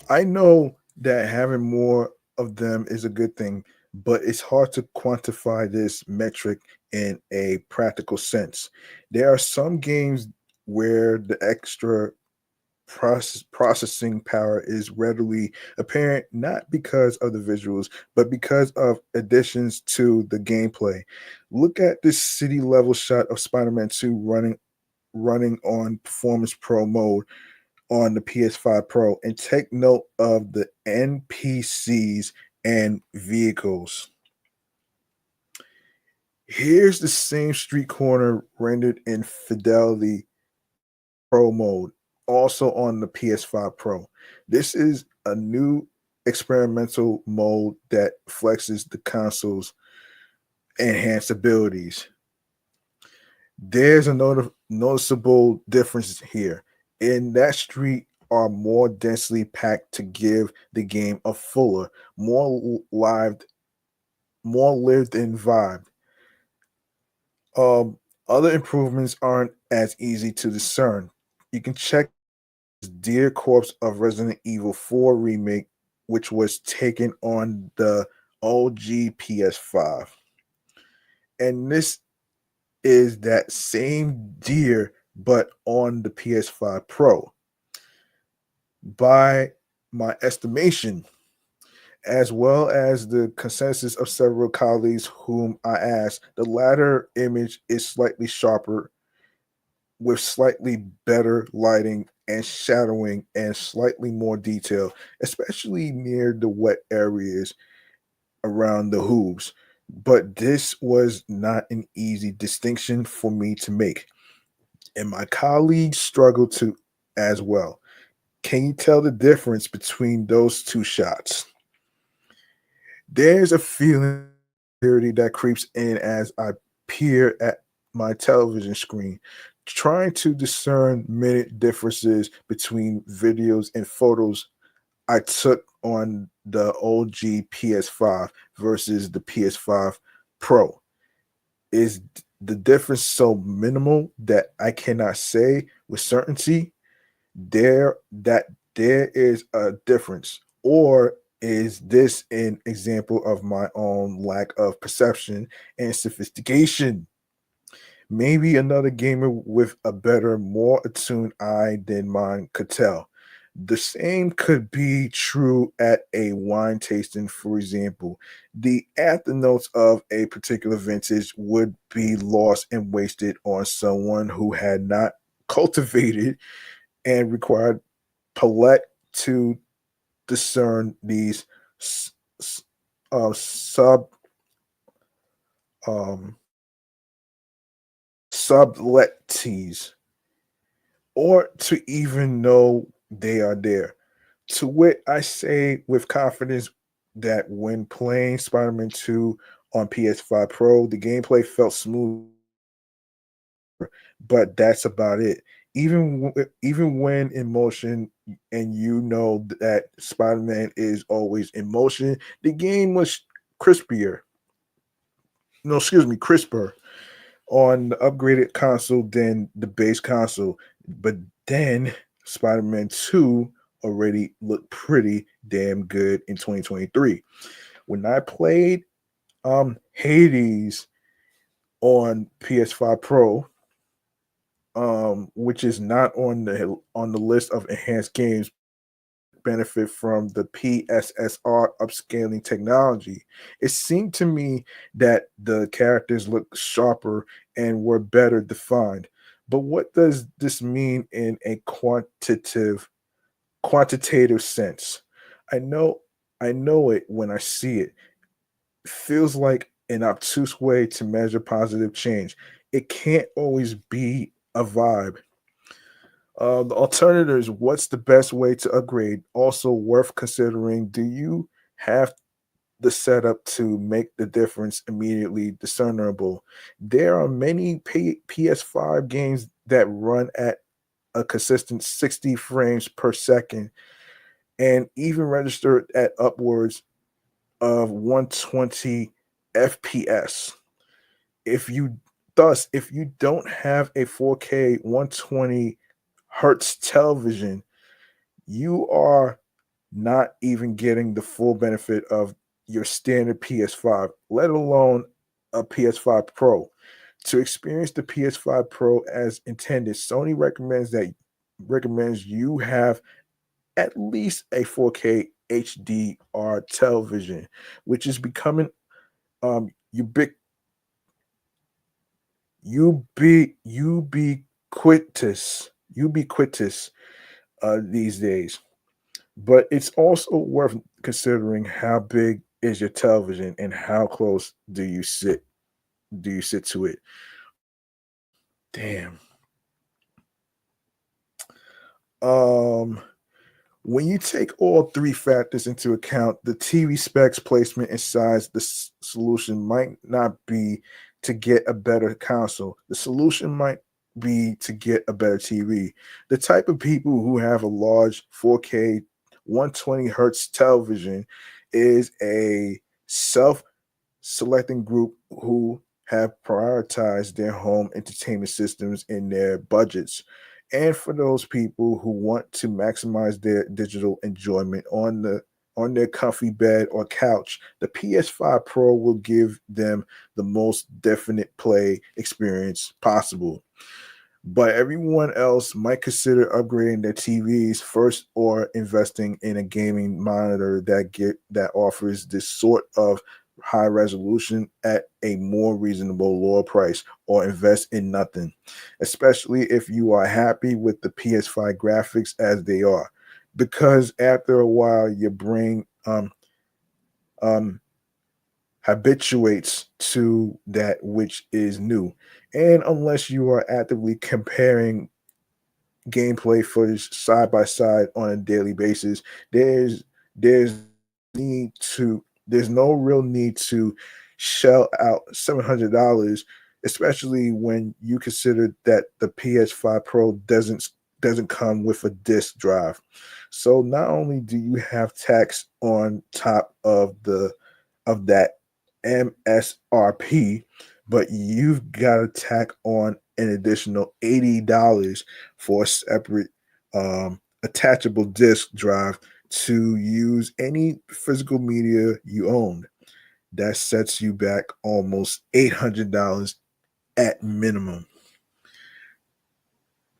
I know that having more of them is a good thing, but it's hard to quantify this metric in a practical sense. There are some games where the extra processing power is readily apparent, not because of the visuals, but because of additions to the gameplay. Look at this city level shot of Spider-Man 2 running on Performance Pro mode on the PS5 Pro, and take note of the NPCs and vehicles. Here's the same street corner rendered in Fidelity Pro mode, also on the PS5 Pro. This is a new experimental mode that flexes the console's enhanced abilities. There's a noticeable difference here. In that street are more densely packed to give the game a fuller, more lived in vibe. Um, Other improvements aren't as easy to discern. You can check Dear Corpse of Resident Evil 4 remake, which was taken on the OG PS5. And this is that same Dear, but on the PS5 Pro. By my estimation, as well as the consensus of several colleagues whom I asked, the latter image is slightly sharper with slightly better lighting and shadowing and slightly more detail, especially near the wet areas around the hooves. But this was not an easy distinction for me to make, and my colleagues struggled to as well. Can you tell the difference between those two shots? There's a feeling of security that creeps in as I peer at my television screen, trying to discern minute differences between videos and photos I took on the OG PS5 versus the PS5 Pro. Is the difference so minimal that I cannot say with certainty that there is a difference, or is this an example of my own lack of perception and sophistication? Maybe another gamer with a better, more attuned eye than mine could tell. The same could be true at a wine tasting, for example. The afternotes of a particular vintage would be lost and wasted on someone who had not cultivated and required palate to discern these s- s- sub um, subtleties, or to even know they are there. To wit, I say with confidence that when playing Spider-Man 2 on PS5 Pro, the gameplay felt smooth, but that's about it. Even when in motion, and you know that Spider-Man is always in motion, the game was crispier. No, excuse me, crisper on the upgraded console than the base console. But then Spider-Man 2 already looked pretty damn good in 2023. When I played Hades on PS5 Pro, which is not on the list of enhanced games benefit from the PSSR upscaling technology. It seemed to me that the characters looked sharper and were better defined. But what does this mean in a quantitative sense? I know I know it when I see it. It feels like an obtuse way to measure positive change. It can't always be a vibe. The alternatives, what's the best way to upgrade? Also worth considering. Do you have the setup to make the difference immediately discernible? There are many PS5 games that run at a consistent 60 frames per second and even registered at upwards of 120 FPS. If you if you don't have a 4K 120 hertz television, you are not even getting the full benefit of your standard PS5, let alone a PS5 Pro. To experience the PS5 Pro as intended, Sony recommends you have at least a 4K HDR television, which is becoming ubiquitous these days. But it's also worth considering how big is your television and how close do you sit to it. Damn. Um when you take all three factors into account, the TV specs, placement, and size, the solution might not be to get a better console. The solution might be to get a better TV. The type of people who have a large 4K 120 hertz television is a self selecting group who have prioritized their home entertainment systems in their budgets. And for those people who want to maximize their digital enjoyment on their comfy bed or couch, the PS5 Pro will give them the most definite play experience possible. But everyone else might consider upgrading their TVs first or investing in a gaming monitor that offers this sort of high resolution at a more reasonable lower price, or invest in nothing, especially if you are happy with the PS5 graphics as they are, because after a while your brain um habituates to that which is new. And unless you are actively comparing gameplay footage side by side on a daily basis, there's need to there's no real need to shell out $700, especially when you consider that the PS5 Pro doesn't come with a disk drive. So not only do you have tax on top of that MSRP, but you've got to tack on an additional $80 for a separate attachable disk drive to use any physical media you own. That sets you back almost $800 at minimum.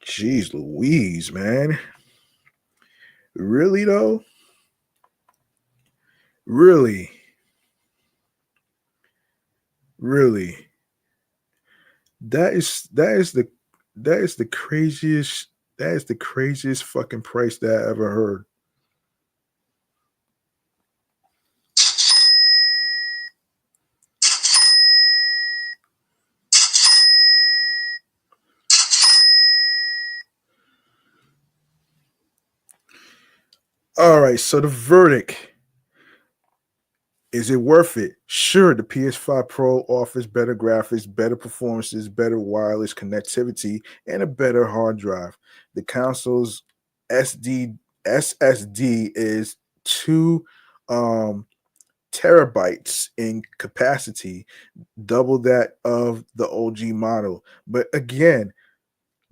Jeez Louise, man. Really though? Really? Really? That is the craziest fucking price that I ever heard. All right, so the verdict. Is it worth it? Sure, the PS5 Pro offers better graphics, better performances, better wireless connectivity, and a better hard drive. The console's SD SSD is 2 terabytes in capacity, double that of the OG model. But again,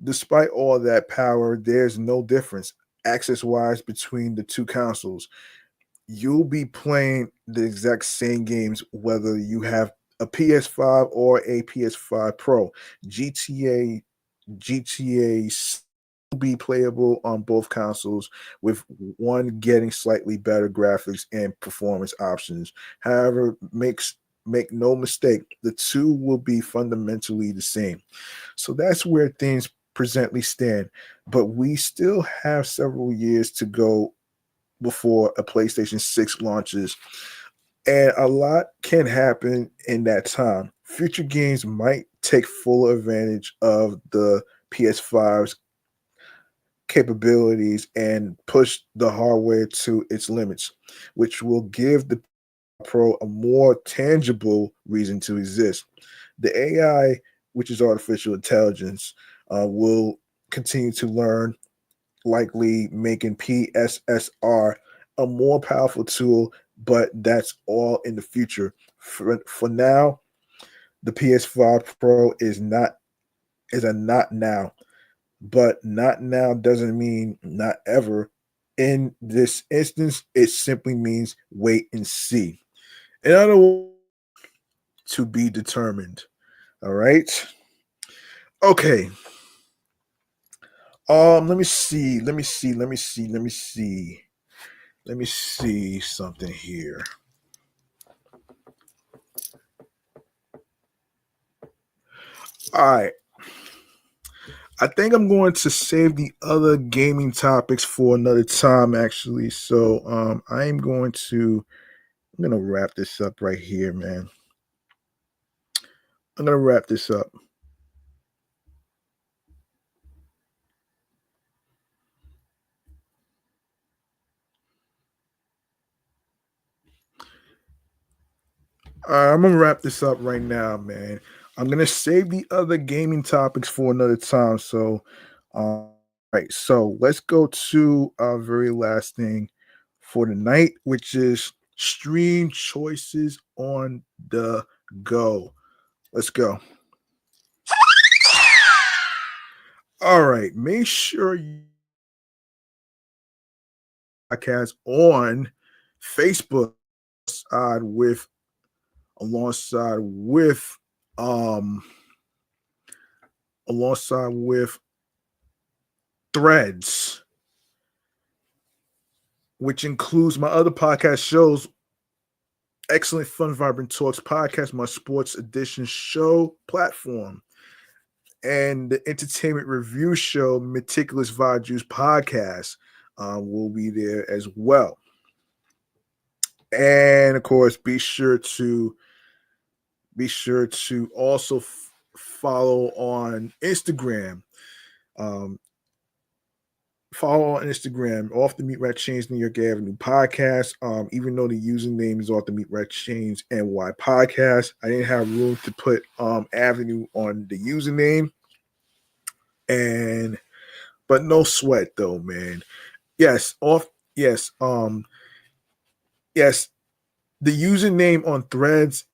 despite all that power, there's no difference access wise between the two consoles. You'll be playing the exact same games whether you have a PS5 or a PS5 Pro. GTA GTA will be playable on both consoles, with one getting slightly better graphics and performance options. However, make no mistake, the two will be fundamentally the same. So that's where things presently stand. But we still have several years to go before a PlayStation 6 launches, and a lot can happen in that time. Future games might take full advantage of the PS5's capabilities and push the hardware to its limits, which will give the Pro a more tangible reason to exist. The AI, which is artificial intelligence, will continue to learn, likely making PSSR a more powerful tool, but that's all in the future. For now, the PS5 Pro is a not now, but not now doesn't mean not ever. In this instance, it simply means wait and see. In other words, to be determined. All right. Okay. Let me see. Let me see something here. All right. I think I'm going to save the other gaming topics for another time, actually. So I'm gonna wrap this up right here, man. I'm gonna wrap this up. I'm gonna wrap this up right now, man. I'm gonna save the other gaming topics for another time. So, right. So let's go to our very last thing for the night, which is stream choices on the go. Let's go. All right. Make sure you podcast on Facebook side with alongside with um alongside with Threads, which includes my other podcast shows, Excellent Fun Vibrant Talks podcast, my sports edition show platform, and the entertainment review show, Meticulous Vibe Juice podcast, will be there as well. And of course, be sure to also follow on Instagram. Um, Follow on Instagram, Off the Meat Rat Chainz New York Avenue podcast. Even though the username is Off the Meat Rat Chainz NY podcast, I didn't have room to put Avenue on the username. And but no sweat though, man. Yes, yes. The username on Threads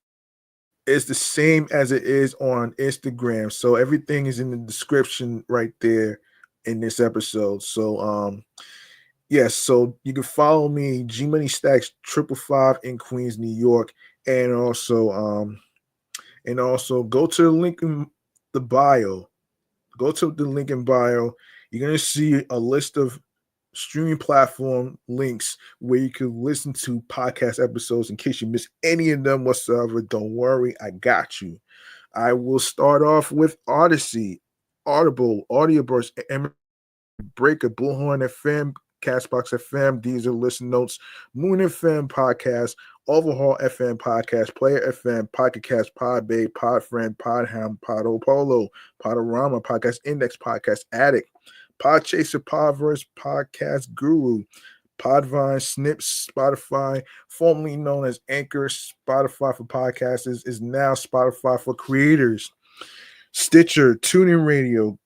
is the same as it is on Instagram. So everything is in the description right there in this episode. So yes, so you can follow me, G Money Stacks 555 in Queens, New York, and also go to the link in the bio. Go to the link in bio. You're gonna see a list of streaming platform links where you can listen to podcast episodes in case you miss any of them whatsoever. Don't worry, I got you. I will start off with Odyssey, Audible, Audioburst, Breaker, Bullhorn FM, Castbox FM, Deezer, Listen Notes, Moon FM Podcast, Overhaul FM Podcast, Player FM, Pocket Cast, Podbay, Podfriend, Podhound, Podopolo, Podorama, Podcast Index, Podcast Addict, Podchaser, Podverse, Podcast Guru, Podvine, Snips, Spotify, formerly known as Anchor, Spotify for podcasters, is now Spotify for creators, Stitcher, TuneIn Radio,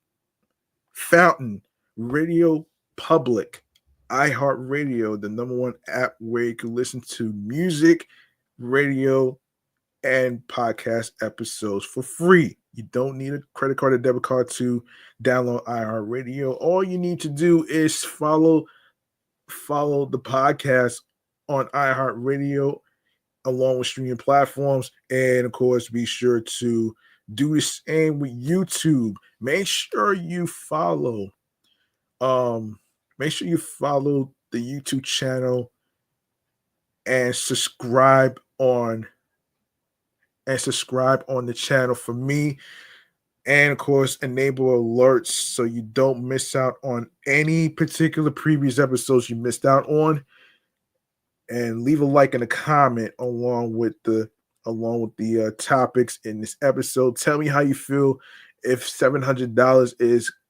Fountain, Radio Public, iHeartRadio, the number one app where you can listen to music, radio, and podcast episodes for free. You don't need a credit card or debit card to download iHeartRadio. All you need to do is follow the podcast on iHeartRadio along with streaming platforms, and of course, be sure to do the same with YouTube. Make sure you follow the YouTube channel and subscribe on the channel for me, and of course enable alerts so you don't miss out on any particular previous episodes you missed out on, and leave a like and a comment along with the topics in this episode. Tell me how you feel, if $700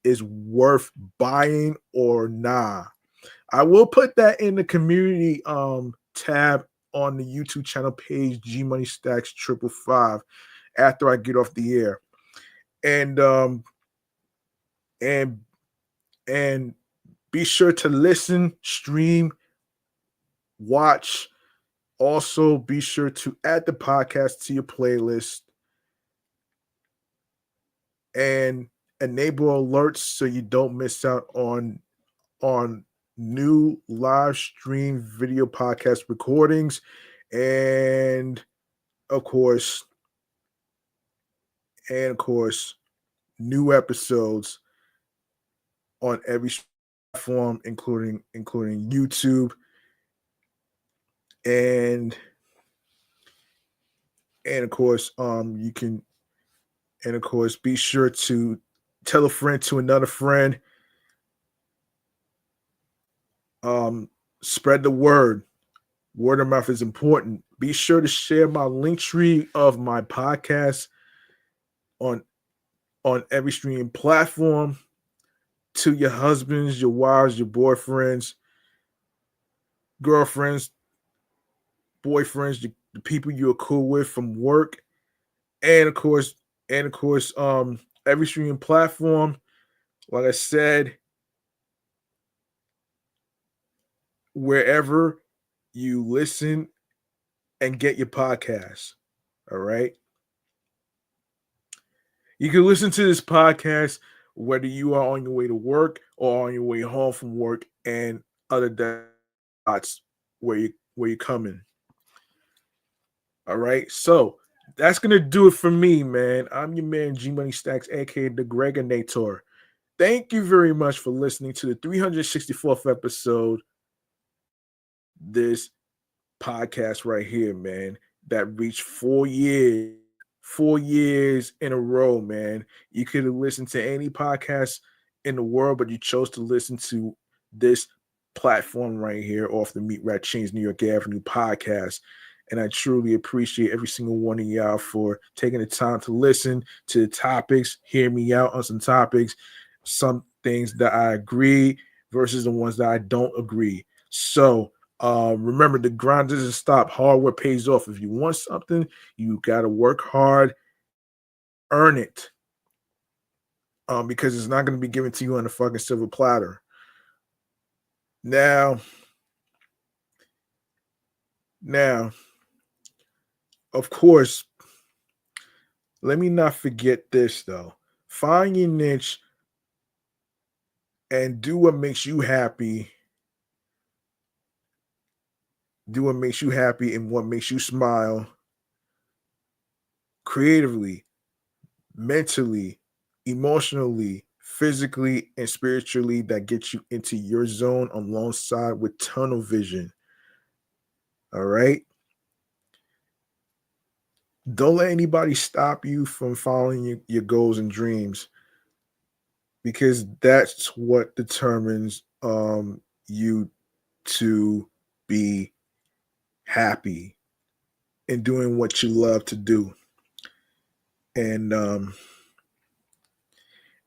is worth buying or nah. I will put that in the community tab on the YouTube channel page, G Money Stacks 555, after I get off the air. And and be sure to listen, stream, watch. Also, be sure to add the podcast to your playlist and enable alerts so you don't miss out on new live stream video podcast recordings, and of course new episodes on every platform, including YouTube, and of course you can, and of course be sure to tell a friend to another friend. Spread the word. Word of mouth is important. Be sure to share my link tree of my podcast on every streaming platform to your husbands, your wives, your boyfriends, girlfriends, boyfriends, the people you're cool with from work, and of course And of course, every streaming platform, like I said, wherever you listen and get your podcasts. All right. You can listen to this podcast whether you are on your way to work or on your way home from work and other spots where you're coming. All right. So that's gonna do it for me, man. I'm your man G Money Stacks, aka the Gregonator. Thank you very much for listening to the 364th episode. This podcast right here, man, that reached 4 years in a row, man. You could have listened to any podcast in the world, but you chose to listen to this platform right here off the Meet Rat Chainz New York Avenue podcast. And I truly appreciate every single one of y'all for taking the time to listen to the topics, hear me out on some topics, some things that I agree versus the ones that I don't agree. So remember, the grind doesn't stop. Hard work pays off. If you want something, you got to work hard, earn it, because it's not going to be given to you on a fucking silver platter. Now, of course, let me not forget this though. Find your niche and do what makes you happy. Do what makes you happy and what makes you smile creatively, mentally, emotionally, physically, and spiritually, that gets you into your zone alongside with tunnel vision. All right. Don't let anybody stop you from following your goals and dreams, because that's what determines you to be happy in doing what you love to do. And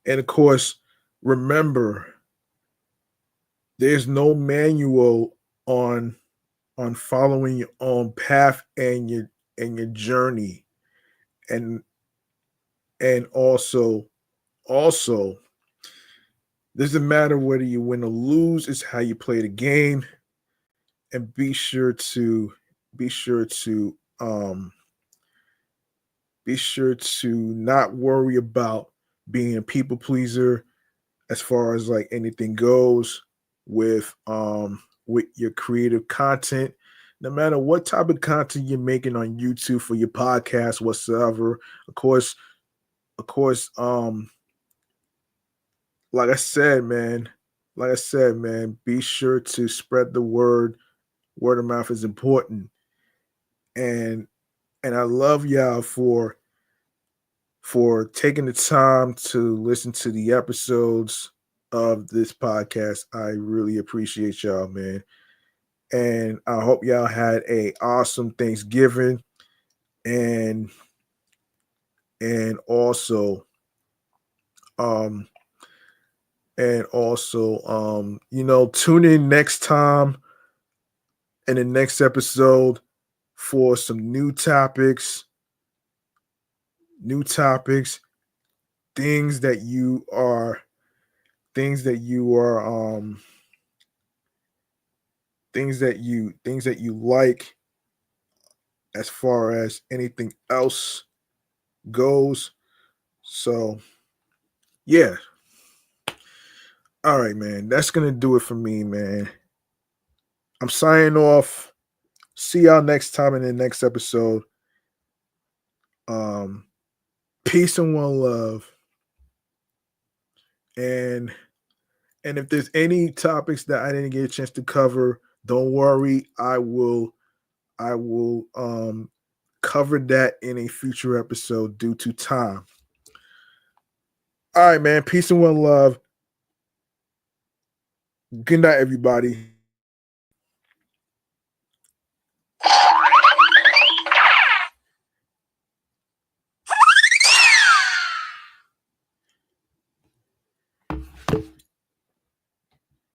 of course, remember, there's no manual on following your own path and your journey. And also doesn't matter whether you win or lose, it's how you play the game. And be sure to not worry about being a people pleaser as far as like anything goes with your creative content. No matter what type of content you're making on YouTube for your podcast whatsoever, of course, like I said, man, be sure to spread the word. Word of mouth is important. And I love y'all for taking the time to listen to the episodes of this podcast. I really appreciate y'all, man. And I hope y'all had a awesome Thanksgiving, and also tune in next time in the next episode for some new topics, things that you like as far as anything else goes. So yeah. All right, man. That's gonna do it for me, man. I'm signing off. See y'all next time in the next episode. Peace and one love. And if there's any topics that I didn't get a chance to cover, don't worry. I will cover that in a future episode due to time. All right, man. Peace and one love. Good night, everybody.